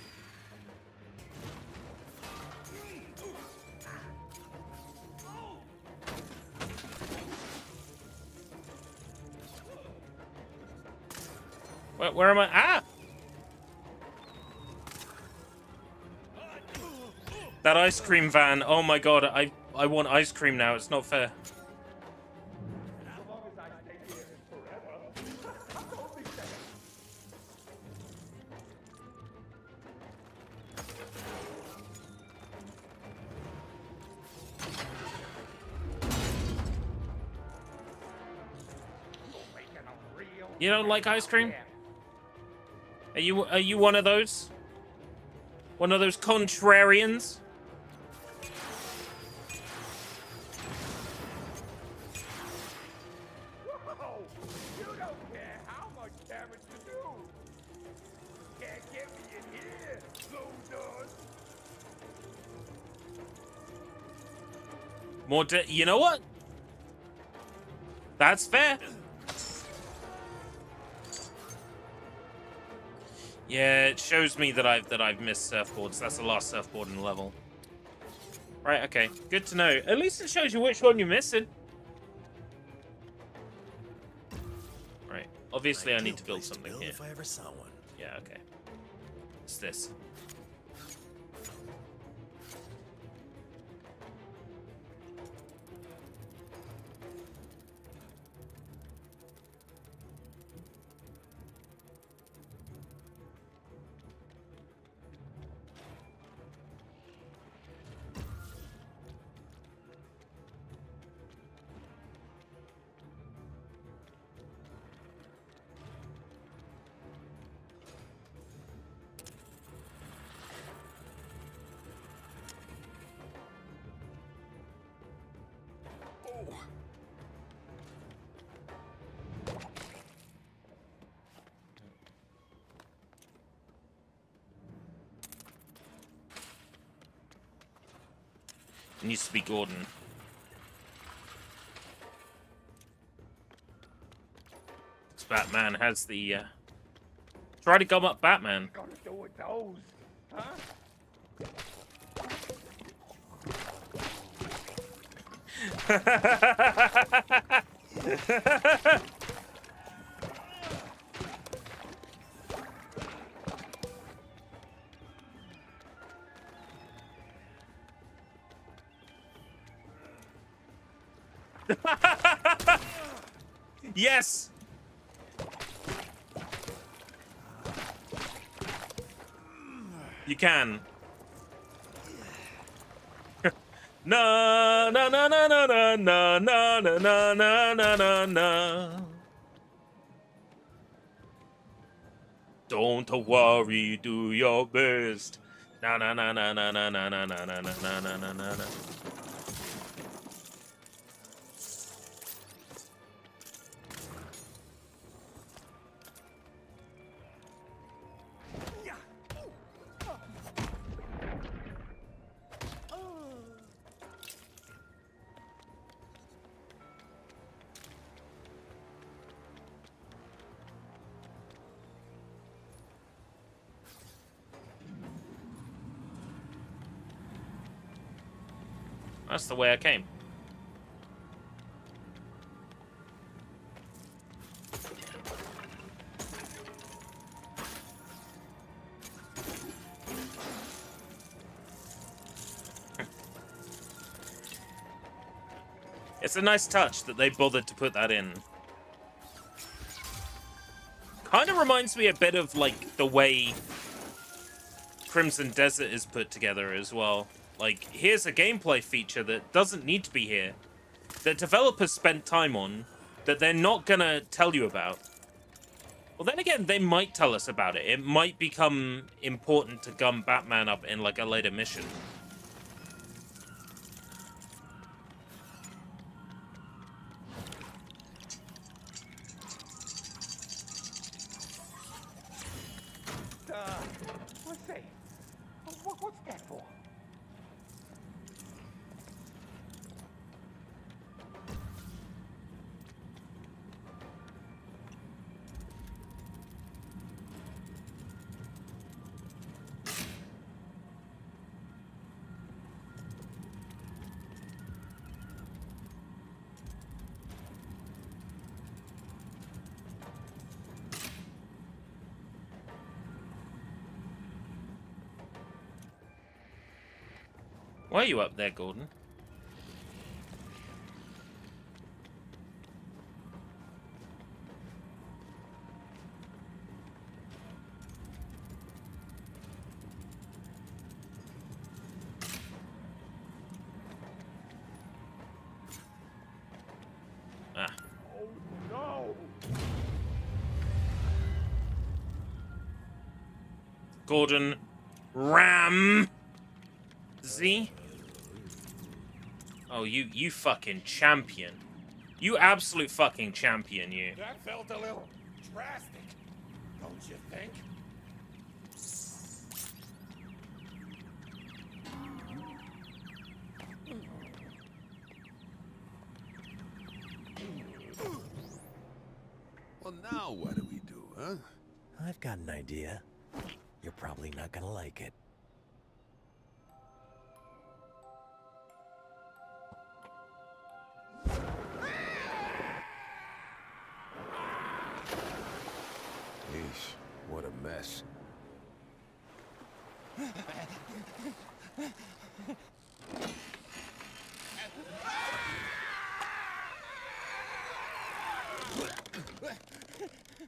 Where am I? Ah! That ice cream van. Oh my god, I want ice cream now. It's not fair. You don't like ice cream? Are you one of those? One of those contrarians?
Whoa! You don't care how much damage you do! Can't get me in here, losers!
More you know what? That's fair. Yeah, it shows me that I've missed surfboards. That's the last surfboard in the level. Right, okay. Good to know. At least it shows you which one you're missing. Right. Obviously I need to build something here.
If I ever saw one.
Yeah, okay. It's this. It needs to be Gordon. This Batman has the try to gum up Batman.
Gonna do with those, huh?
Yes. You can. Na na na na na na na na na na na na na. Don't worry, do your best. Na na na na na na na na na na na na na na. That's the way I came. It's a nice touch that they bothered to put that in. Kind of reminds me a bit of, like, the way Crimson Desert is put together as well. Like, here's a gameplay feature that doesn't need to be here, that developers spent time on, that they're not gonna tell you about. Well, then again, they might tell us about it. It might become important to gum Batman up in, like, a later mission. Why are you up there, Gordon? Ah.
Oh no!
Gordon Ram Z. Oh, you fucking champion. You absolute fucking champion, you.
That felt a little drastic, don't you think?
Well, now what do we do, huh?
I've got an idea. You're probably not gonna like it.
Yeesh, what a mess.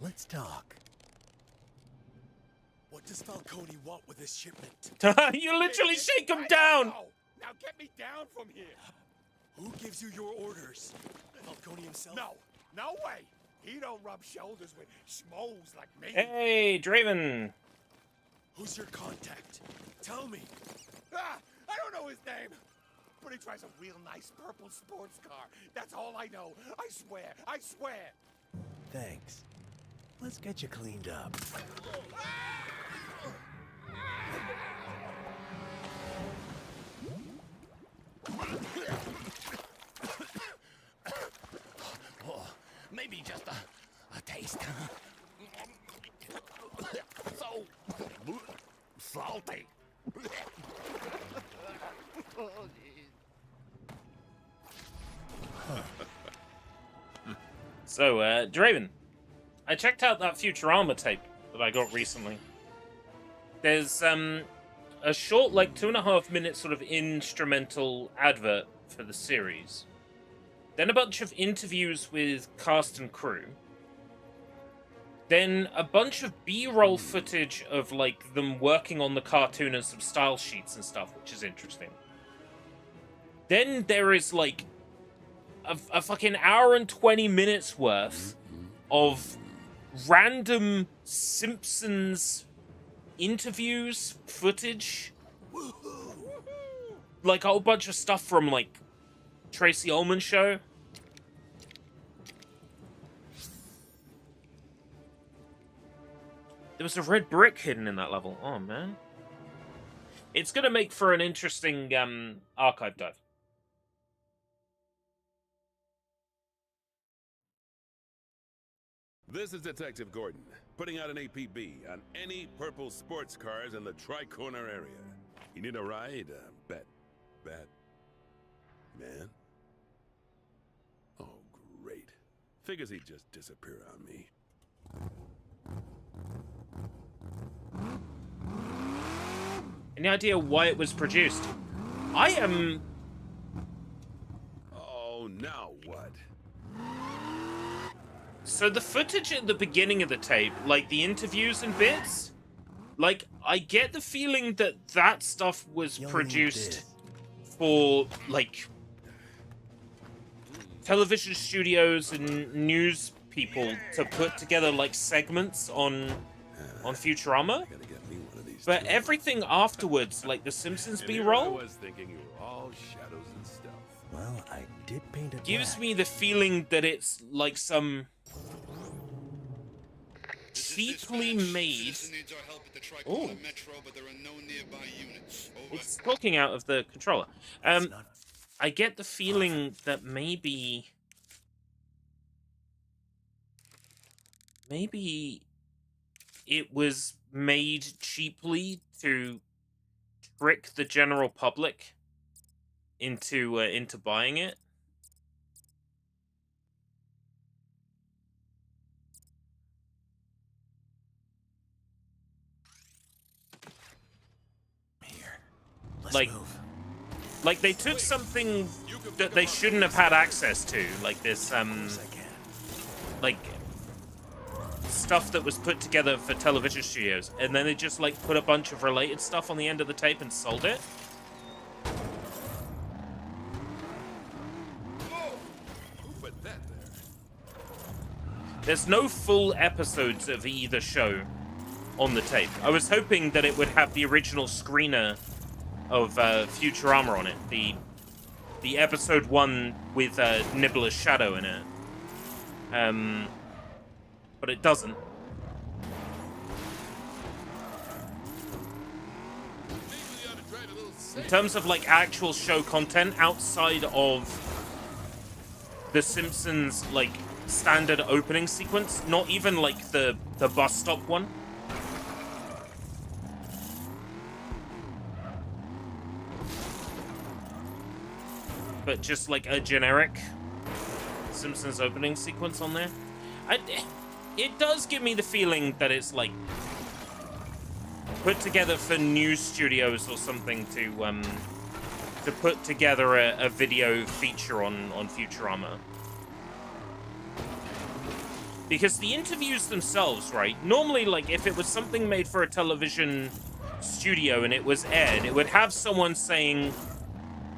Let's talk.
What does Falcone want with this shipment?
You literally shake him down!
Now get me down from here!
Who gives you your orders? Falcone himself?
No, no way! He don't rub shoulders with schmoes like me.
Hey, Draven!
Who's your contact? Tell me.
Ah, I don't know his name, but he drives a real nice purple sports car. That's all I know. I swear, I swear.
Thanks. Let's get you cleaned up.
Oh, maybe just a taste. So salty.
So, Draven, I checked out that Futurama tape that I got recently. There's a short, like 2.5 minute sort of instrumental advert for the series. Then a bunch of interviews with cast and crew. Then a bunch of B-roll footage of like them working on the cartoon and some style sheets and stuff, which is interesting. Then there is like a fucking hour and 20 minutes worth of random Simpsons interviews, footage. Like a whole bunch of stuff from like Tracy Ullman show. There was a red brick hidden in that level. Oh, man. It's going to make for an interesting archive dive.
This is Detective Gordon, putting out an APB on any purple sports cars in the Tri-Corner area. You need a ride, Bat Man? Oh, great. Figures he'd just disappear on me.
Any idea why it was produced? I am...
Oh, now what?
So the footage at the beginning of the tape, like the interviews and bits, like, I get the feeling that that stuff was produced for, like, television studios and news people to put together, like, segments on Futurama. But everything afterwards, like the Simpsons B-roll,
I was thinking you were all shadows and stealth.
Well, I did paint it
gives
black.
me the feeling that it's like some cheaply made. Oh, it's talking out of the controller. I get the feeling that maybe it was made cheaply to trick the general public into buying it.
Here, let's
like,
move.
Like, they took something that they shouldn't have had access to, like this, like, stuff that was put together for television studios, and then they just, like, put a bunch of related stuff on the end of the tape and sold it. There's no full episodes of either show on the tape. I was hoping that it would have the original screener of Futurama on it, the episode 1 with Nibbler's shadow in it. But it doesn't. In terms of like actual show content outside of The Simpsons, like standard opening sequence, not even like the bus stop one. But just like a generic Simpsons opening sequence on there. It does give me the feeling that it's like put together for news studios or something to put together a video feature on Futurama. Because the interviews themselves, right? Normally, like, if it was something made for a television studio and it was aired, it would have someone saying,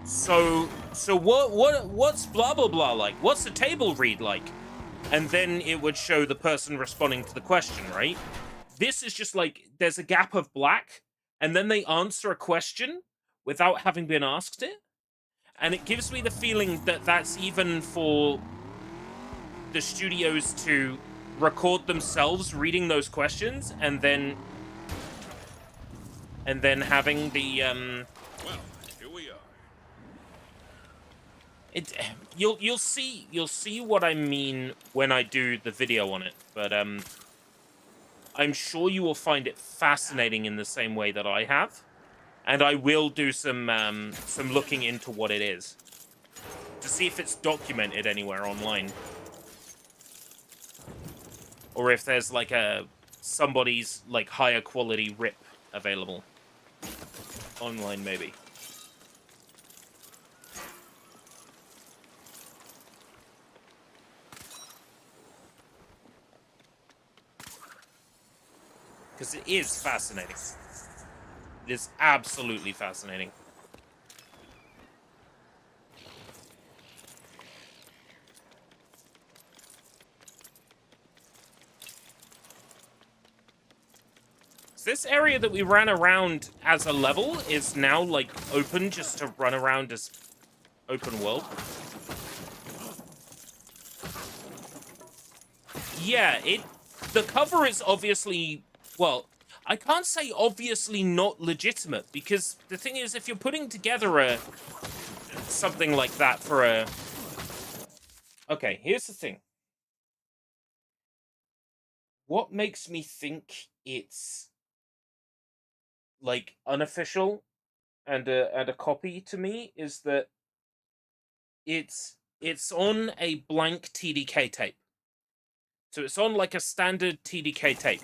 so what's blah blah blah like? What's the table read like? And then it would show the person responding to the question, right? This is just like, there's a gap of black, and then they answer a question without having been asked it. And it gives me the feeling that that's even for the studios to record themselves reading those questions and then having the
Well, here we are.
You'll see what I mean when I do the video on it, but I'm sure you will find it fascinating in the same way that I have, and I will do some looking into what it is to see if it's documented anywhere online, or if there's like somebody's like higher quality rip available online, maybe. Because it is fascinating. It is absolutely fascinating. So this area that we ran around as a level is now, like, open just to run around as open world. Yeah, the cover is obviously... Well, I can't say obviously not legitimate, because the thing is, if you're putting together something like that for a... Okay, here's the thing. What makes me think it's like unofficial and a copy to me is that it's on a blank TDK tape. So it's on like a standard TDK tape.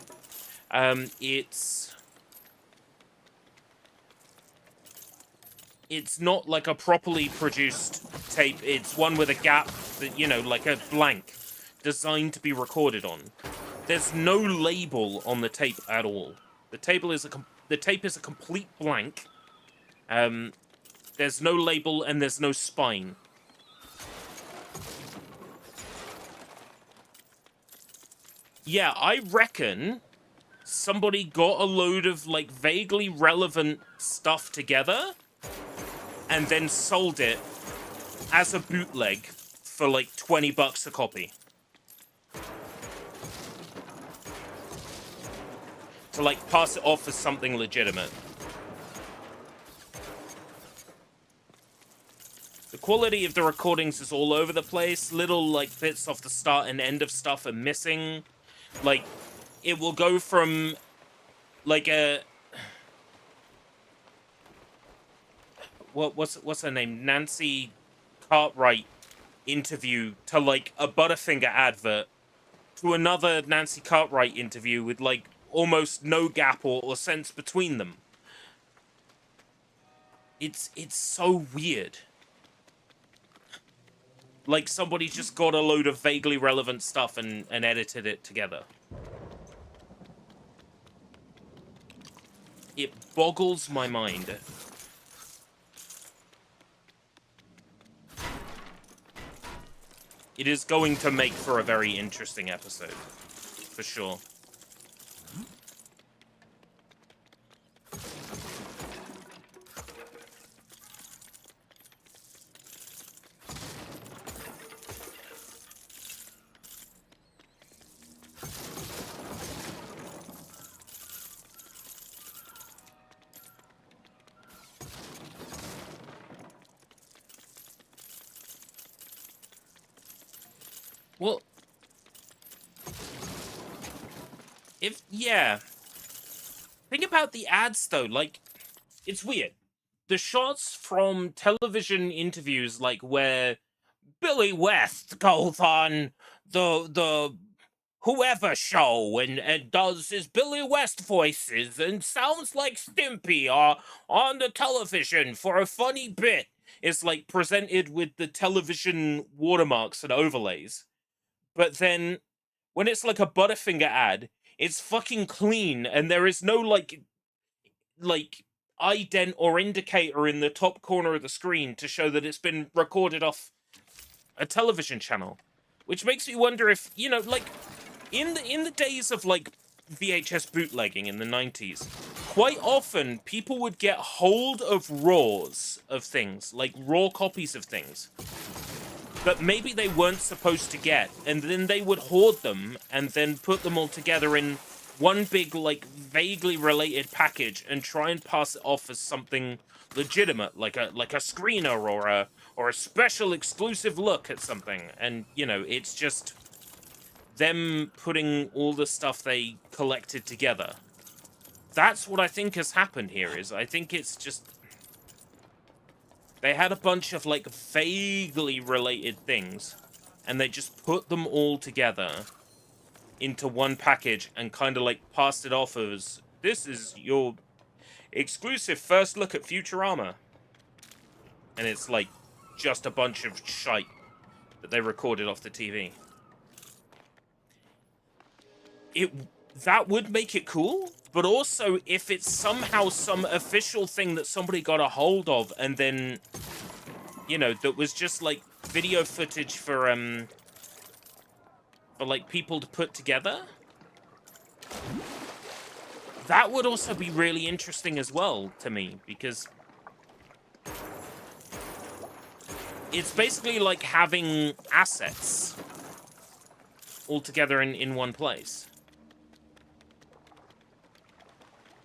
It's not like a properly produced tape. It's one with a gap that, you know, like a blank, designed to be recorded on. There's no label on the tape at all. The tape is a complete blank. There's no label and there's no spine. Yeah, I reckon somebody got a load of, like, vaguely relevant stuff together and then sold it as a bootleg for, like, $20 a copy. To, like, pass it off as something legitimate. The quality of the recordings is all over the place. Little, like, bits off the start and end of stuff are missing. Like, it will go from, like, a... What's her name? Nancy Cartwright interview to, like, a Butterfinger advert to another Nancy Cartwright interview with, like, almost no gap or sense between them. It's so weird. Like somebody just got a load of vaguely relevant stuff and edited it together. It boggles my mind. It is going to make for a very interesting episode, for sure. Well, yeah. Think about the ads, though. Like, it's weird. The shots from television interviews, like, where Billy West goes on the whoever show and does his Billy West voices and sounds like Stimpy on the television for a funny bit. It's, like, presented with the television watermarks and overlays. But then, when it's like a Butterfinger ad, it's fucking clean, and there is no, like ident or indicator in the top corner of the screen to show that it's been recorded off a television channel. Which makes me wonder if, you know, like, in the days of, like, VHS bootlegging in the 90s, quite often people would get hold of RAWs of things, like raw copies of things, but maybe they weren't supposed to get, and then they would hoard them and then put them all together in one big, like, vaguely related package and try and pass it off as something legitimate, like a screener or a special exclusive look at something. And, you know, it's just them putting all the stuff they collected together. That's what I think has happened here. I think it's just they had a bunch of, like, vaguely related things, and they just put them all together into one package and kind of, like, passed it off as, this is your exclusive first look at Futurama. And it's, like, just a bunch of shite that they recorded off the TV. That would make it cool, but also if it's somehow some official thing that somebody got a hold of and then, you know, that was just, like, video footage for like, people to put together, that would also be really interesting as well to me, because it's basically like having assets all together in one place.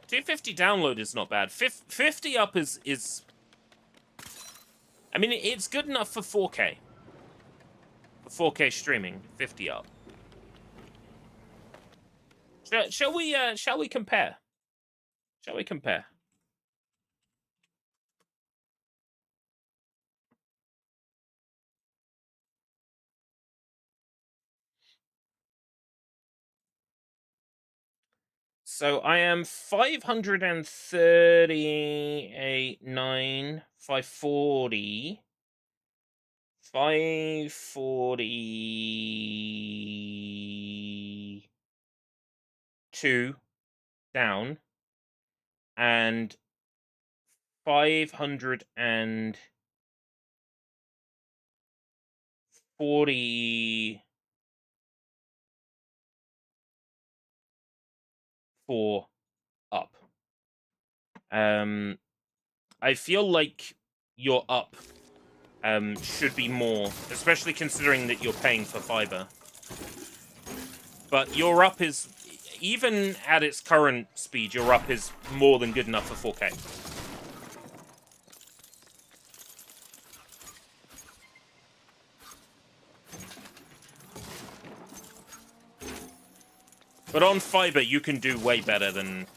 250 download is not bad. 50 up is... I mean, it's good enough for 4K. For 4K streaming, 50 up. Shall we compare? Shall we compare? So I am 538.9, 540, 542 down, and 544 up. I feel like your up should be more, especially considering that you're paying for fiber. But your up is, even at its current speed, your up is more than good enough for 4K. But on fiber, you can do way better than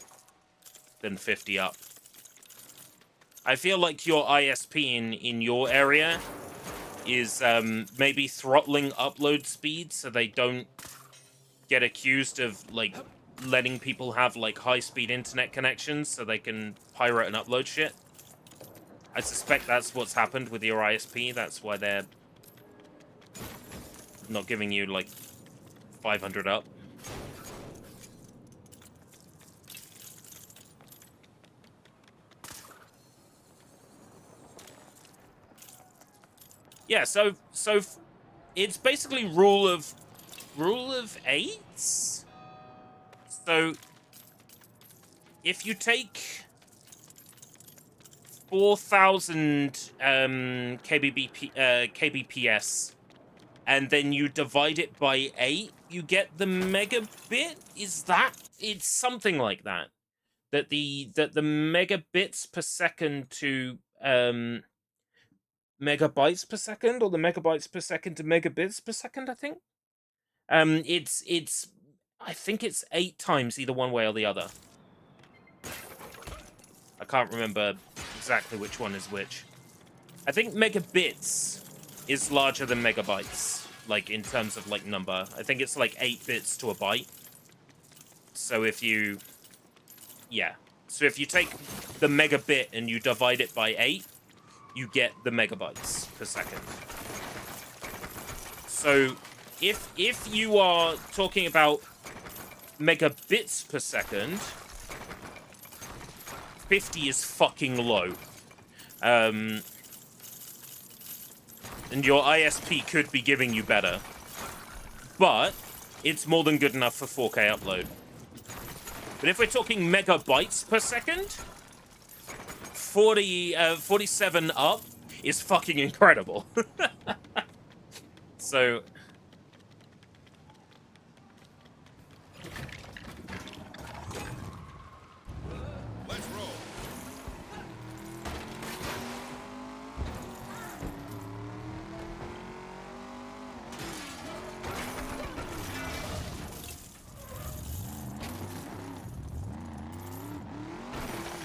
50 up. I feel like your ISP in your area is maybe throttling upload speed so they don't get accused of, like, letting people have, like, high-speed internet connections so they can pirate and upload shit. I suspect that's what's happened with your ISP. That's why they're not giving you, like, 500 up. Yeah, so it's basically rule of 8s. So if you take 4,000 kbps and then you divide it by 8, you get the megabit. Is that? It's something like that. That the megabits per second to megabytes per second, or the megabytes per second to megabits per second, I think. It's I think it's 8 times either one way or the other. I can't remember exactly which one is which. I think megabits is larger than megabytes, like in terms of like number. I think it's like 8 bits to a byte. So if you, yeah. So if you take the megabit and you divide it by 8, you get the megabytes per second. So if you are talking about megabits per second, 50 is fucking low. And your ISP could be giving you better. But it's more than good enough for 4K upload. But if we're talking megabytes per second, 47 up is fucking incredible. So
Let's roll.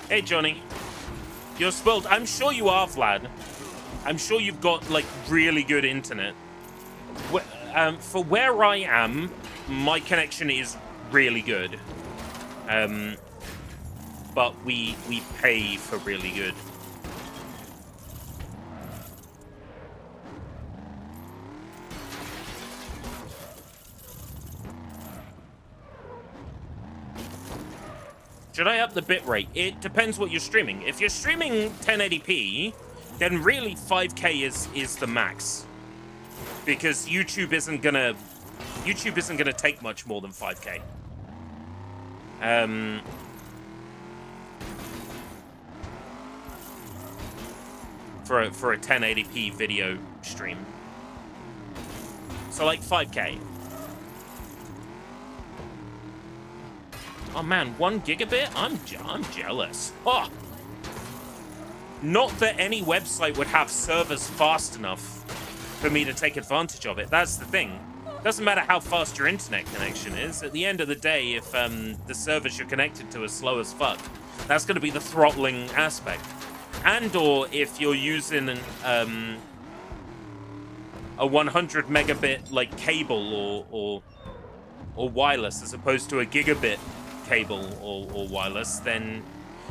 Hey, Johnny. You're spoiled. I'm sure you are, Vlad. I'm sure you've got, like, really good internet. For where I am, my connection is really good. But we pay for really good. Should I up the bitrate? It depends what you're streaming. If you're streaming 1080p, then really 5K is the max. Because YouTube isn't gonna take much more than 5K. For a 1080p video stream. So like 5K. Oh man, 1 gigabit? I'm jealous. Oh. Not that any website would have servers fast enough for me to take advantage of it. That's the thing. Doesn't matter how fast your internet connection is. At the end of the day, if the servers you're connected to are slow as fuck, that's going to be the throttling aspect. And or if you're using a 100 megabit like cable or wireless as opposed to a gigabit cable or wireless, then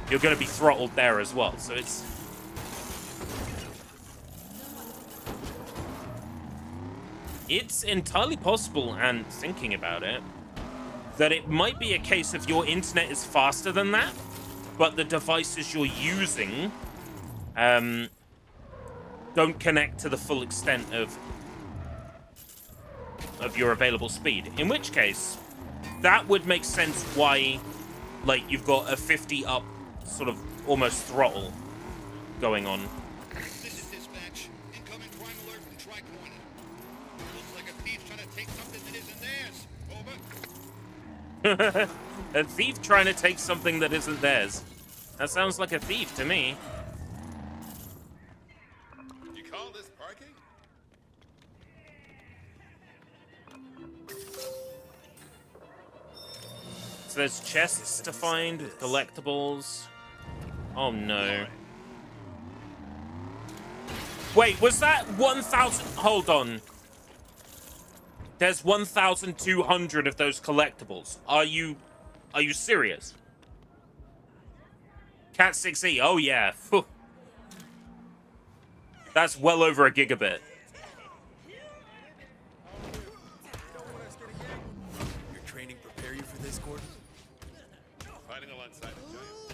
you're going to be throttled there as well. So it's entirely possible, and thinking about it, that it might be a case of your internet is faster than that, but the devices you're using don't connect to the full extent of your available speed. In which case, that would make sense why, like, you've got a 50 up sort of almost throttle going on.
This is dispatch. Incoming crime alert from Tri-Corner. Looks like a thief trying to take something that isn't theirs. Over.
A thief trying to take something that isn't theirs. That sounds like a thief to me.
You call this parking?
So there's chests to find, collectibles. Oh no. Wait, was that 1,000? Hold on. There's 1,200 of those collectibles. Are you serious? Cat 6e. Oh yeah. That's well over a gigabit.
Your training prepare you for this, Gordon?
Fighting alongside a giant.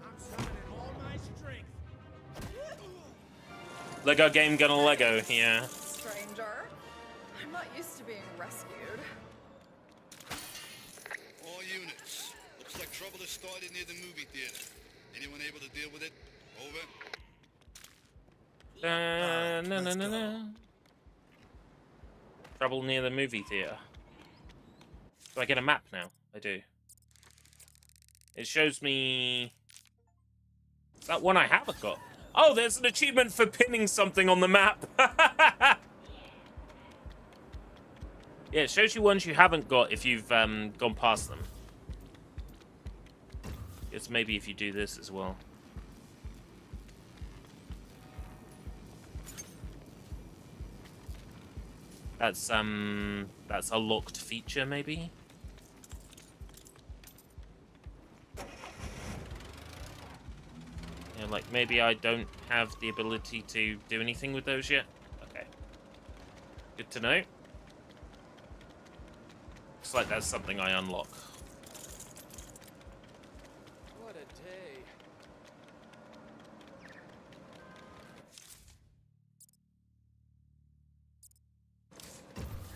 I'm summoning all my strength.
Lego game gonna Lego, yeah.
Stranger, I'm not used to being rescued.
All units. Looks like trouble has started near the movie theater. Anyone able to deal with it? Over.
No. Trouble near the movie theater. Do I get a map now? I do. It shows me... Is that one I haven't got? Oh, there's an achievement for pinning something on the map. Yeah, it shows you ones you haven't got if you've gone past them. It's maybe if you do this as well. That's a locked feature, maybe? Yeah, like, maybe I don't have the ability to do anything with those yet? Okay. Good to know. Looks like that's something I unlock.
What a day.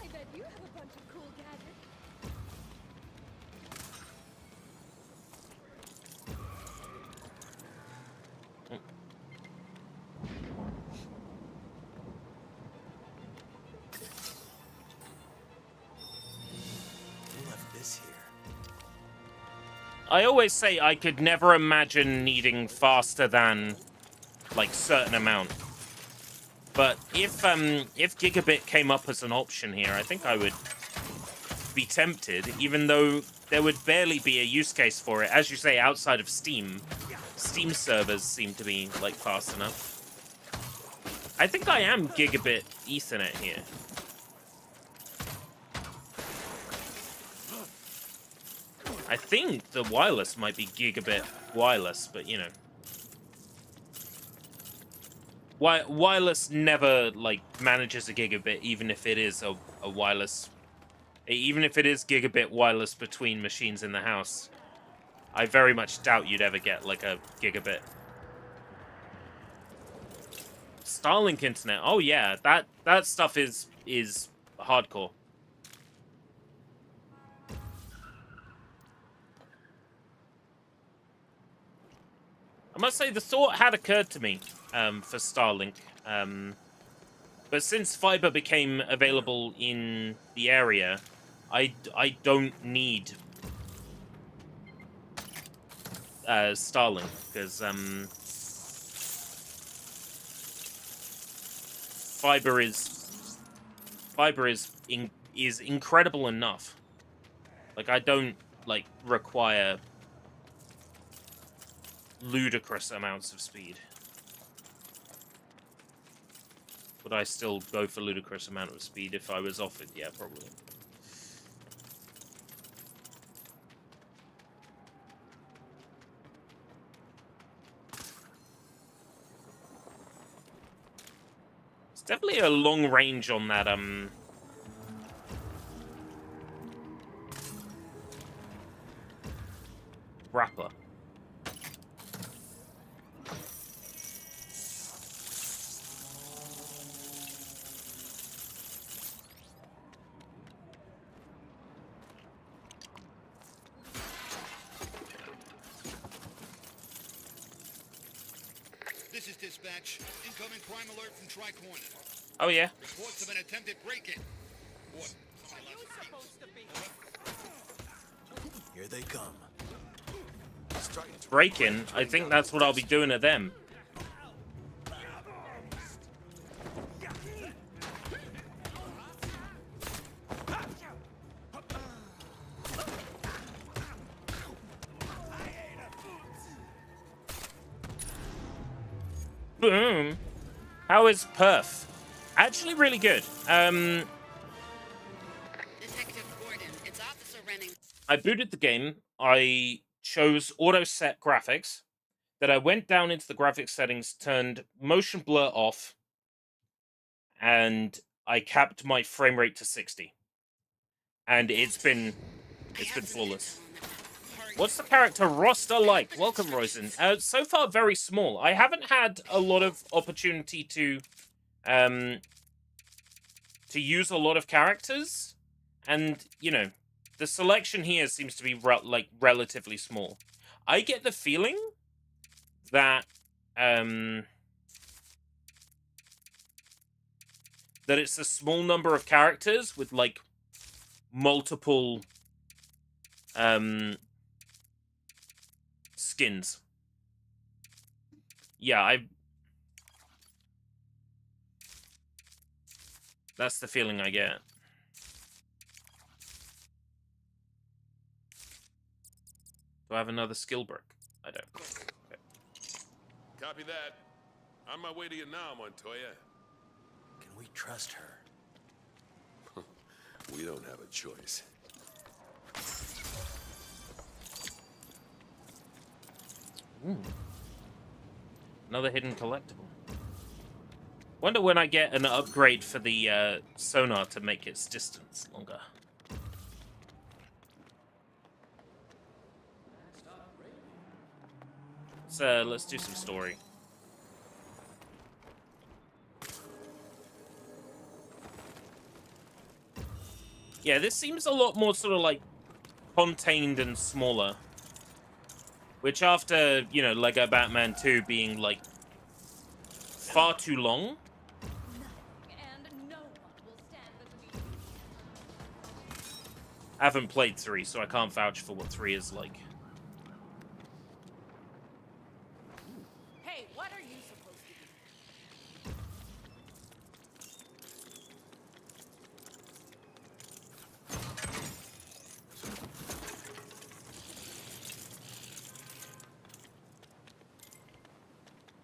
I bet you have a bunch of cool gadgets.
You left this here.
I always say I could never imagine needing faster than, like, certain amount. But if gigabit came up as an option here, I think I would be tempted, even though there would barely be a use case for it. As you say, outside of Steam, Steam servers seem to be, like, fast enough. I think I am gigabit Ethernet here. I think the wireless might be gigabit wireless, but, you know. Wireless never, like, manages a gigabit, even if it is a wireless... Even if it is gigabit wireless between machines in the house. I very much doubt you'd ever get, like, a gigabit. Starlink internet. Oh, yeah. That stuff is hardcore. I must say, the thought had occurred to me for Starlink. But since fiber became available in the area, I don't need Starlink, because fiber is incredible enough. Like, I don't, like, require ludicrous amounts of speed. Would I still go for ludicrous amount of speed if I was offered? Yeah, probably. It's definitely a long range on that, wrapper.
This is dispatch. Incoming crime alert from Tri-Corner.
Oh, yeah?
Reports of an attempted break-in. What?
Here they come.
Break-in? I think that's what I'll be doing to them. Boom. How is Perf? Actually really good.
Detective Gordon, it's Officer Renning.
I booted the game. I chose auto set graphics. that I went down into the graphics settings, turned motion blur off, and I capped my frame rate to 60. And it's been flawless. What's the character roster like? Welcome, Rosen. So far, very small. I haven't had a lot of opportunity to use a lot of characters, and you know, the selection here seems to be relatively small. I get the feeling that that it's a small number of characters with like multiple skins. Yeah, that's the feeling I get. Do I have another skill brick? I don't. Okay.
Copy that. On my way to you now, Montoya.
Can we trust her?
We don't have a choice.
Ooh. Another hidden collectible. Wonder when I get an upgrade for the sonar to make its distance longer. So let's do some story. Yeah, this seems a lot more sort of like contained and smaller. Which after, you know, Lego Batman 2 being like far too long. I haven't played 3, so I can't vouch for what 3 is like.
Hey, what are you supposed to do?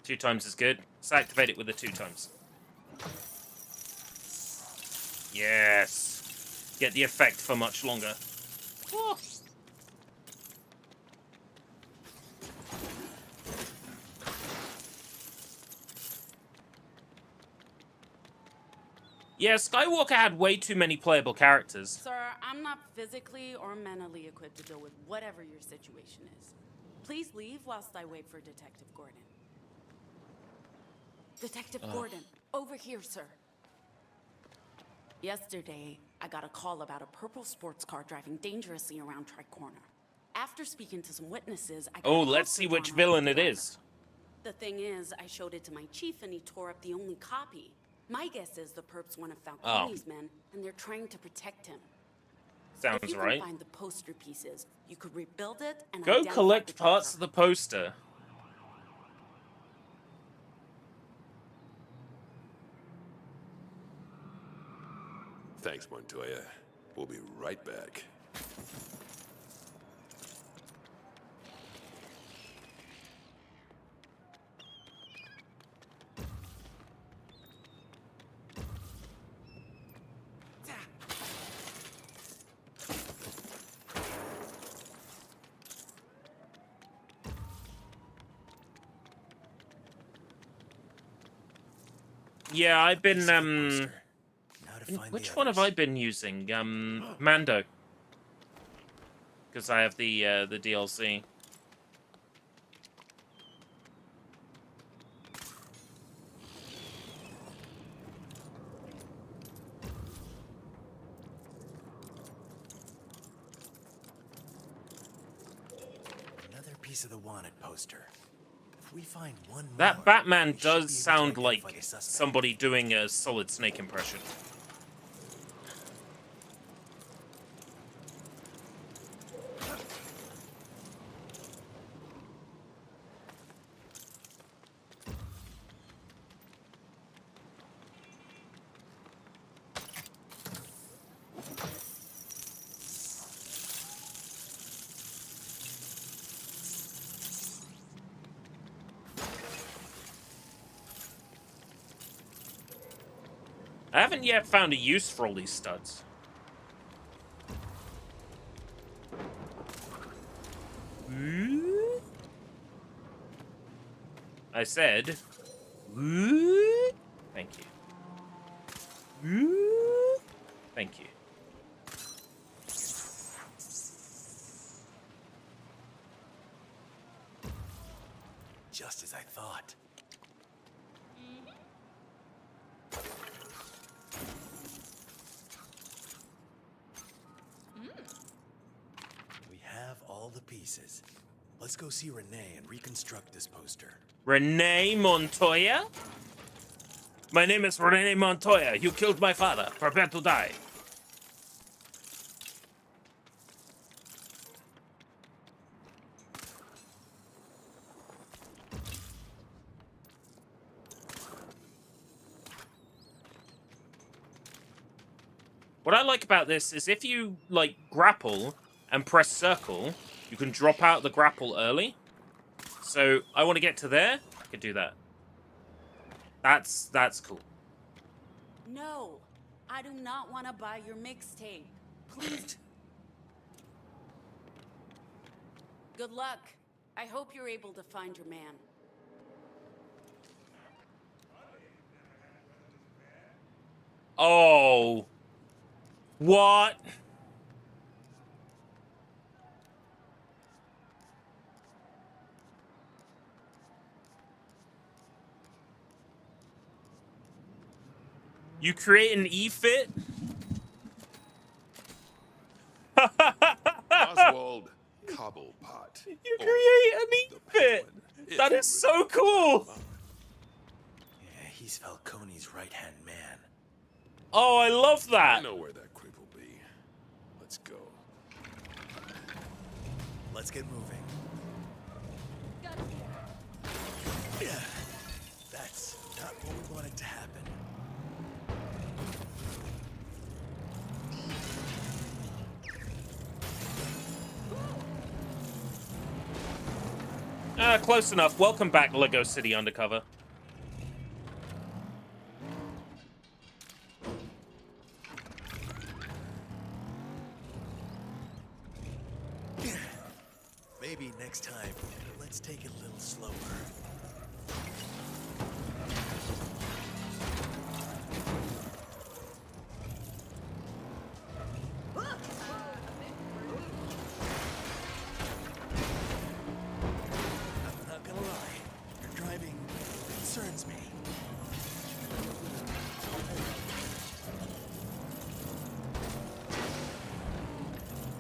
Two times is good. Let's activate it with the 2 times. Yes. Get the effect for much longer. Oh. Yeah, Skywalker had way too many playable characters.
Sir, I'm not physically or mentally equipped to deal with whatever your situation is. Please leave whilst I wait for Detective Gordon. Detective Gordon, over here, sir. Yesterday, I got a call about a purple sports car driving dangerously around Tri-Corner. After speaking to some witnesses, I got
Oh,
a
let's
poster
see which
drawn up
villain
of
it
the
is.
driver. The thing is, I showed it to my chief and he tore up the only copy. My guess is the perp's one of Falcone's men, and they're trying to protect him.
Sounds
if you
right.
can find the poster pieces, you could rebuild it and
Go
identify
collect
the
parts of
driver.
the poster.
Thanks, Montoya. We'll be right back.
Yeah, I've been which one have I been using? Mando. Because I have the DLC.
Another piece of the wanted poster. If we find one more,
That Batman
we should
does
be able to
sound like
identify the suspect.
somebody doing a Solid Snake impression. I haven't yet found a use for all these studs. I said, woo. Thank you. Woo. Thank you.
Just as I thought. We have all the pieces. Let's go see Renee and reconstruct this poster.
Renee Montoya? My name is Renee Montoya. You killed my father. Prepare to die. What I like about this is if you, like, grapple and press circle, you can drop out the grapple early. So, I want to get to there. I could do that. That's cool.
No, I do not want to buy your mixtape. Please. Good luck. I hope you're able to find your man.
Oh. What? You create an E-fit?
Oswald Cobblepot.
You create an E-fit! That is so cool!
Yeah, he's Falcone's right-hand man.
Oh, I love that!
I know where that creep will be. Let's go.
Let's get moving. Yeah, that's not what we wanted to happen.
Close enough. Welcome back, Lego City Undercover.
Maybe next time, let's take it a little slower. I'm not gonna lie, your driving concerns me.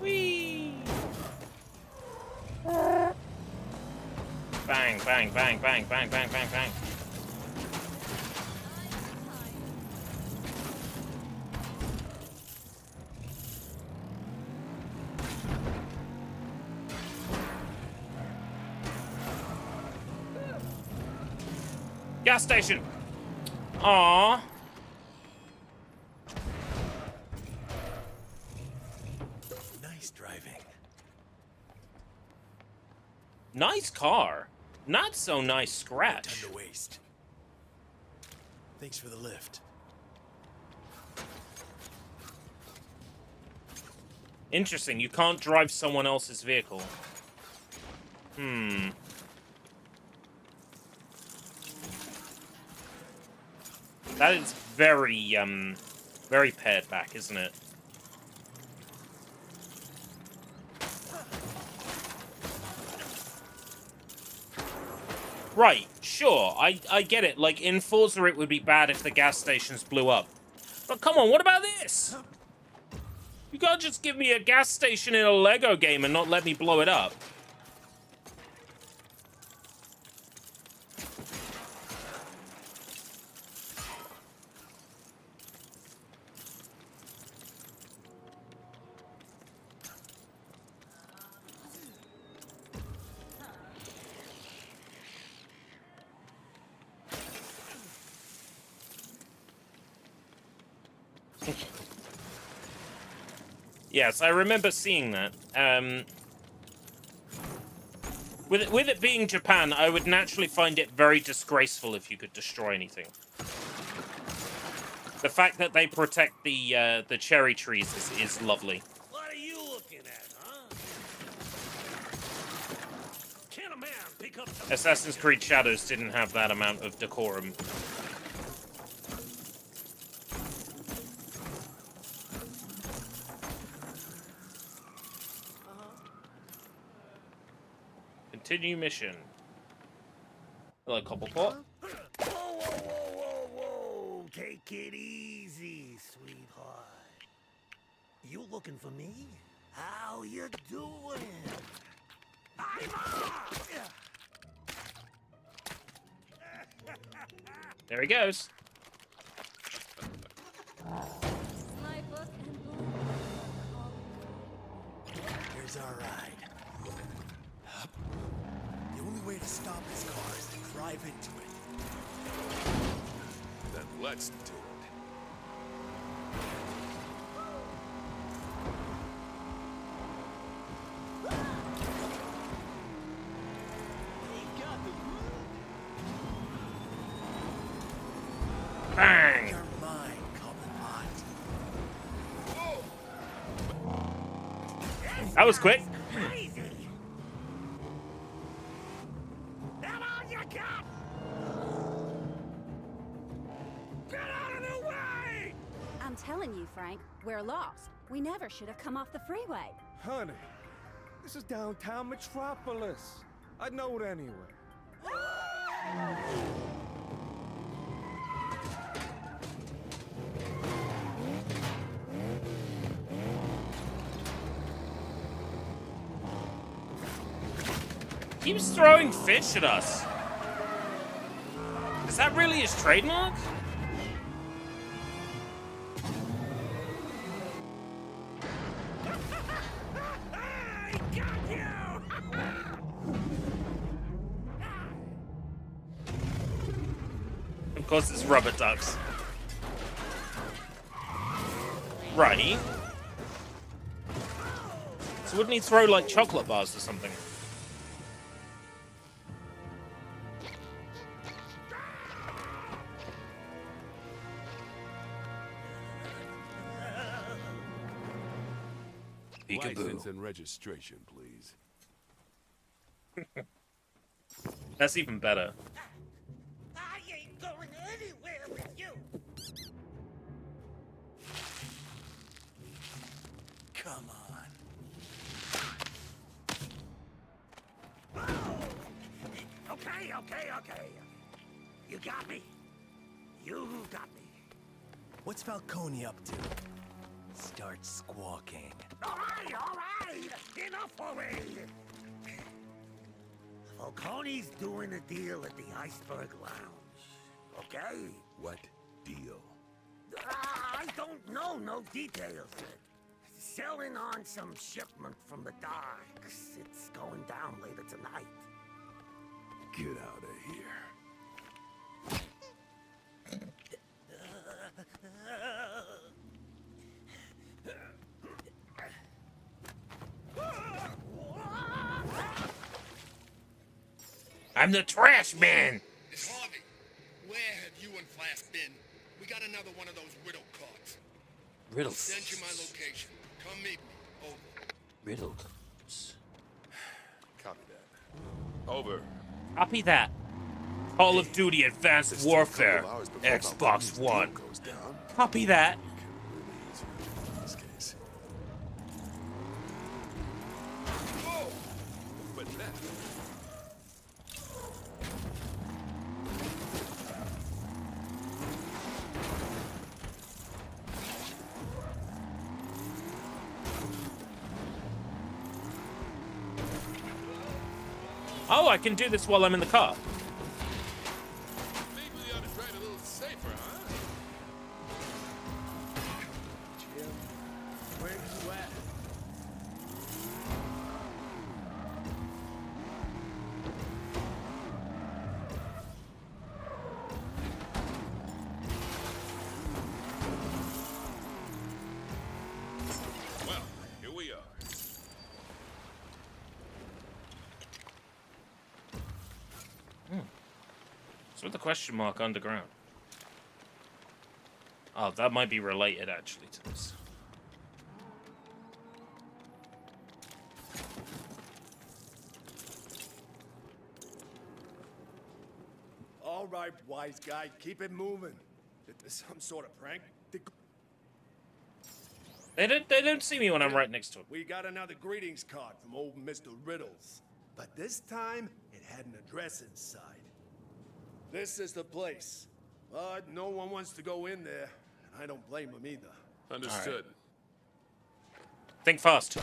Whee! Bang, bang, bang, bang, bang, bang, bang, bang. Gas station. Aww.
Nice driving.
Nice car. Not so nice scratch.
Time to waste. Thanks for the lift.
Interesting. You can't drive someone else's vehicle. That is very, very pared back, isn't it? Right, sure, I get it. Like, in Forza it would be bad if the gas stations blew up. But come on, what about this? You can't just give me a gas station in a Lego game and not let me blow it up. Yes, I remember seeing that. With it being Japan, I would naturally find it very disgraceful if you could destroy anything. The fact that they protect the cherry trees is lovely.
What are you looking at, huh? Can a man pick
Assassin's Creed Shadows didn't have that amount of decorum. Continue mission. Hello, Cobblepot.
Whoa, whoa, whoa, whoa! Take it easy, sweetheart. You looking for me? How you doing?
There he goes.
My book and
Here's our ride. Up. The only way to stop this car is to drive into it.
Then let's do it.
Bang!
You're mine, Cobblepot.
That was quick.
That all you got? Get out of the way!
I'm telling you, Frank, we're lost. We never should have come off the freeway.
Honey, this is downtown Metropolis. I'd know it anyway.
Keeps throwing fish at us. Is that really his trademark? Of course it's rubber ducks. Right. So wouldn't he throw like chocolate bars or something?
License and registration, please.
That's even better.
I ain't going anywhere with you.
Come on.
Okay. You got me. You got me.
What's Falcone up to? Start squawking.
All right. Enough already. Falcone's doing a deal at the Iceberg Lounge. Okay?
What deal?
I don't know no details. Selling on some shipment from the docks. It's going down later tonight.
Get out of here.
I'm the trash man.
Miss Harvey, where have you and Flash been? We got another one of those riddle cards.
Riddle.
I'll send you my location. Come meet me. Over.
Riddle.
Copy that. Over.
Copy that. Call of Duty Advanced Warfare. Xbox One. Copy that. Oh, I can do this while I'm in the car.
Maybe we ought to try it a little safer, huh?
Jim, where you at?
Well, here we are.
What's with the question mark underground? Oh, that might be related actually to this.
All right, wise guy, keep it moving. It's some sort of prank.
They don't see me when I'm right next to him.
We got another greetings card from old Mr. Riddles. But this time, it had an address inside. This is the place. But no one wants to go in there, and I don't blame them either.
Understood.
Think fast.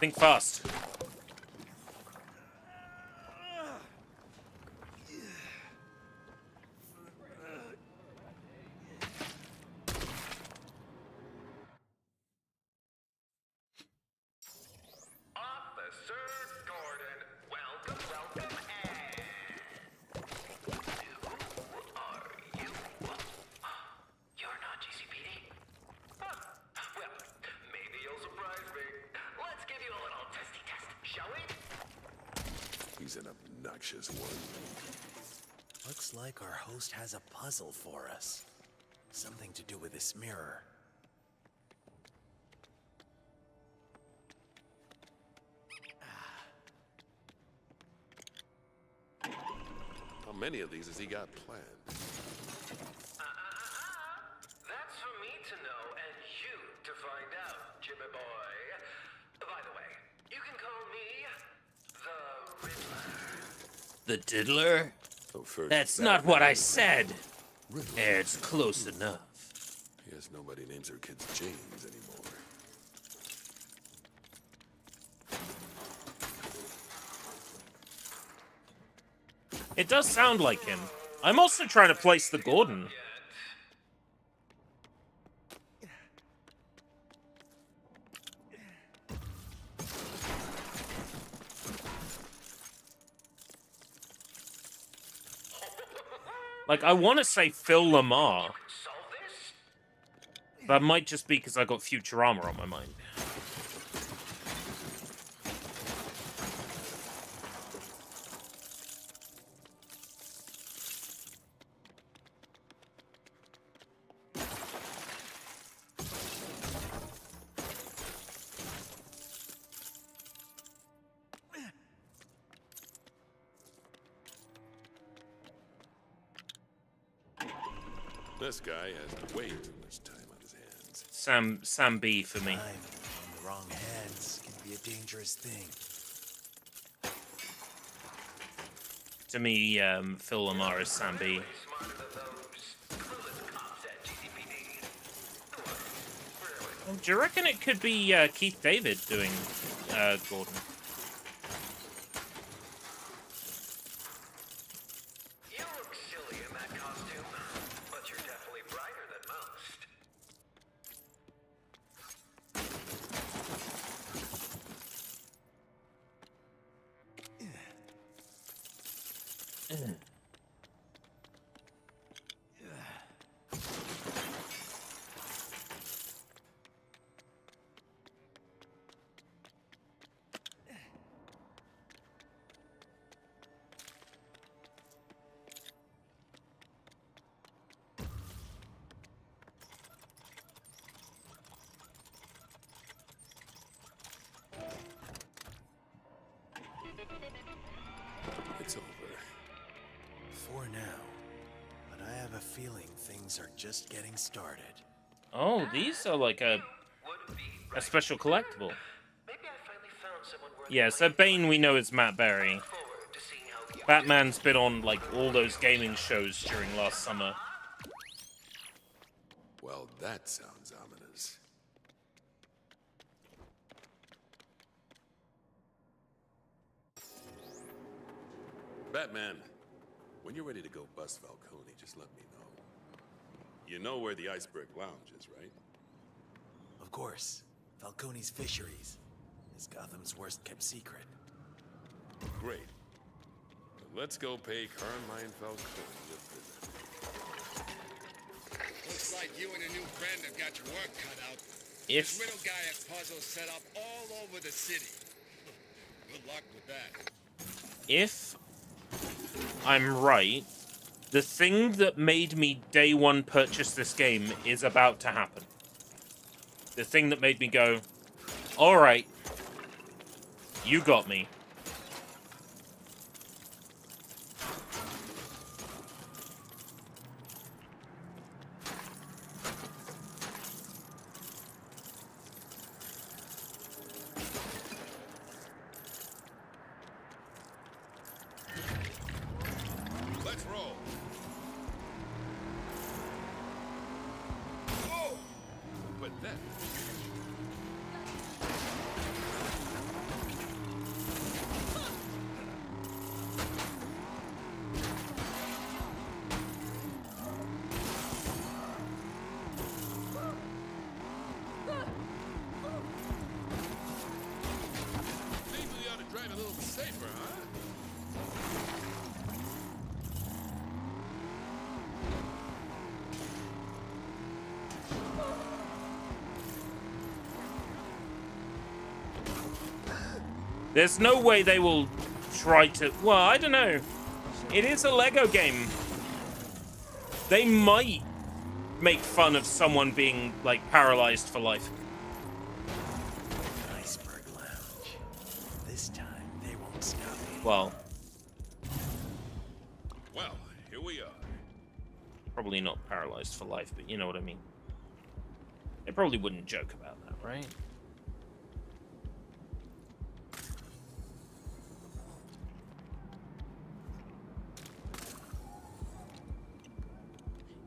Think fast.
He's an obnoxious one.
Looks like our host has a puzzle for us. Something to do with this mirror.
How many of these has he got planned?
That's for me to know and you to find out, Jimmy boy. By the way, you can call me the Riddler.
The Diddler?
Oh, first,
That's not what I said. It's close enough.
Yes, nobody names their kids James anymore.
It does sound like him. I'm also trying to place the Gordon. Like, I want to say Phil Lamar. That might just be because I got Futurama on my mind.
This guy has way too much time on his hands.
Sam B for me.
Time in the wrong hands can be a dangerous thing.
To me, Phil Lamar is Sam B. Do you reckon it could be Keith David doing Gordon?
You look silly in that costume, but you're definitely brighter than most.
It's over.
For now. But I have a feeling things are just getting started.
Oh, these are like a special collectible. Yeah, so Bane we know is Matt Berry. Batman's been on like all those gaming shows during last summer.
Well, that sounds ominous. Batman, when you're ready to go bust Falcone, just let me know. You know where the Iceberg Lounge is, right?
Of course. Falcone's Fisheries is Gotham's worst kept secret.
Great. Let's go pay Carmine Falcone a visit.
Looks like you and a new friend have got your work cut out.
If-
This riddle guy has puzzles set up all over the city. Good luck with that.
If I'm right, the thing that made me day one purchase this game is about to happen. The thing that made me go, alright, you got me.
that. Maybe we ought to drive a little safer, huh?
There's no way they will try to... Well, I don't know. It is a Lego game. They might make fun of someone being, like, paralyzed for life.
Iceberg Lounge. This time, they won't stop me.
Well,
Here we are.
probably not paralyzed for life, but you know what I mean. They probably wouldn't joke about that, right?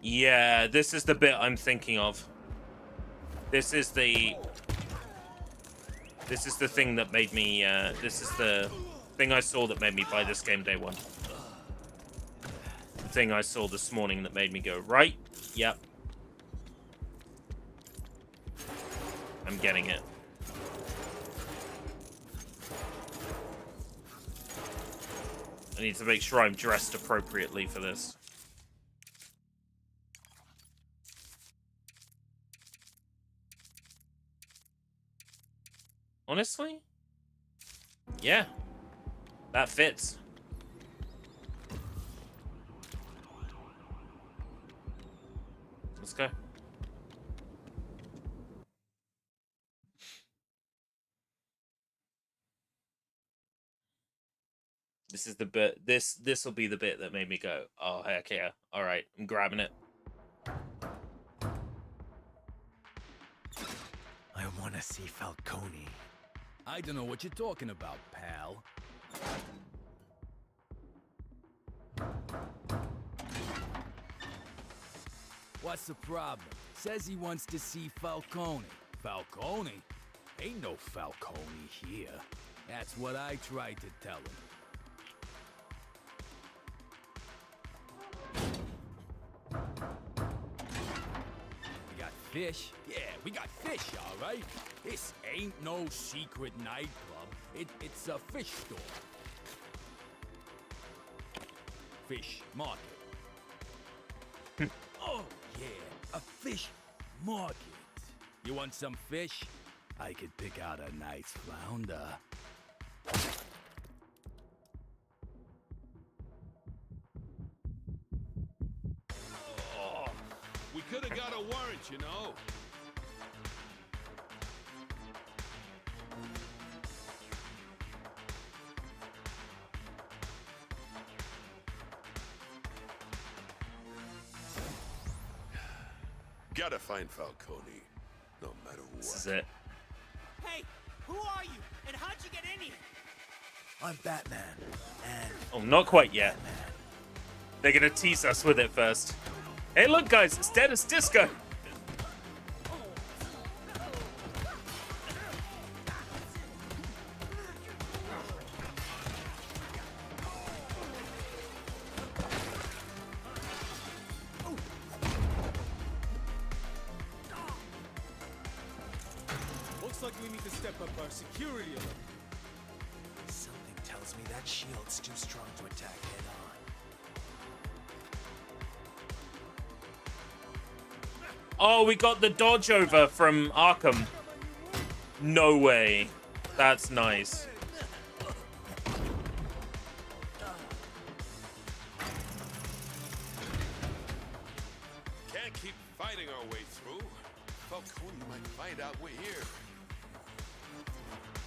Yeah, this is the bit I'm thinking of. This is the thing that made me, this is the thing I saw that made me buy this game day one. The thing I saw this morning that made me go, right, yep. I'm getting it. I need to make sure I'm dressed appropriately for this. Honestly? Yeah. That fits. Let's go. This is the bit, this will be the bit that made me go, oh heck yeah. Alright, I'm grabbing it.
I want to see Falcone.
I don't know what you're talking about, pal. What's the problem? Says he wants to see Falcone. Falcone? Ain't no Falcone here. That's what I tried to tell him. We got fish? Yeah, we got fish, all right? This ain't no secret nightclub. It's a fish store. Fish market. Oh, yeah, a fish market. You want some fish? I could pick out a nice flounder.
Oh, we could have got a warrant, you know. Gotta find Falcone, no matter what.
This is it.
Hey, who are you? And how'd you get in here?
I'm Batman, and...
Oh, not quite yet. They're gonna tease us with it first. Hey, look, guys, it's Dennis Disco.
Looks like we need to step up our security a little.
Something tells me that shield's too strong to attack head-on.
Oh, we got the dodge over from Arkham. No way. That's nice.
Can't keep fighting our way through. Falcone might find out we're here.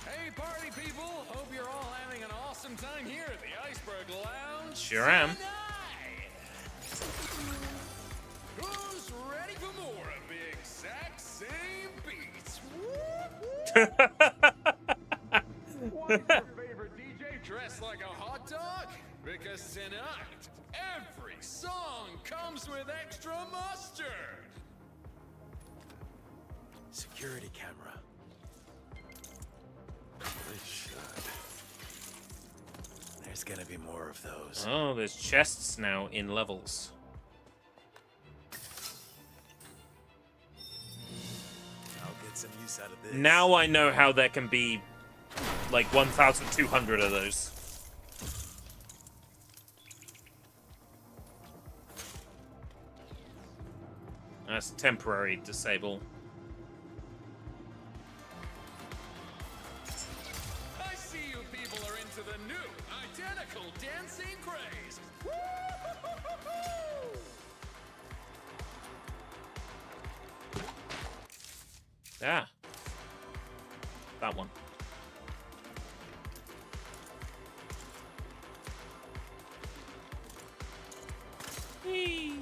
Hey, party people! Hope you're all having an awesome time here at the Iceberg Lounge.
Sure am.
Who's ready for more of the exact same beats? What's your favorite DJ dressed like a hot dog? Because tonight, every song comes with extra mustard.
Security camera.
Nice shot.
There's gonna be more of those.
Oh, there's chests now in levels.
I'll get some use out of this.
Now I know how there can be like 1,200 of those. That's temporary disable.
I see you people are into the new, identical dancing craze. Woo-hoo-hoo-hoo-hoo!
Ah. That one. Whee!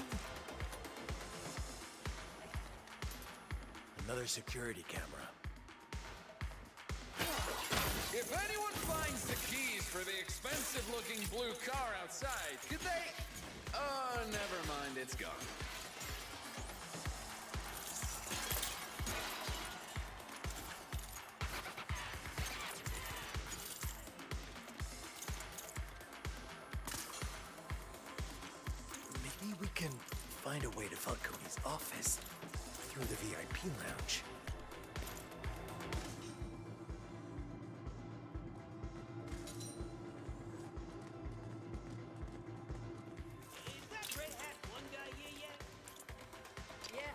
Another security camera.
If anyone finds the keys for the expensive-looking blue car outside, could they... Oh, never mind, it's gone.
Maybe we can find a way to Falcone's office through the VIP lounge.
Is that red hat one guy here yet?
Yeah,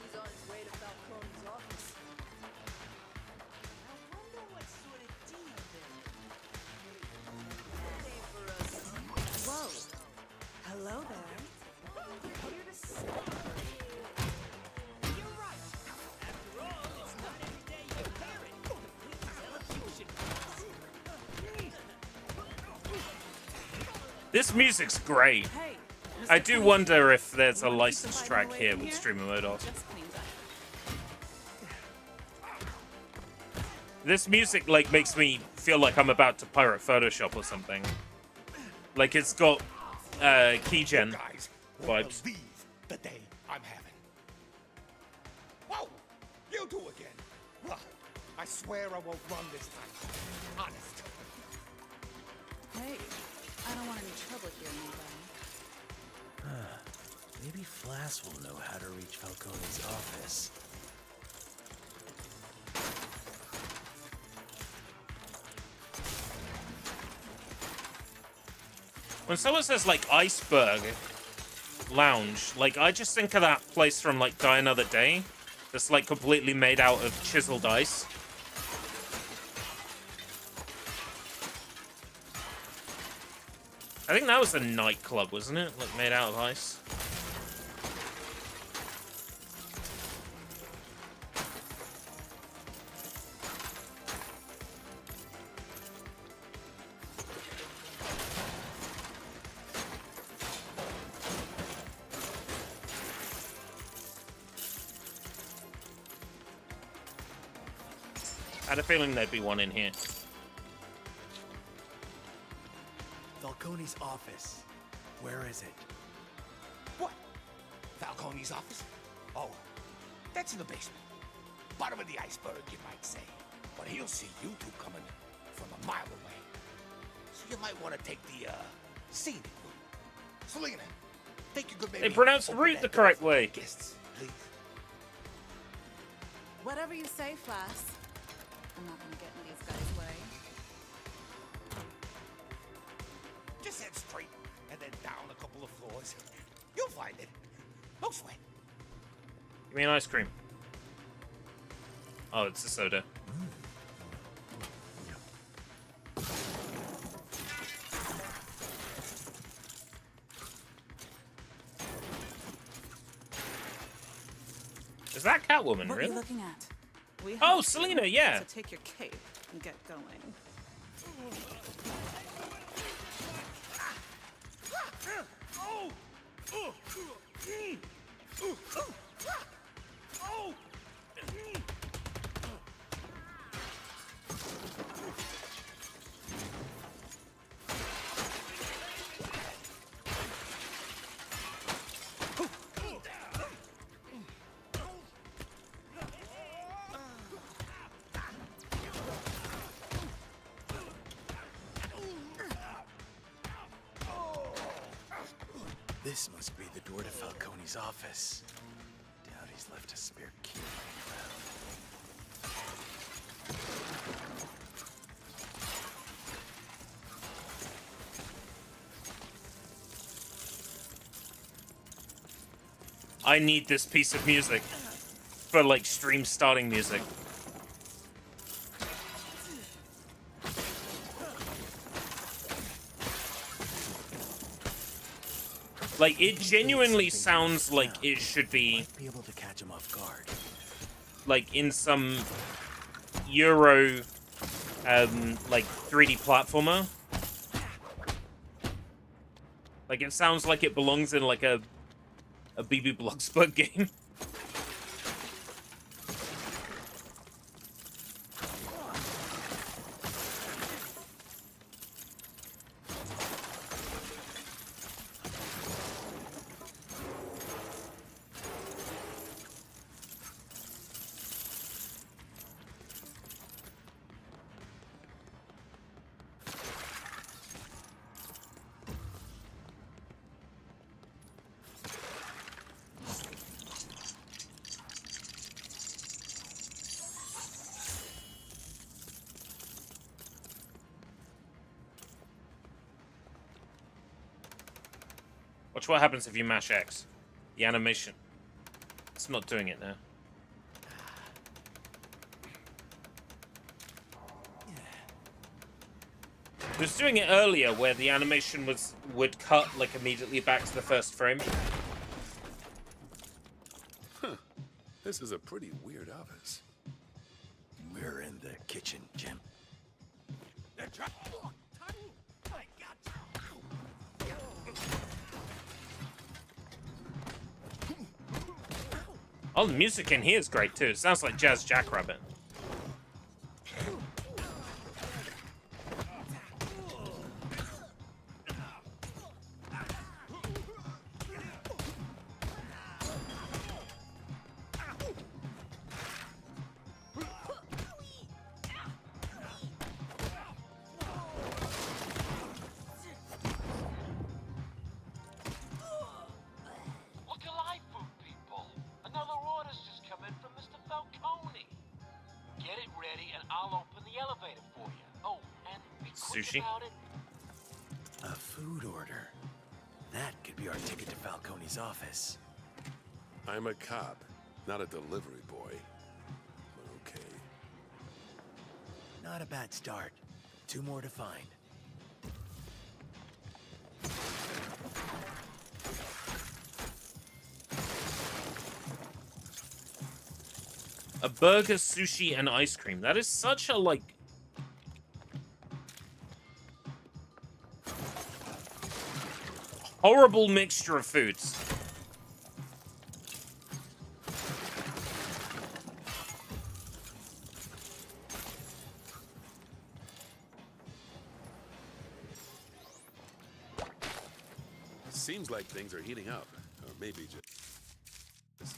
he's on his way to Falcone's office.
I wonder what sort of deal they're in.
That ain't for us.
Whoa. Hello there.
Here to stop.
You're right. After all, it's not every day you hear it. Complete elocution.
This music's great.
Hey,
I do wonder if there's a license track here with streamer mode off. This music like makes me feel like I'm about to pirate Photoshop or something. Like it's got keygen
Guys, won't
vibes.
believe the day I'm having. Whoa! You two again. Look, I swear I won't run this time. Honest.
Hey, I don't want any trouble here, anybody.
Maybe Flass will know how to reach Falcone's office.
When someone says like Iceberg Lounge, like I just think of that place from like Die Another Day. That's like completely made out of chiseled ice. I think that was a nightclub, wasn't it? Like made out of ice. I had a feeling there'd be one in here.
Falcone's office. Where is it?
What? Falcone's office? Oh, that's in the basement. Bottom of the iceberg, you might say. But he'll see you two coming from a mile away. So you might want to take the, scenic route. Selena, think you could maybe...
They pronounced
open
root
that
the
door
correct
for
way.
Guests, please.
Whatever you say, Flass. I'm not gonna get in these guys' way.
Just head straight and then down a couple of floors. You'll find it. No sweat.
Give me an ice cream. Oh, it's a soda. Is that Catwoman,
What are
really?
you looking at? We
Oh,
have
Selena,
to,
yeah.
So take your cape and get going.
This must be the door to Falcone's office. Doubt he's left a spare key
I need this piece of music for, like, stream starting music. Like, it genuinely sounds like it should be
able to catch him off guard.
Like in some Euro like 3D platformer. Like it sounds like it belongs in like a BB Bloxburg game. Watch what happens if you mash X. The animation. It's not doing it now. It was doing it earlier where the animation would cut like immediately back to the first frame.
Huh. This is a pretty weird office.
We're in the kitchen, Jim.
Oh, the music in here is great too. It sounds like Jazz Jackrabbit.
Look alive, food people. Another order's just come in from Mr. Falcone. Get it ready and I'll open the elevator for you. Oh, and be quick
Sushi?
about it.
A food order. That could be our ticket to Falcone's office.
I'm a cop, not a delivery boy. But okay.
Not a bad start. 2 more to find.
A burger, sushi, and ice cream. That is such a, like... horrible mixture of foods.
Seems like things are heating up. Or maybe just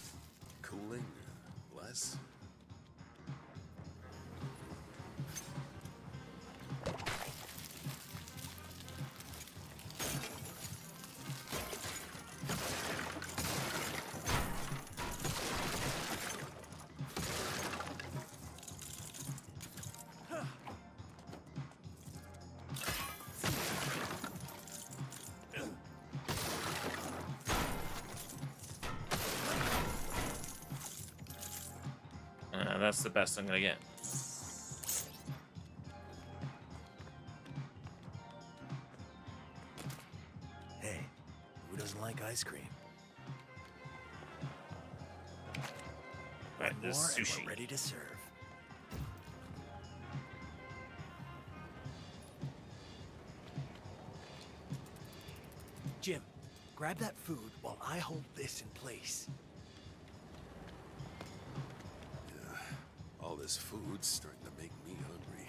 cooling less.
That's the best I'm gonna get.
Hey, who doesn't like ice cream?
Right,
One
there's
more and
sushi.
we're ready to serve. Jim, grab that food while I hold this in place.
All this food's starting to make me hungry.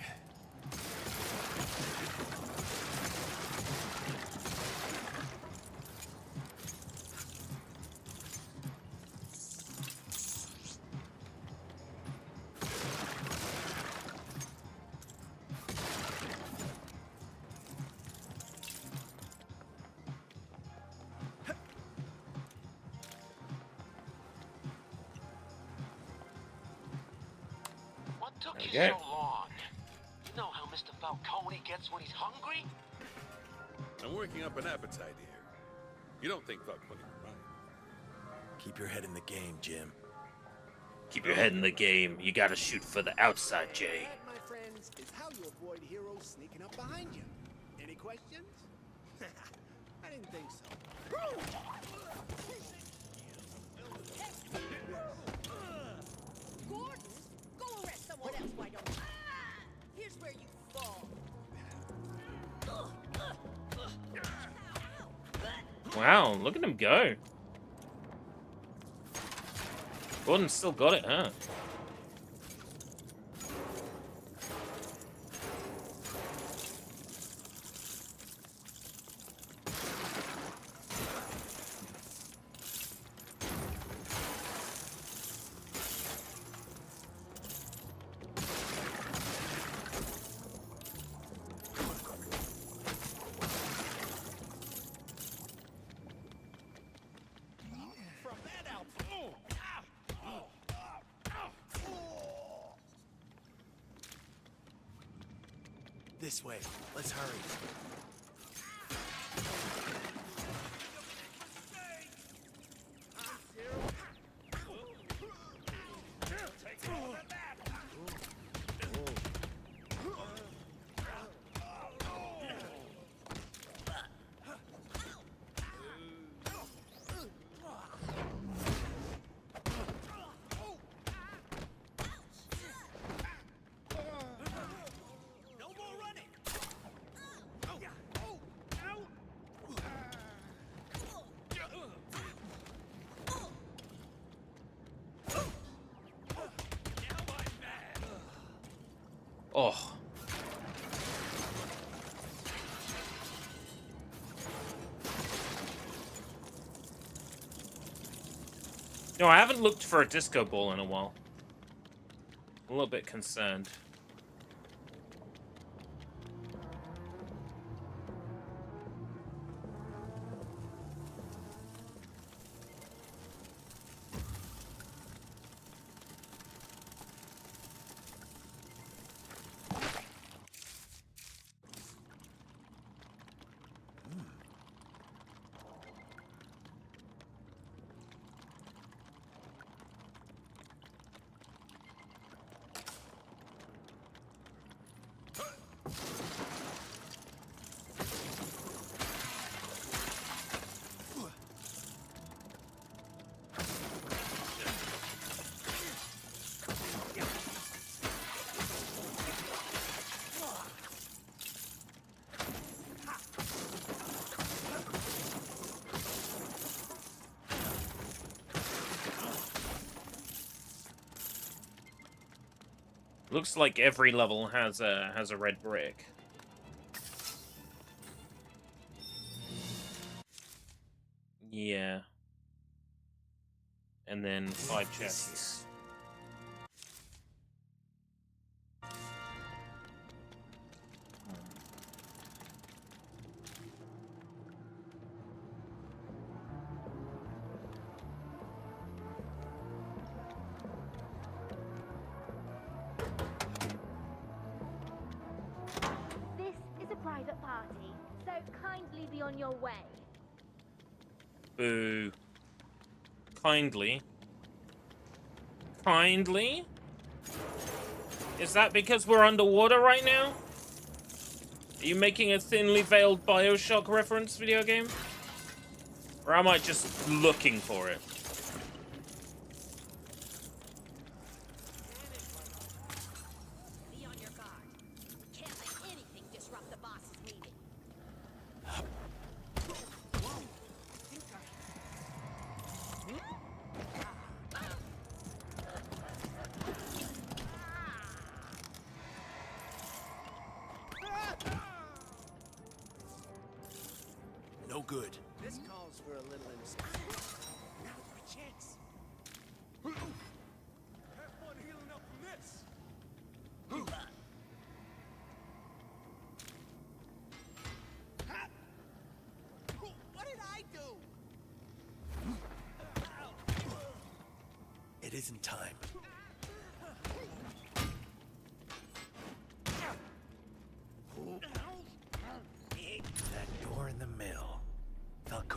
There we
so
go.
long. You know how Mr. Falcone gets when he's hungry?
I'm working up an appetite here. You don't think Falcone would mind?
Keep your head in the game, Jim.
Keep your head in the game. You gotta shoot for the outside, Jay.
That, my friends, is how you avoid heroes sneaking up behind you. Any questions? I didn't think so.
Gordon, go arrest someone else, why don't you? Here's where you fall.
Wow, look at him go. Gordon's still got it, huh?
From that out.
This way. Let's hurry.
No more running.
Oh. No, I haven't looked for a disco ball in a while. A little bit concerned. Looks like every level has a red brick. Yeah. And then 5 chests.
This is a private party, so kindly be on your way.
Boo. Kindly. Kindly? Is that because we're underwater right now? Are you making a thinly veiled BioShock reference video game? Or am I just looking for it?
Be on your guard. Can't let anything disrupt the boss's meeting.
No good.
This calls for a little inspection. Now's my chance. Have fun healing up from this. What did I do?
It isn't time.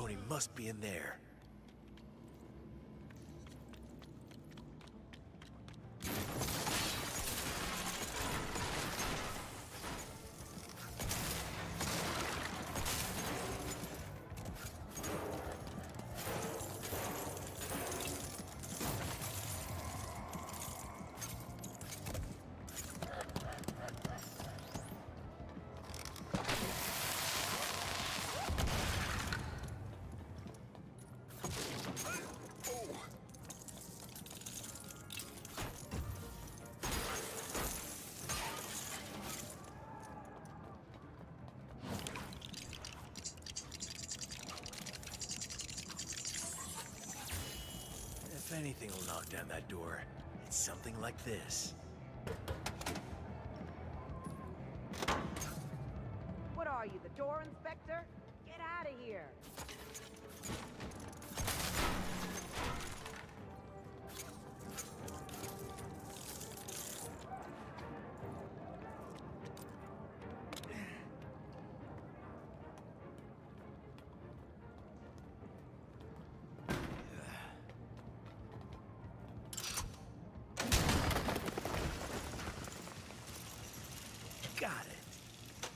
Falcone must be in there. If anything will knock down that door, it's something like this.
What are you, the door inspector? Get out of here.
Got it.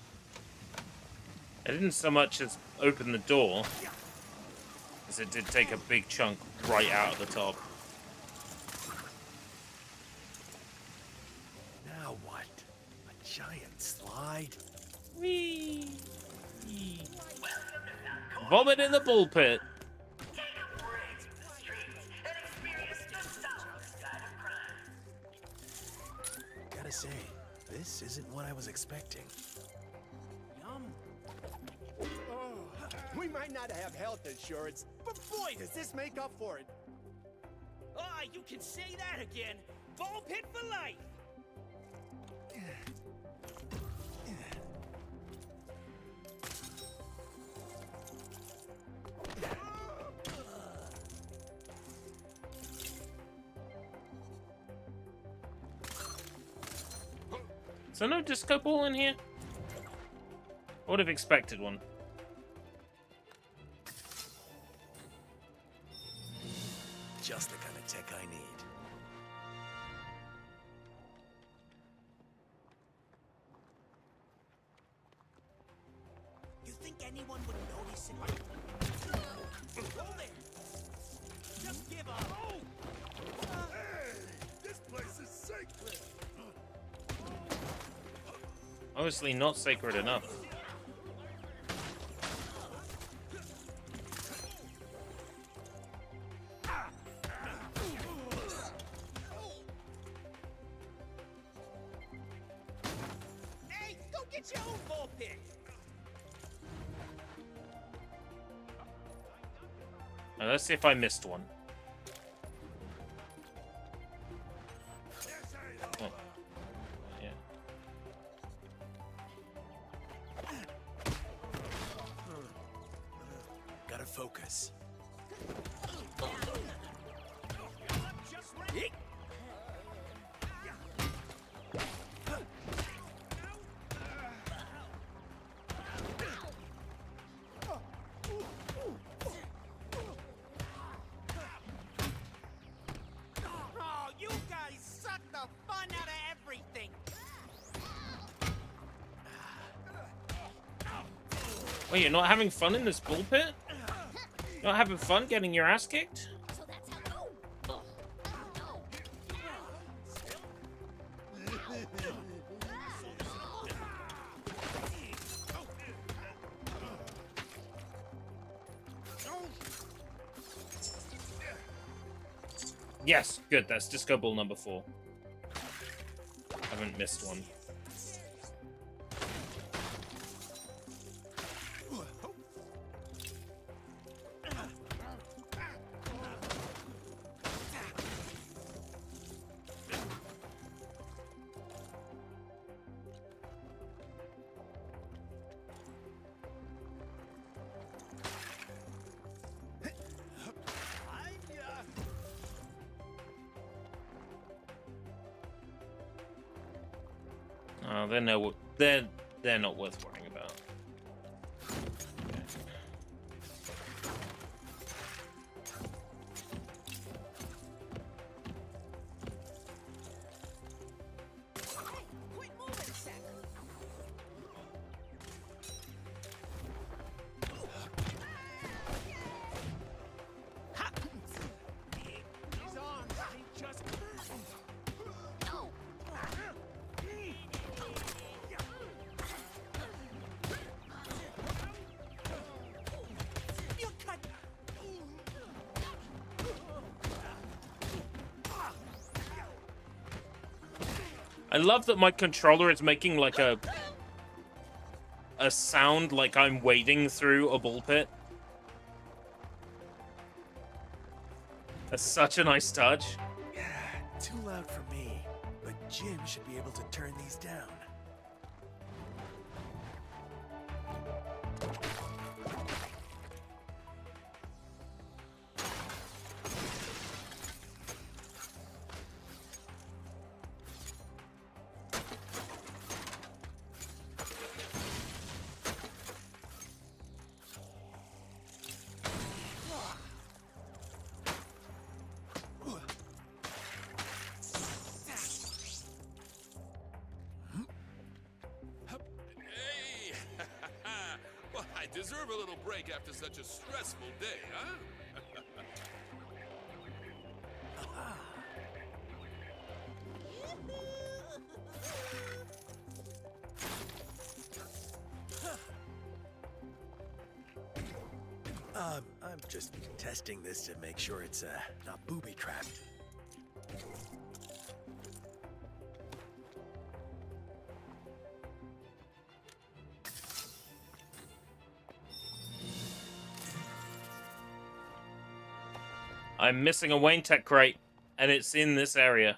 I didn't so much as open the door, as it did take a big chunk right out of the top.
Now what? A giant slide?
Whee! Vomit in the bull pit.
Gotta say, this isn't what I was expecting.
We might not have health insurance, but boy, does this make up for it.
Ah, you can say that again. Ball pit for life.
Is there no disco ball in here? I would have expected one.
Just the kind of tech I need.
You think anyone would notice it? Go there. Just give up.
Hey, this place is sacred.
Obviously not sacred enough.
Hey, go get your own ball pit.
Now let's see if I missed one. Oh. Yeah.
Gotta focus.
Oh, you guys suck the fun out of everything.
Wait, you're not having fun in this bull pit? You're not having fun getting your ass kicked? Yes, good. That's disco ball number 4. Haven't missed one. Oh, they're not worth worrying about. I love that my controller is making like a sound like I'm wading through a ball pit. That's such a nice touch.
Too loud for me, but Jim should be able to turn these down.
Hey! Well, I deserve a little break after such a stressful day, huh?
I'm just testing this to make sure it's not booby-trapped.
I'm missing a Wayne Tech crate, and it's in this area.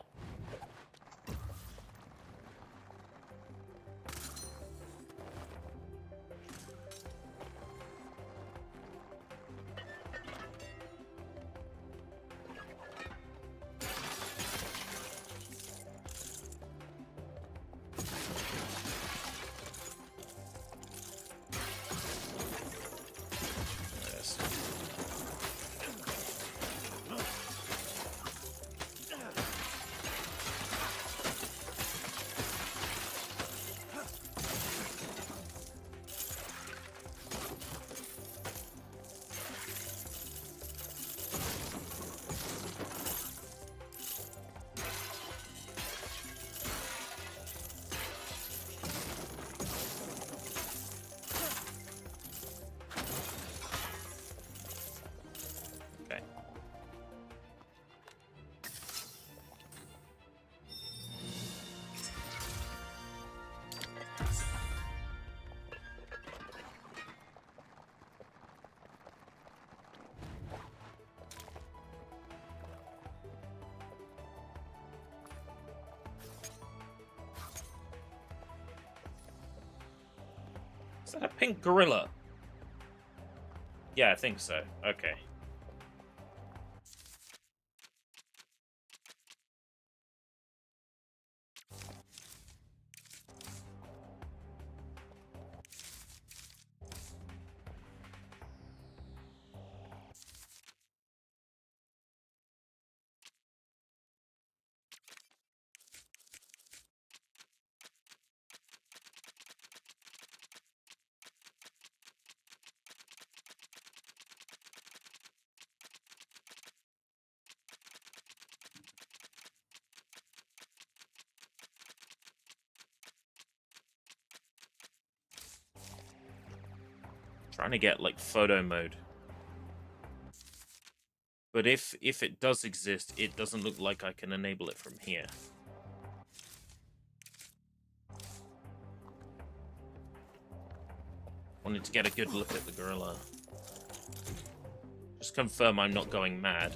Is that a pink gorilla? Yeah, I think so. Okay. Trying to get like photo mode. But if it does exist, it doesn't look like I can enable it from here. Wanted to get a good look at the gorilla. Just confirm I'm not going mad.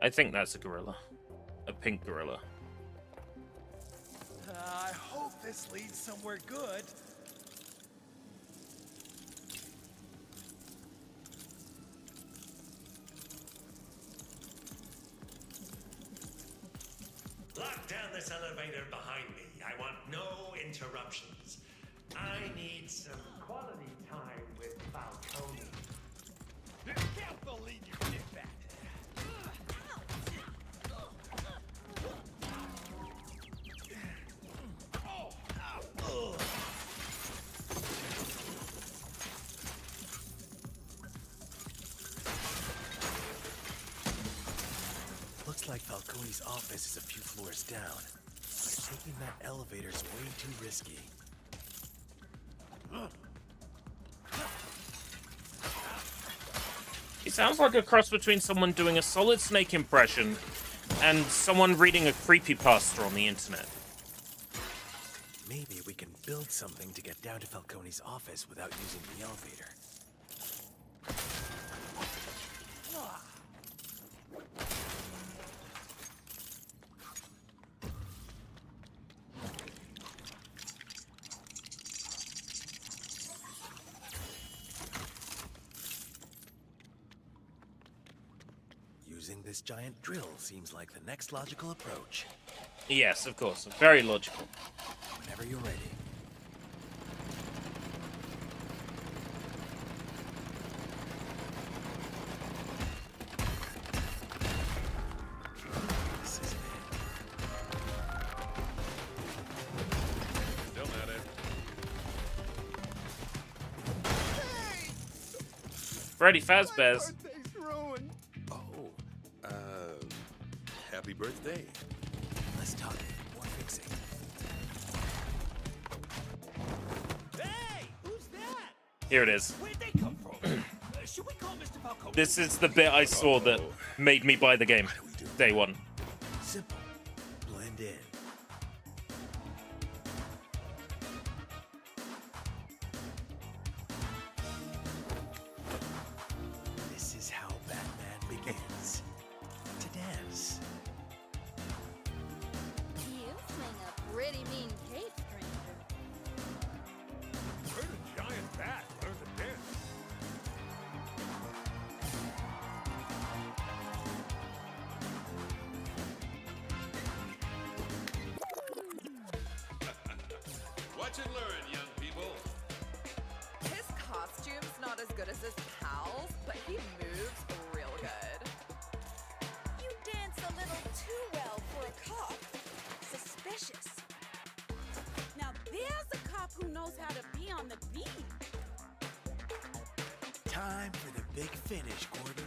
I think that's a gorilla. A pink gorilla.
I hope this leads somewhere good.
Lock down this elevator behind me. I want no interruptions. I need some quality time with Falcone.
Can't believe you did that.
Looks like Falcone's office is a few floors down. But taking that elevator's way too risky.
He sounds like a cross between someone doing a Solid Snake impression and someone reading a creepypasta on the internet.
Maybe we can build something to get down to Falcone's office without using the elevator. Using this giant drill seems like the next logical approach.
Yes, of course. Very logical.
Whenever you're ready. This is it.
Still at it.
Freddy Fazbear's.
Happy birthday.
Let's talk more fixing.
Hey, who's that?
Here it is.
Where'd they come from? Should we call Mr. Falcone?
This is the bit I saw that made me buy the game. Day one.
Simple. Blend in. This is how Batman begins. To dance.
You swing a pretty mean cape, stranger.
Where did giant bat learn to dance?
Watch and learn, young people.
His costume's not as good as his pals, but he moves real good.
You dance a little too well for a cop. Suspicious.
Now there's a cop who knows how to be on the beat.
Time for the big finish, Gordon.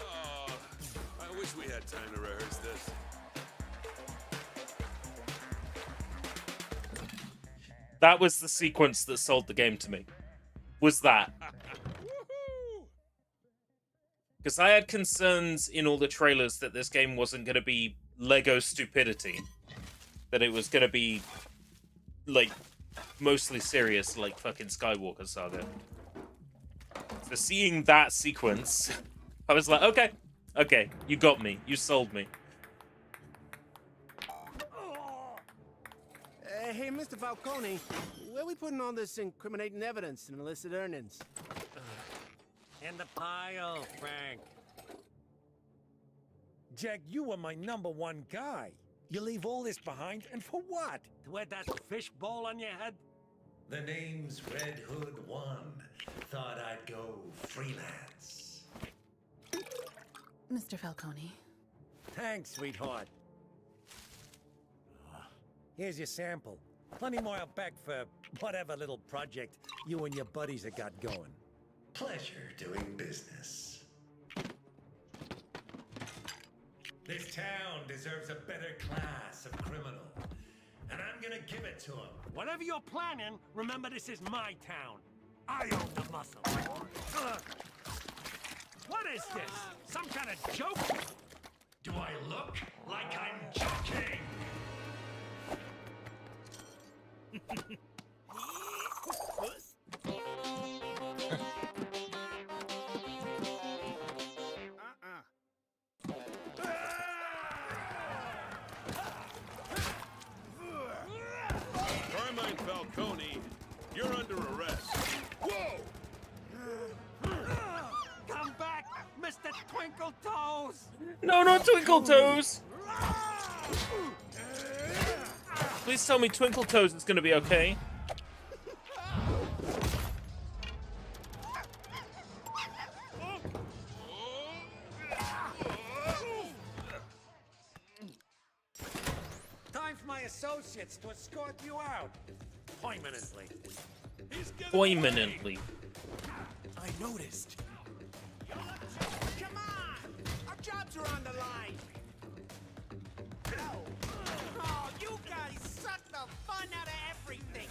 Oh, I wish we had time to rehearse this.
That was the sequence that sold the game to me. Was that. Because I had concerns in all the trailers that this game wasn't going to be Lego stupidity. That it was going to be, like, mostly serious, like fucking Skywalker Saga. So seeing that sequence, I was like, okay, you got me. You sold me.
Hey, Mr. Falcone, where are we putting all this incriminating evidence and illicit earnings?
In the pile, Frank. Jack, you were my #1 guy. You leave all this behind, and for what? To wear that fish bowl on your head?
The name's Red Hood 1. Thought I'd go freelance.
Mr. Falcone.
Thanks, sweetheart. Here's your sample. Plenty more out back for whatever little project you and your buddies have got going.
Pleasure doing business. This town deserves a better class of criminal, and I'm gonna give it to him.
Whatever you're planning, remember this is my town. I own the muscle. What is this? Some kind of joke?
Do I look like I'm joking?
Carmine Falcone, you're under arrest. Whoa!
Come back, Mr. Twinkle Toes!
No, not Twinkle Toes! Please tell me Twinkle Toes is gonna be okay.
Time for my associates to escort you out. Permanently.
Poignantly.
I noticed.
Come on! Our jobs are on the line! Oh, you guys suck the fun out of everything!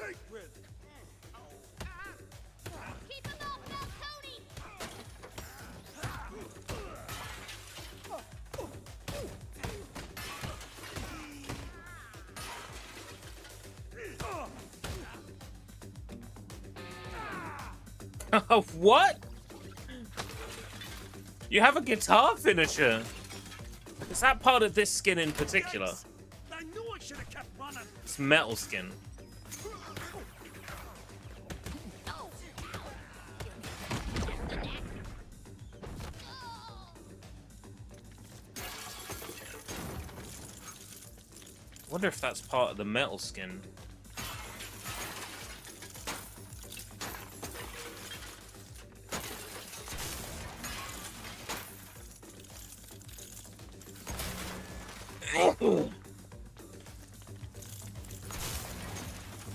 sacred!
Keep him off, Falcone!
What? You have a guitar finisher? Is that part of this skin in particular?
I knew I should have kept running.
It's metal skin. Wonder if that's part of the metal skin.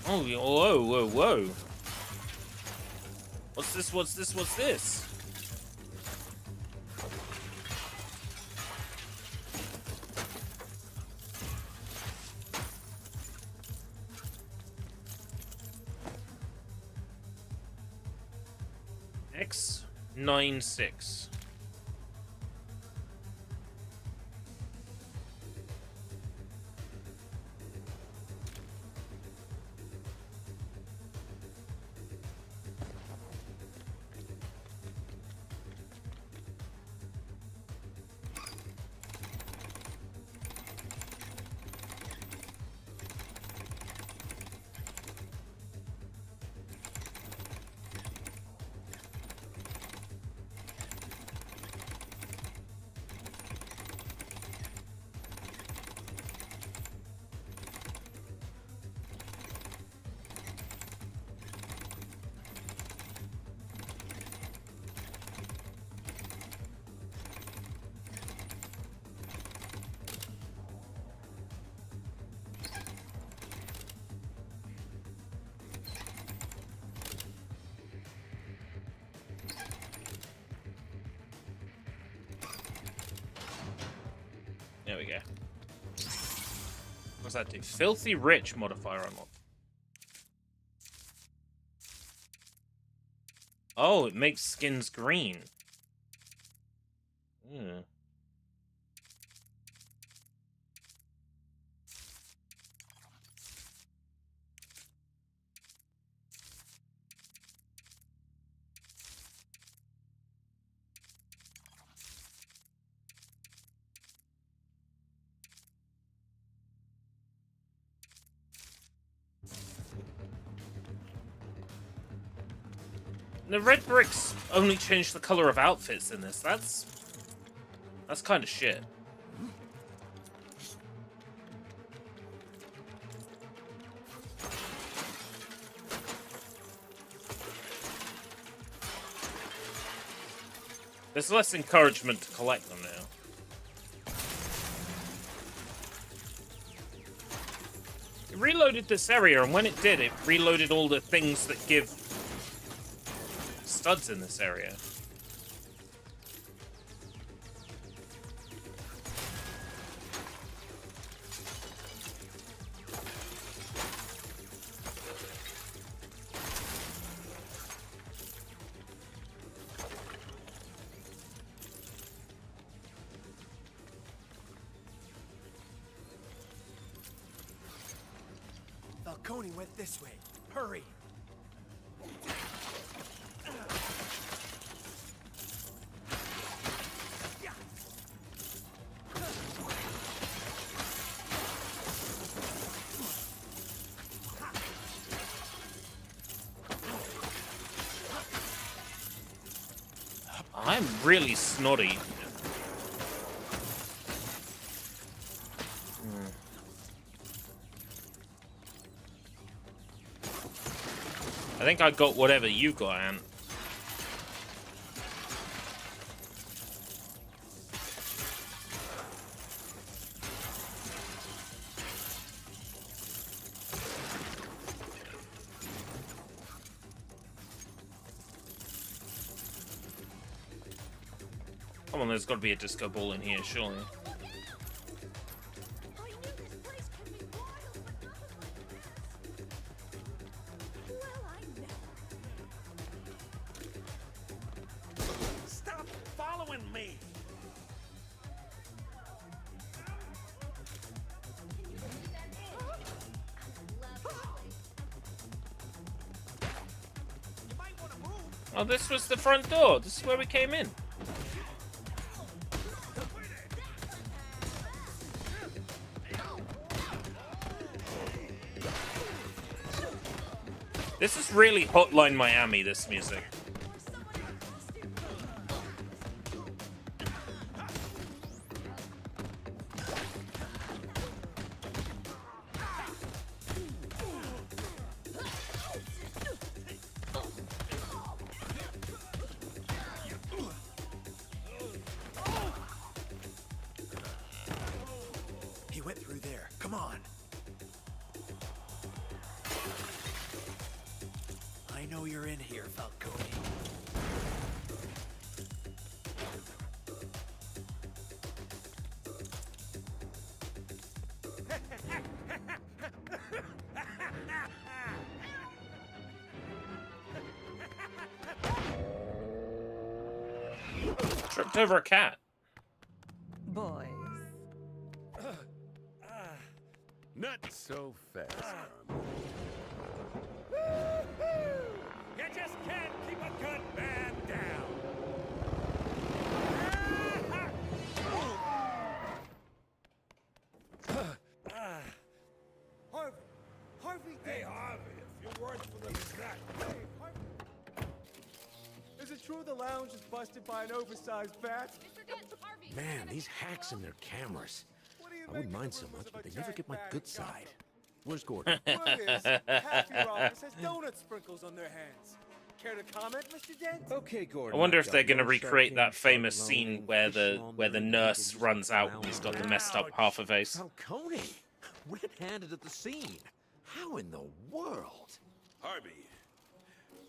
Oh, whoa, whoa, whoa. What's this? What's this? What's this? X96. There we go. What's that do? Filthy Rich modifier unlocked. Oh, it makes skins green. Hmm. The red bricks only change the color of outfits in this. That's kind of shit. There's less encouragement to collect them now. It reloaded this area, and when it did, it reloaded all the things that give studs in this area.
Falcone went this way. Hurry!
I'm really snotty. I think I got whatever you got, Ant. Come on, there's got to be a disco ball in here, surely. Oh, this was the front door. This is where we came in. This is really Hotline Miami, this music.
He went through there. Come on. I know you're in here, Falcone.
Tripped over a cat.
Boys.
Not so fast, Carmen.
You just can't keep a good man down.
Harvey, hey Harvey, if you weren't for the snack. Hey, Harvey. Is it true the lounge is busted by an oversized bat?
Man, these hacks and their cameras. I wouldn't mind so much, but they never get my good side. Where's Gordon?
Word is, half your office has donut sprinkles on their hands. Care to comment, Mr. Dent?
Okay, Gordon.
I wonder if they're going to recreate that famous scene where the nurse runs out and he's got the messed up half a face.
Falcone, red-handed at the scene. How in the world?
Harvey,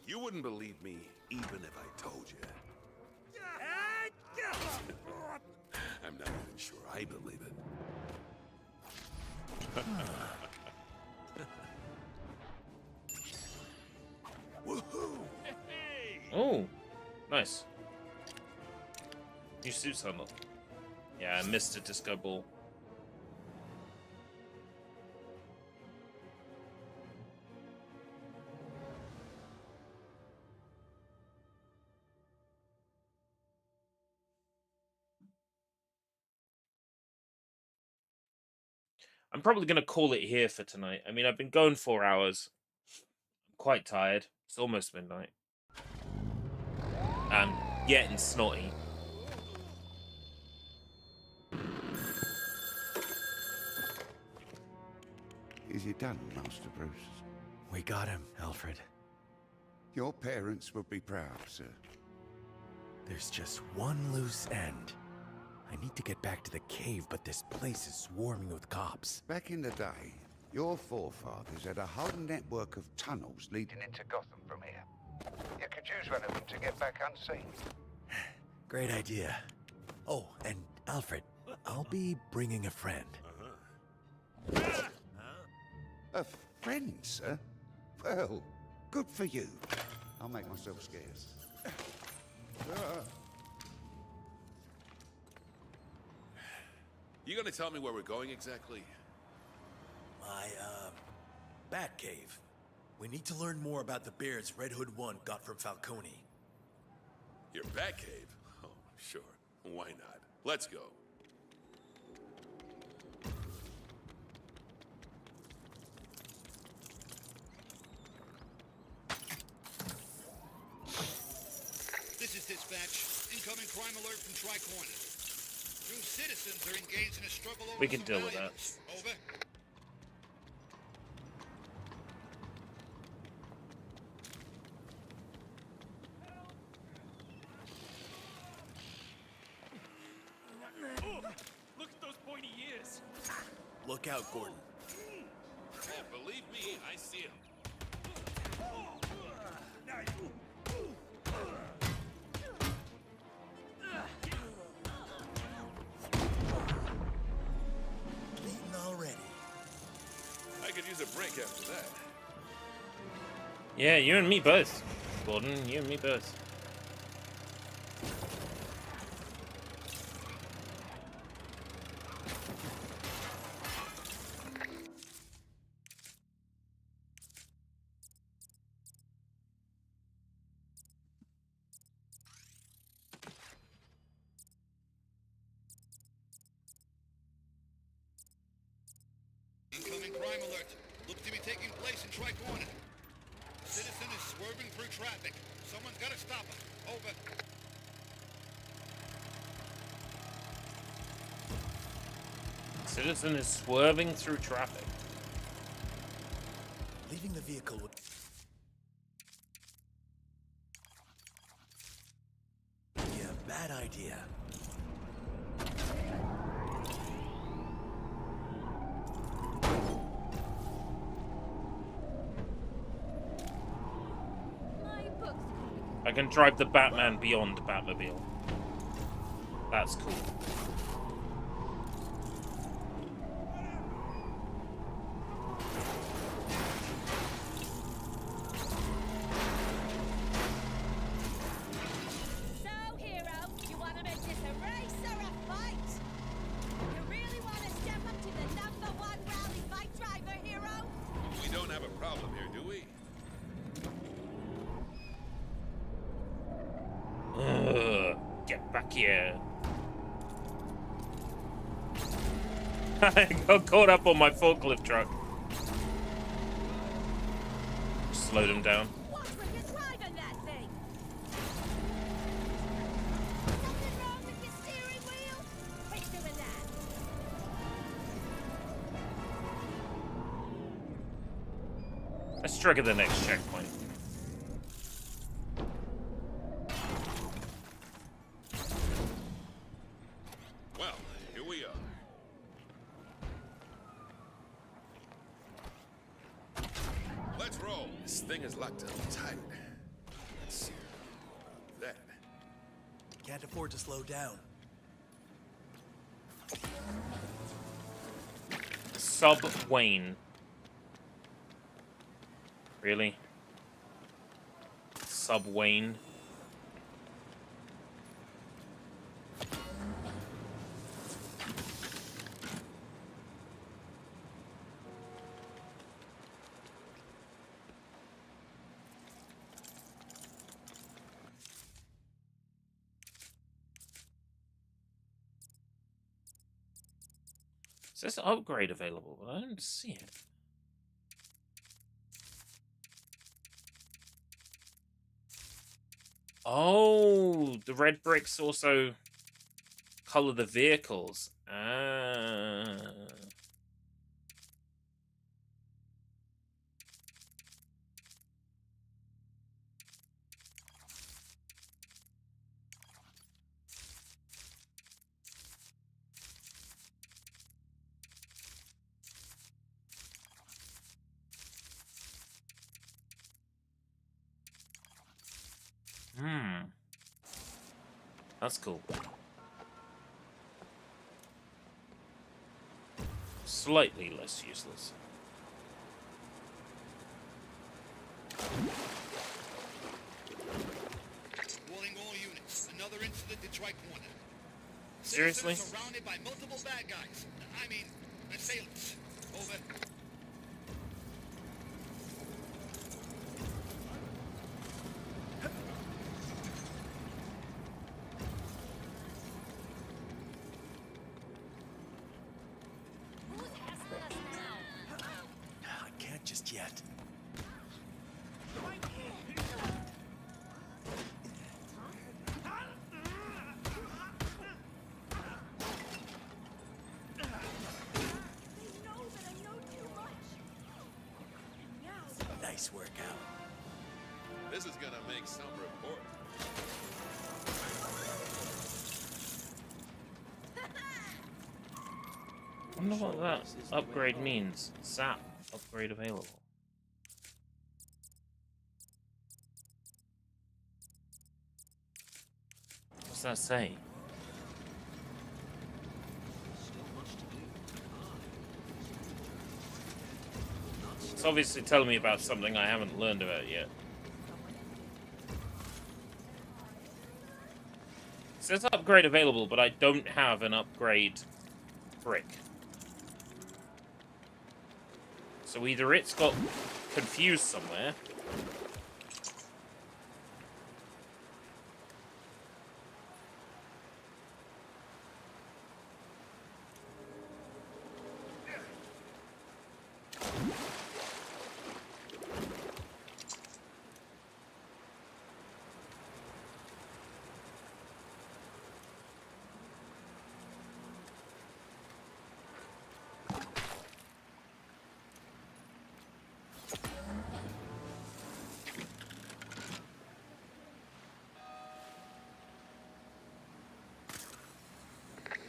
you wouldn't believe me even if I told you. I'm not even sure I believe it. Woohoo!
Oh, nice. New suits unlocked. Yeah, I missed a disco ball. I'm probably going to call it here for tonight. I mean, I've been going 4 hours. I'm quite tired. It's almost midnight. I'm getting snotty.
Is it done, Master Bruce?
We got him, Alfred.
Your parents will be proud, sir.
There's just one loose end. I need to get back to the cave, but this place is swarming with cops.
Back in the day, your forefathers had a whole network of tunnels leading into Gotham from here. You could use one of them to get back unseen.
Great idea. Oh, and Alfred, I'll be bringing a friend.
A friend, sir? Well, good for you. I'll make myself scarce.
You gonna tell me where we're going exactly?
My, Bat Cave. We need to learn more about the bears Red Hood 1 got from Falcone.
Your Batcave? Oh, sure. Why not? Let's go.
This is dispatch. Incoming crime alert from Tri-Corner. Two citizens are engaged in a struggle over
We can
some
deal with that.
valuables. Over.
Look at those pointy ears.
Look out, Gordon.
Yeah, believe me, I see him.
Beaten already.
I could use a break after that.
Yeah, you and me both, Gordon. You and me both.
crime alert. Look to be taking place in Tri-Corner. Citizen is swerving through traffic. Someone's got to stop him. Over.
Citizen is swerving through traffic.
Leaving the vehicle would be a bad idea.
I can drive the Batman beyond Batmobile. That's cool.
So, hero, you want to make this a race or a fight? You really want to step up to the #1 rally fight driver, hero?
We don't have a problem here, do we?
Get back here. I got caught up on my forklift truck. Slowed him down.
What's with you driving that thing? Something wrong with your steering wheel? Quit doing that.
Let's trigger the next checkpoint.
Well, here we are. Let's roll. This thing is locked up tight. Let's see. That.
Can't afford to slow down.
Sub Wayne. Really? Sub Wayne? It says upgrade available, but I don't see it. Oh, the red bricks also color the vehicles. Ah. That's cool. Slightly less useless.
Warning all units. Another incident at Tri-Corner.
Seriously?
Citizens surrounded by multiple bad guys. I mean, assailants. Over.
I can't just yet. Nice workout.
This is gonna make some report.
I wonder what that upgrade means. Zap upgrade available. What's that say? It's obviously telling me about something I haven't learned about yet. It says upgrade available, but I don't have an upgrade brick. So either it's got confused somewhere.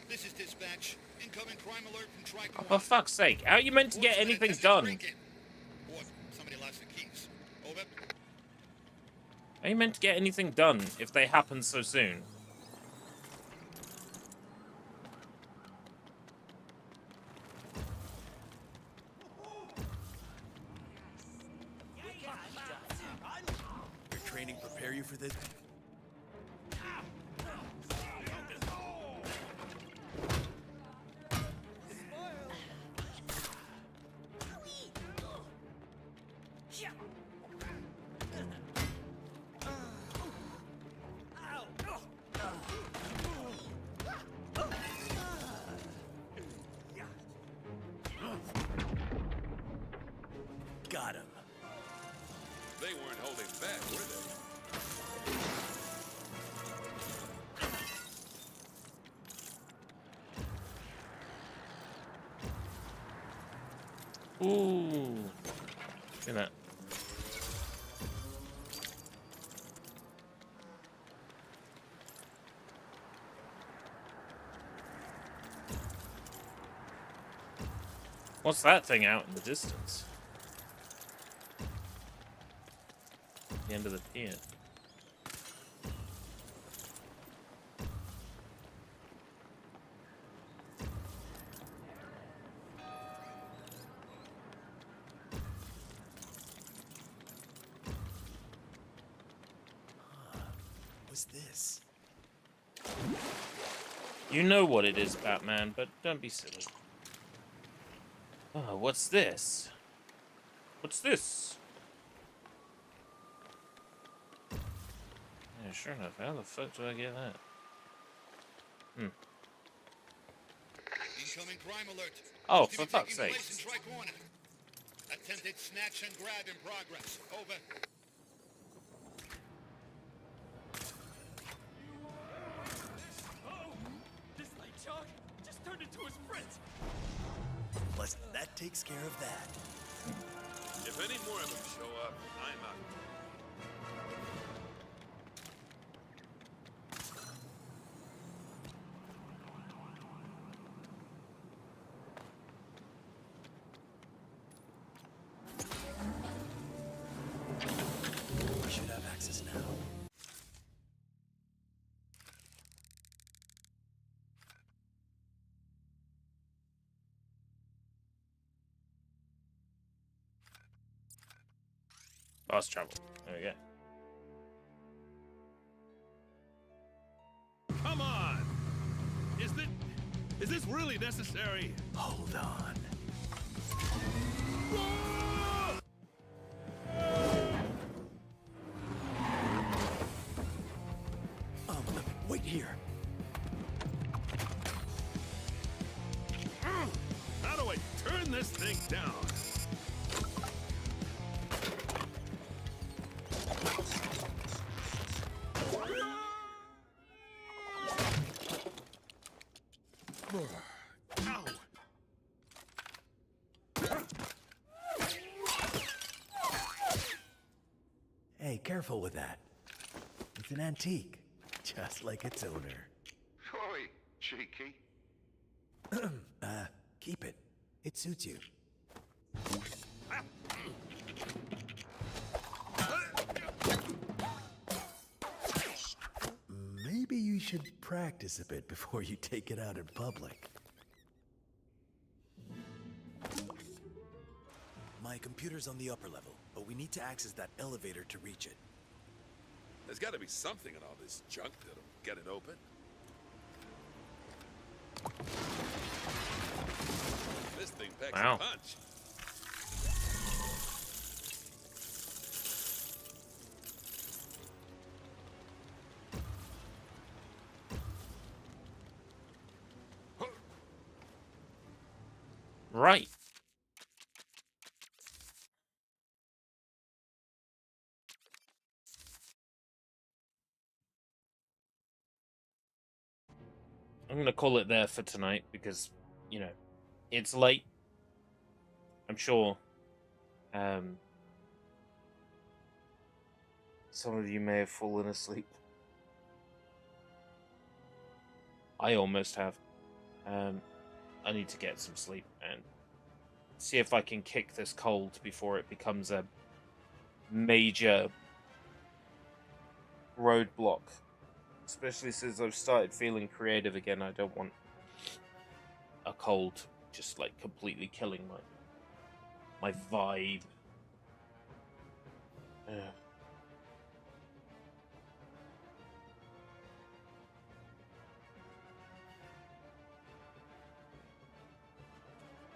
This is dispatch. Incoming crime alert from Tri-Corner.
For fuck's sake, how are you meant to get anything done?
What? Somebody lost the keys. Over.
How are you meant to get anything done if they happen so soon?
Your training prepare you for this? Got him.
They weren't holding back, were they?
Ooh. Look at that. What's that thing out in the distance? The end of the pier.
What's this?
You know what it is, Batman, but don't be silly. Oh, what's this? What's this? Yeah, sure enough. How the fuck do I get that?
Incoming crime alert.
Oh,
To
for
be
fuck's
taking
sake.
place in Tri-Corner. Attempted snatch and grab in progress. Over.
This light chug just turned into a sprint.
Plus, that takes care of that.
If any more of them show up, I'm out.
We should have access now.
Fast travel. There we go.
Come on! Is this really necessary?
Hold on. Wait here.
How do I turn this thing down? Ow!
Hey, careful with that. It's an antique, just like its owner.
Oi, cheeky.
Keep it. It suits you. Maybe you should practice a bit before you take it out in public. My computer's on the upper level, but we need to access that elevator to reach it.
There's got to be something in all this junk that'll get it open. This thing packs
Wow.
a punch.
Right. I'm gonna call it there for tonight because, you know, it's late. I'm sure some of you may have fallen asleep. I almost have. I need to get some sleep and see if I can kick this cold before it becomes a major roadblock. Especially since I've started feeling creative again. I don't want a cold just like completely killing my vibe.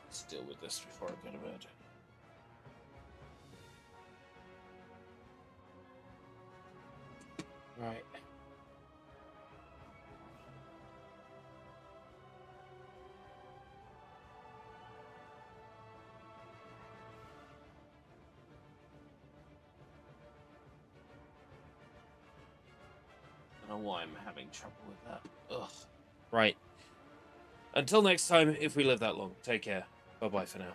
Let's deal with this before I go to bed. Right. I don't know why I'm having trouble with that. Ugh. Right. Until next time, if we live that long, take care. Bye-bye for now.